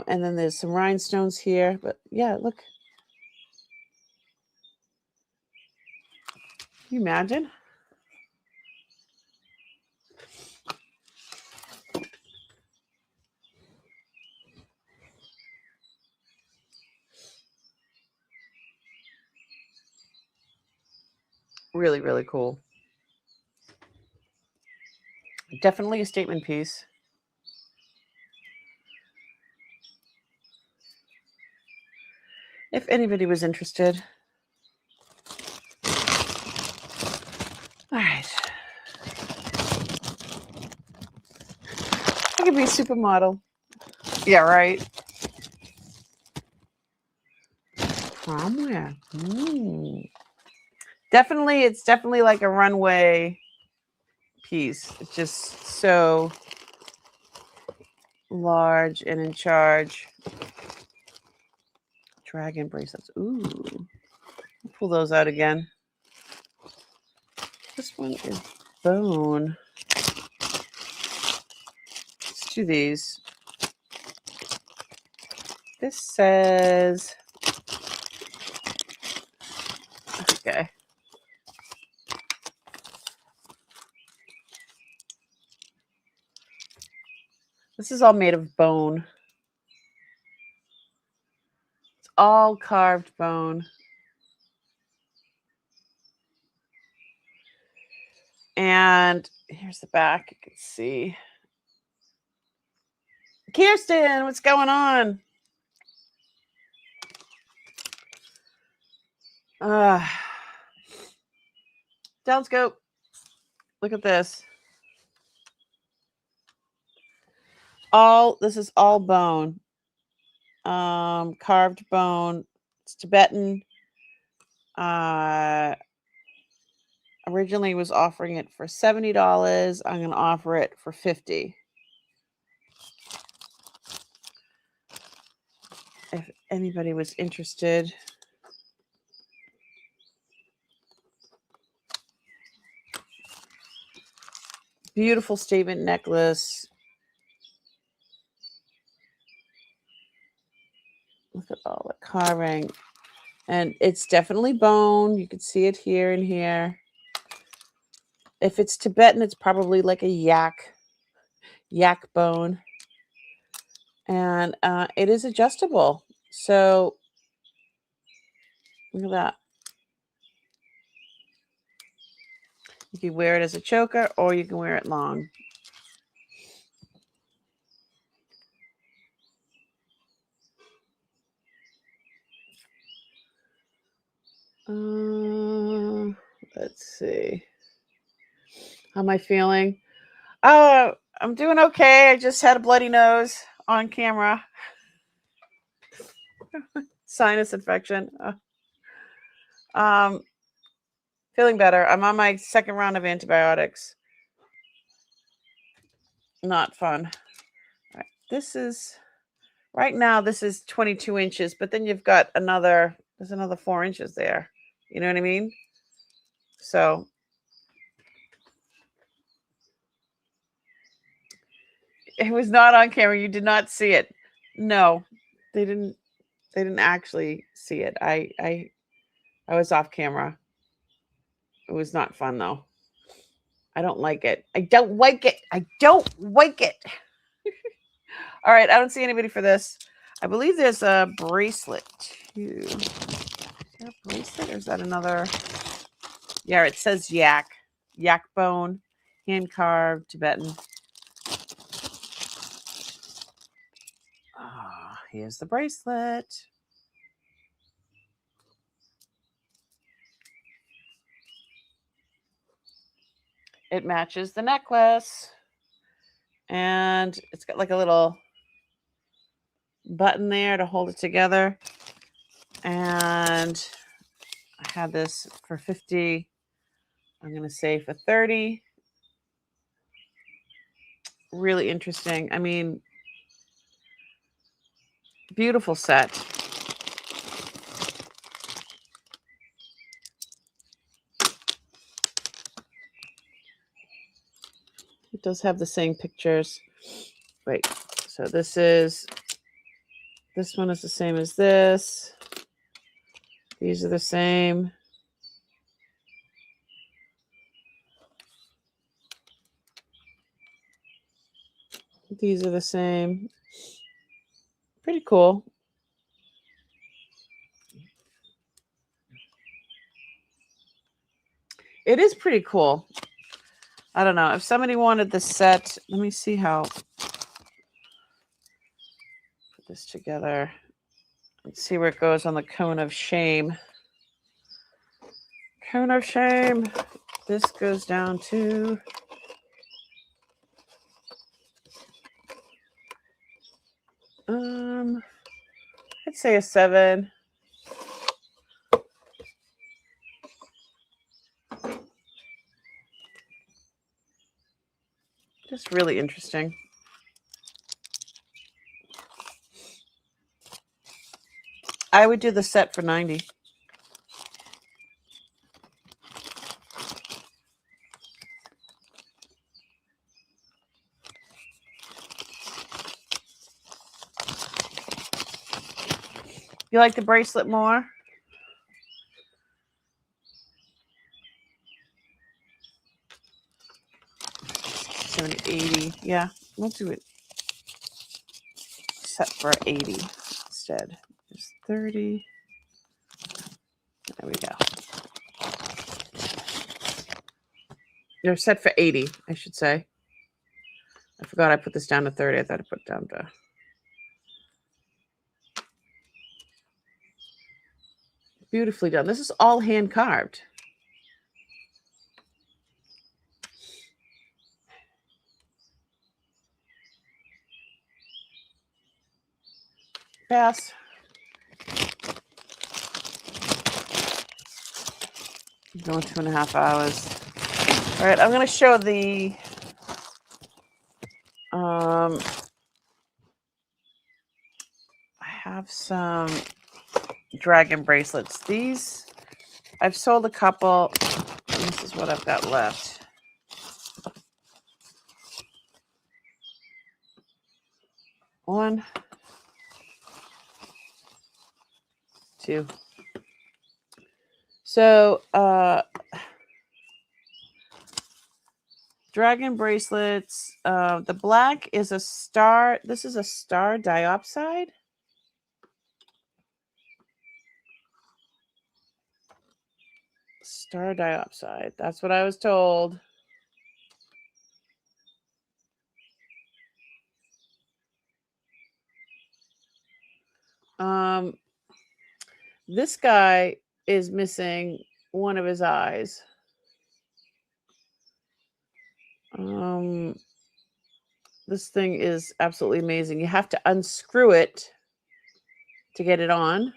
And then there's some rhinestones here. But yeah, look. Can you imagine? Really, really cool. Definitely a statement piece. If anybody was interested. All right. I could be a supermodel. Yeah, right. From where? Definitely, it's definitely like a runway piece. It's just so large and in charge. Dragon bracelets. Ooh. I'll pull those out again. This one is bone. Let's do these. This says, okay. This is all made of bone. It's all carved bone. And here's the back. You can see. Kirsten, what's going on? Downscope. Look at this. This is all bone. Carved bone. It's Tibetan. Originally was offering it for $70. I'm going to offer it for $50. anybody was interested. Beautiful statement necklace. Look at all the carving. And it's definitely bone. You can see it here and here. If it's Tibetan, it's probably like a yak bone. And it is adjustable. So look at that. You can wear it as a choker or you can wear it long. Let's see. How am I feeling? I'm doing okay. I just had a bloody nose on camera. Sinus infection. Feeling better. I'm on my second round of antibiotics. Not fun. All right. This is right now. This is 22 inches, but then you've got there's another 4 inches there. You know what I mean? So it was not on camera. You did not see it. No, they didn't actually see it. I was off camera. It was not fun though. I don't like it. I don't like it. I don't like it. All right, I don't see anybody for this. I believe there's a bracelet too. Is there a bracelet or is that another? Yeah, it says yak bone, hand carved, Tibetan. Here's the bracelet. It matches the necklace. And it's got like a little button there to hold it together. And I had this for 50. I'm going to say for 30. Really interesting. I mean, beautiful set. It does have the same pictures. Wait, so this one is the same as this. These are the same. These are the same. Pretty cool. It is pretty cool. I don't know. If somebody wanted the set, let me see how. Put this together. Let's see where it goes on the cone of shame. Cone of shame. This goes down to I'd say a 7. Just really interesting. I would do the set for 90. You like the bracelet more? 80. Yeah, we'll do it set for 80 instead. There's 30. There we go. They're set for 80, I should say. I forgot I put this down to 30. I thought I put it down to. Beautifully done. This is all hand carved. Pass. Going 2.5 hours. All right, I'm going to show the I have some dragon bracelets. These, I've sold a couple. And this is what I've got left. One, two. So, dragon bracelets. The black is a star. This is a star diopside. Star diopside. That's what I was told. This guy is missing one of his eyes. This thing is absolutely amazing. You have to unscrew it to get it on.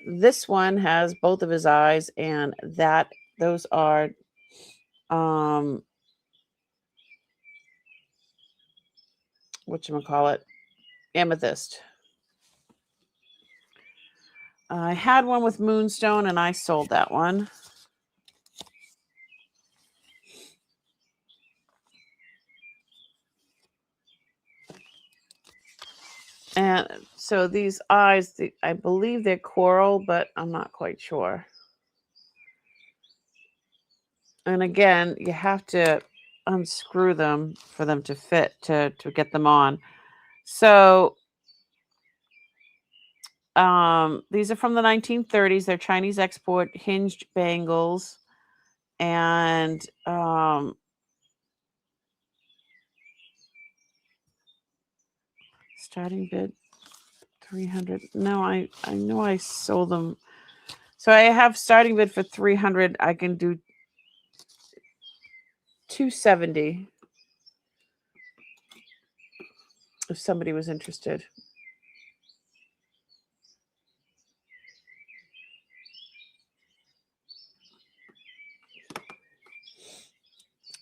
This one has both of his eyes, and those are whatchamacallit, amethyst. I had one with moonstone and I sold that one. And so these eyes, I believe they're coral, but I'm not quite sure. And again, you have to unscrew them for them to fit, to get them on. So these are from the 1930s. They're Chinese export hinged bangles. And starting bid 300. No, I know I sold them. So I have starting bid for 300. I can do 270 if somebody was interested.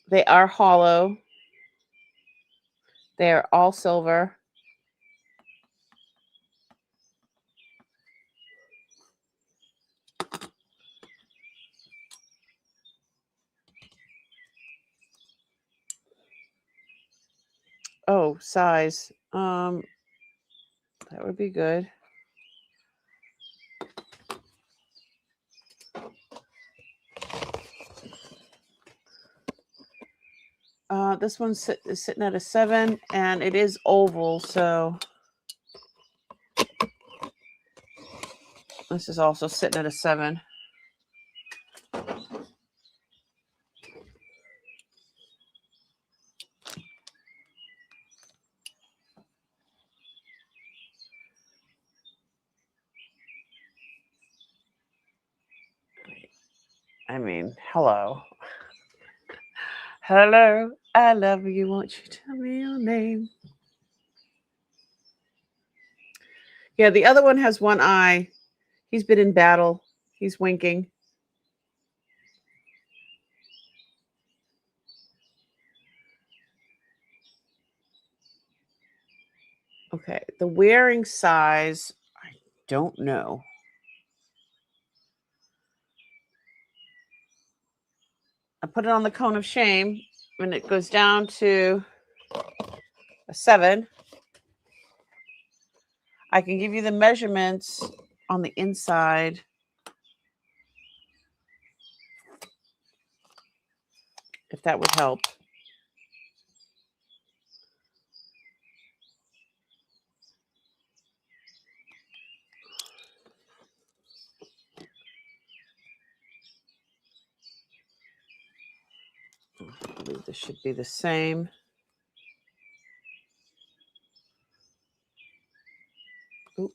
They are hollow. They are all silver. Oh, size. That would be good. This one's sitting at a 7, and it is oval, so this is also sitting at a 7. I mean, hello. Hello, I love you. Won't you tell me your name? Yeah, the other one has one eye. He's been in battle. He's winking. Okay, the wearing size, I don't know. I put it on the cone of shame, and it goes down to a 7. I can give you the measurements on the inside. If that would help. I believe this should be the same. Oop.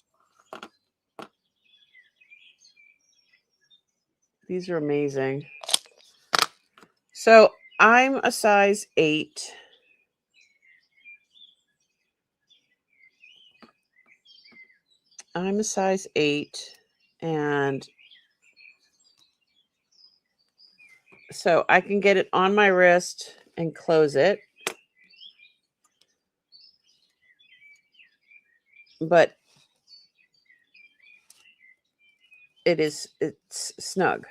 These are amazing. So I'm a size 8. I'm a size 8, and so I can get it on my wrist and close it. but it's snug.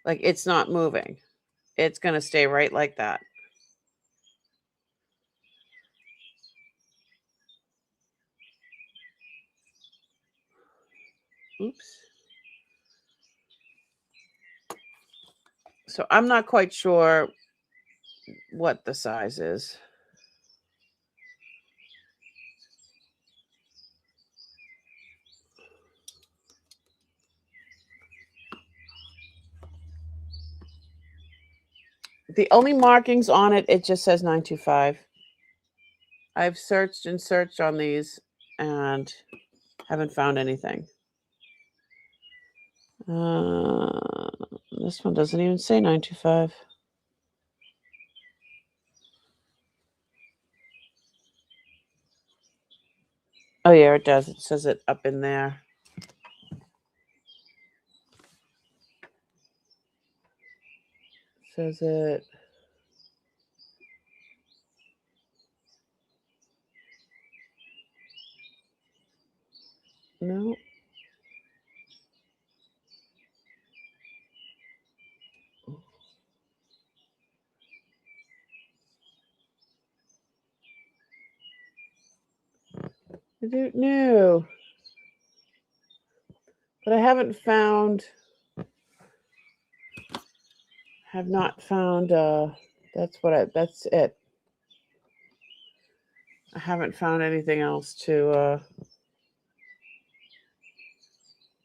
Like, it's not moving. It's going to stay right like that. Oops. So I'm not quite sure what the size is. The only markings on it, it just says 925. I've searched and searched on these and haven't found anything. This one doesn't even say 925. Oh, yeah, it does. It says it up in there. It says it. No. I don't know. But I haven't found. Have not found. That's it. I haven't found anything else to.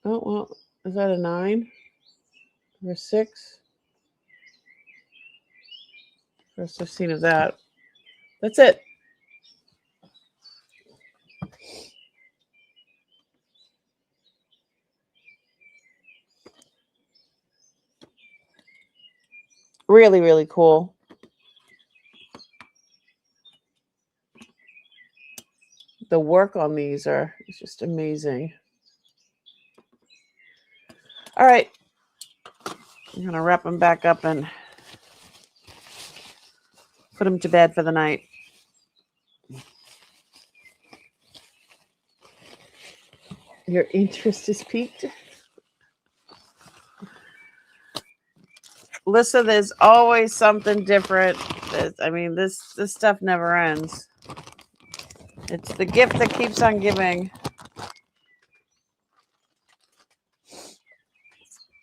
Oh, well, is that a 9 or a 6? First I've seen of that. That's it. Really, really cool. The work on these is just amazing. All right. I'm going to wrap them back up and put them to bed for the night. Your interest is piqued? Listen, there's always something different. This stuff never ends. It's the gift that keeps on giving.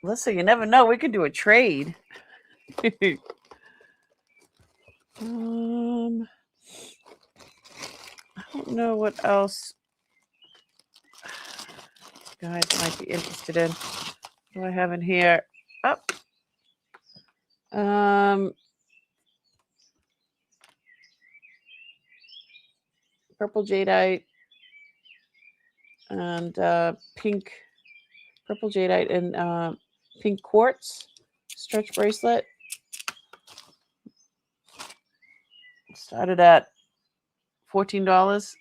Listen, you never know. We could do a trade. I don't know what else guys might be interested in. What do I have in here? Purple jadeite and pink, purple jadeite and pink quartz stretch bracelet. Started at $14.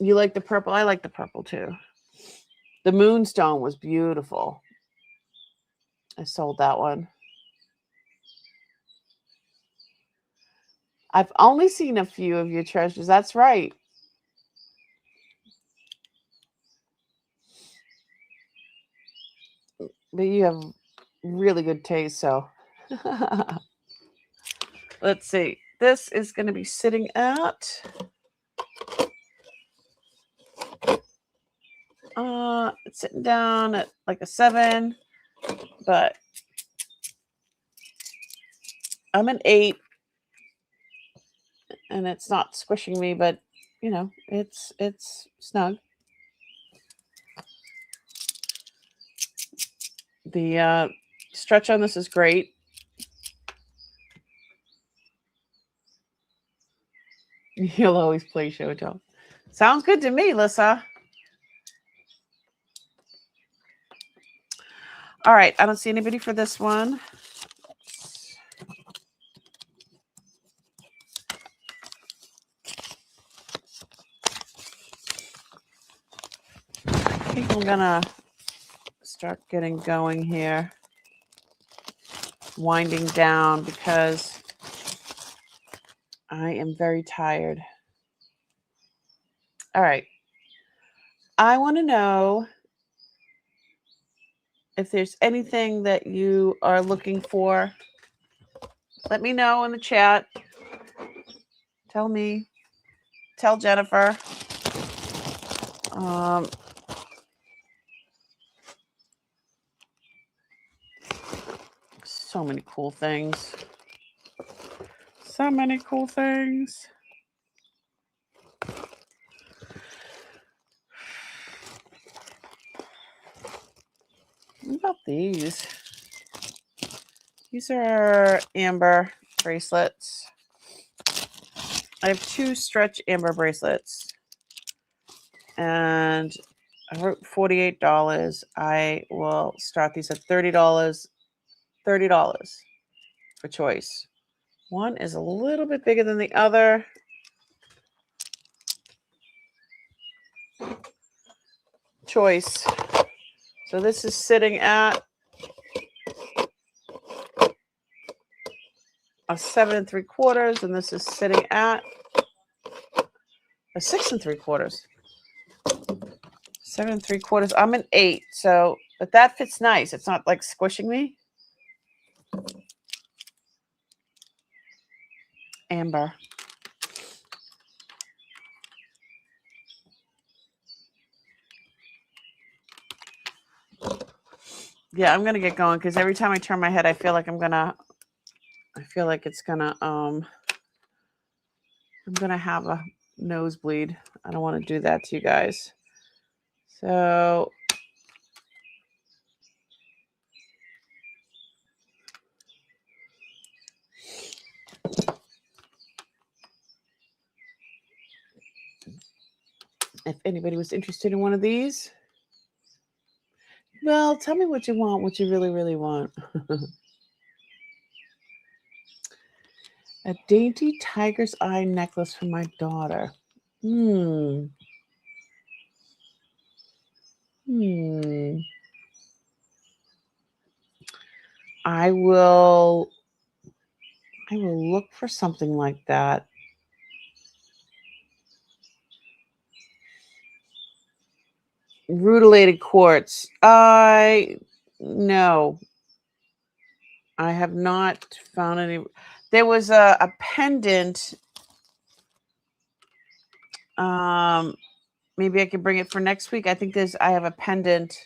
You like the purple? I like the purple too. The moonstone was beautiful. I sold that one. I've only seen a few of your treasures. That's right. But you have really good taste, so. Let's see. This is going to be sitting at it's sitting down at like a 7, but I'm an 8, and it's not squishing me, but you know, it's snug. The stretch on this is great. You'll always play show and tell. Sounds good to me, Lissa. All right, I don't see anybody for this one. I think I'm gonna start getting going here, winding down, because I am very tired. All right. I want to know if there's anything that you are looking for. Let me know in the chat. Tell me. Tell Jennifer. So many cool things. So many cool things. What about these? These are amber bracelets. I have 2 stretch amber bracelets. And I wrote $48. I will start these at $30. $30 for choice. One is a little bit bigger than the other. Choice. So this is sitting at a 7 3/4, and this is sitting at a 6 3/4. 7 3/4. I'm an 8, so but that fits nice. It's not like squishing me. Amber. Yeah, I'm gonna get going because every time I turn my head, I feel like it's gonna I'm gonna have a nosebleed. I don't want to do that to you guys. So if anybody was interested in one of these, well, tell me what you want, what you really, really want. A dainty tiger's eye necklace for my daughter. I will look for something like that. Rutilated quartz. No. I have not found any. There was a pendant. Maybe I could bring it for next week. I think I have a pendant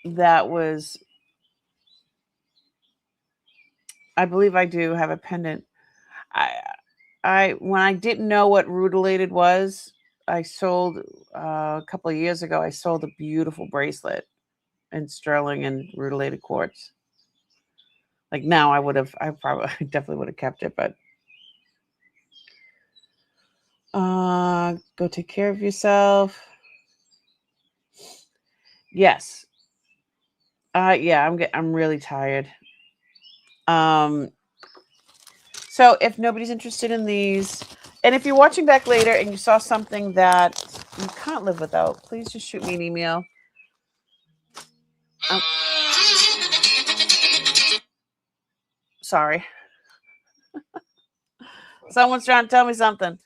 that was, I believe I do have a pendant. When I didn't know what rutilated was, I sold a couple of years ago. I sold a beautiful bracelet in sterling and rutilated quartz. Like now, I definitely would have kept it, but go take care of yourself. Yes. Yeah, I'm really tired. So if nobody's interested in these, and if you're watching back later and you saw something that you can't live without, please just shoot me an email. Sorry. Someone's trying to tell me something.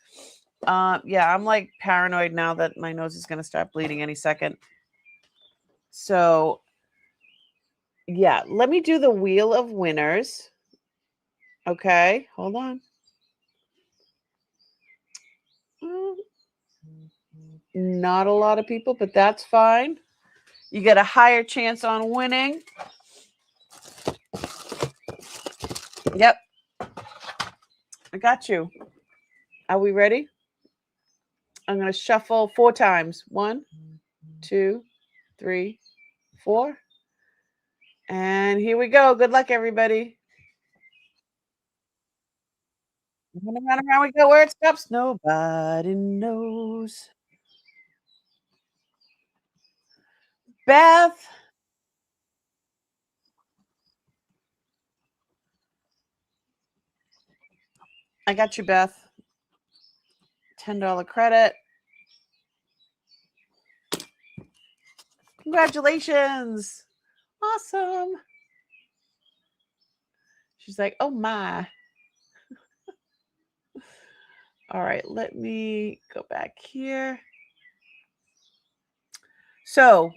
Yeah, I'm like paranoid now that my nose is going to start bleeding any second. So, yeah, let me do the wheel of winners. Okay, hold on. Not a lot of people, but that's fine. You get a higher chance on winning. Yep. I got you. Are we ready? I'm going to shuffle 4 times. 1, 2, 3, 4. And here we go. Good luck, everybody. Around we go. Where it stops, nobody knows. Beth. I got you, Beth. $10 credit. Congratulations. Awesome. She's like, oh my. All right, let me go back here. So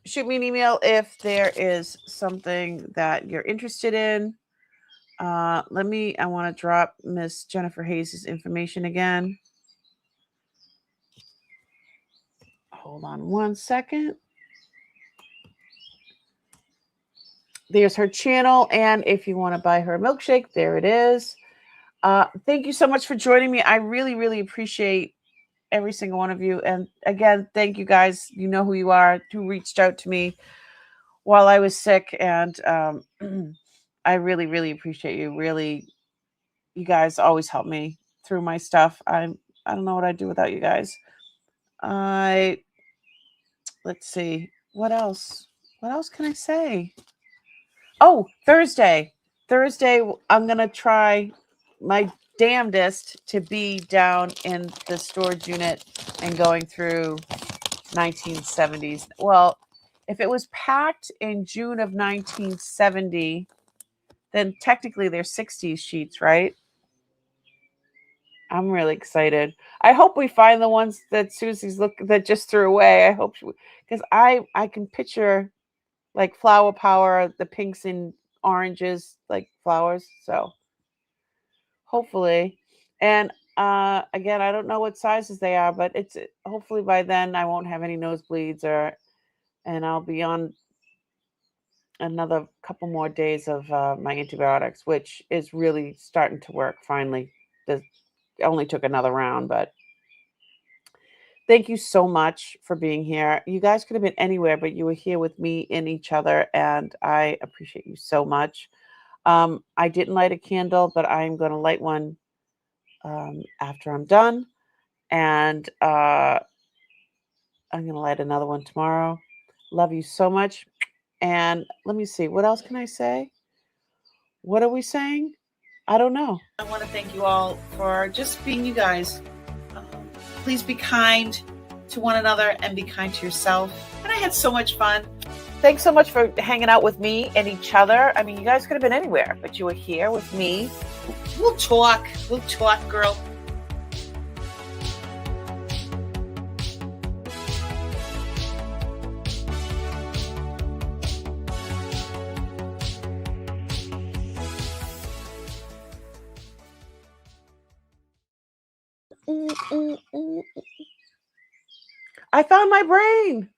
shoot me an email if there is something that you're interested in. I want to drop Miss Jennifer Hayes' information again. Hold on one second. There's her channel, and if you want to buy her a milkshake, there it is. Thank you so much for joining me. I really, really appreciate every single one of you. And again, thank you guys. You know who you are, who reached out to me while I was sick. And I really, really appreciate you. Really, you guys always help me through my stuff. I don't know what I'd do without you guys. Let's see. What else? What else can I say? Oh, Thursday. I'm going to try my damnedest to be down in the storage unit and going through 1970s. Well, if it was packed in June of 1970, then technically they're 60s sheets, right? I'm really excited. I hope we find the ones that Susie's that just threw away. I hope because I can picture like flower power, the pinks and oranges, like flowers. So hopefully, and again, I don't know what sizes they are, but it's hopefully by then I won't have any nosebleeds and I'll be on another couple more days of my antibiotics, which is really starting to work finally. It only took another round, but thank you so much for being here. You guys could have been anywhere, but you were here with me and each other, and I appreciate you so much. I didn't light a candle, but I'm going to light one after I'm done, and I'm going to light another one tomorrow. Love you so much. And let me see, what else can I say? What are we saying? I don't know. I want to thank you all for just being you guys. Please be kind to one another and be kind to yourself. And I had so much fun. Thanks so much for hanging out with me and each other. I mean, you guys could have been anywhere, but you were here with me. We'll talk, girl. I found my brain.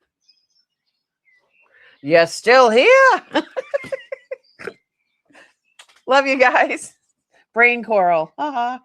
You're still here. Love you guys. Brain coral. Bye.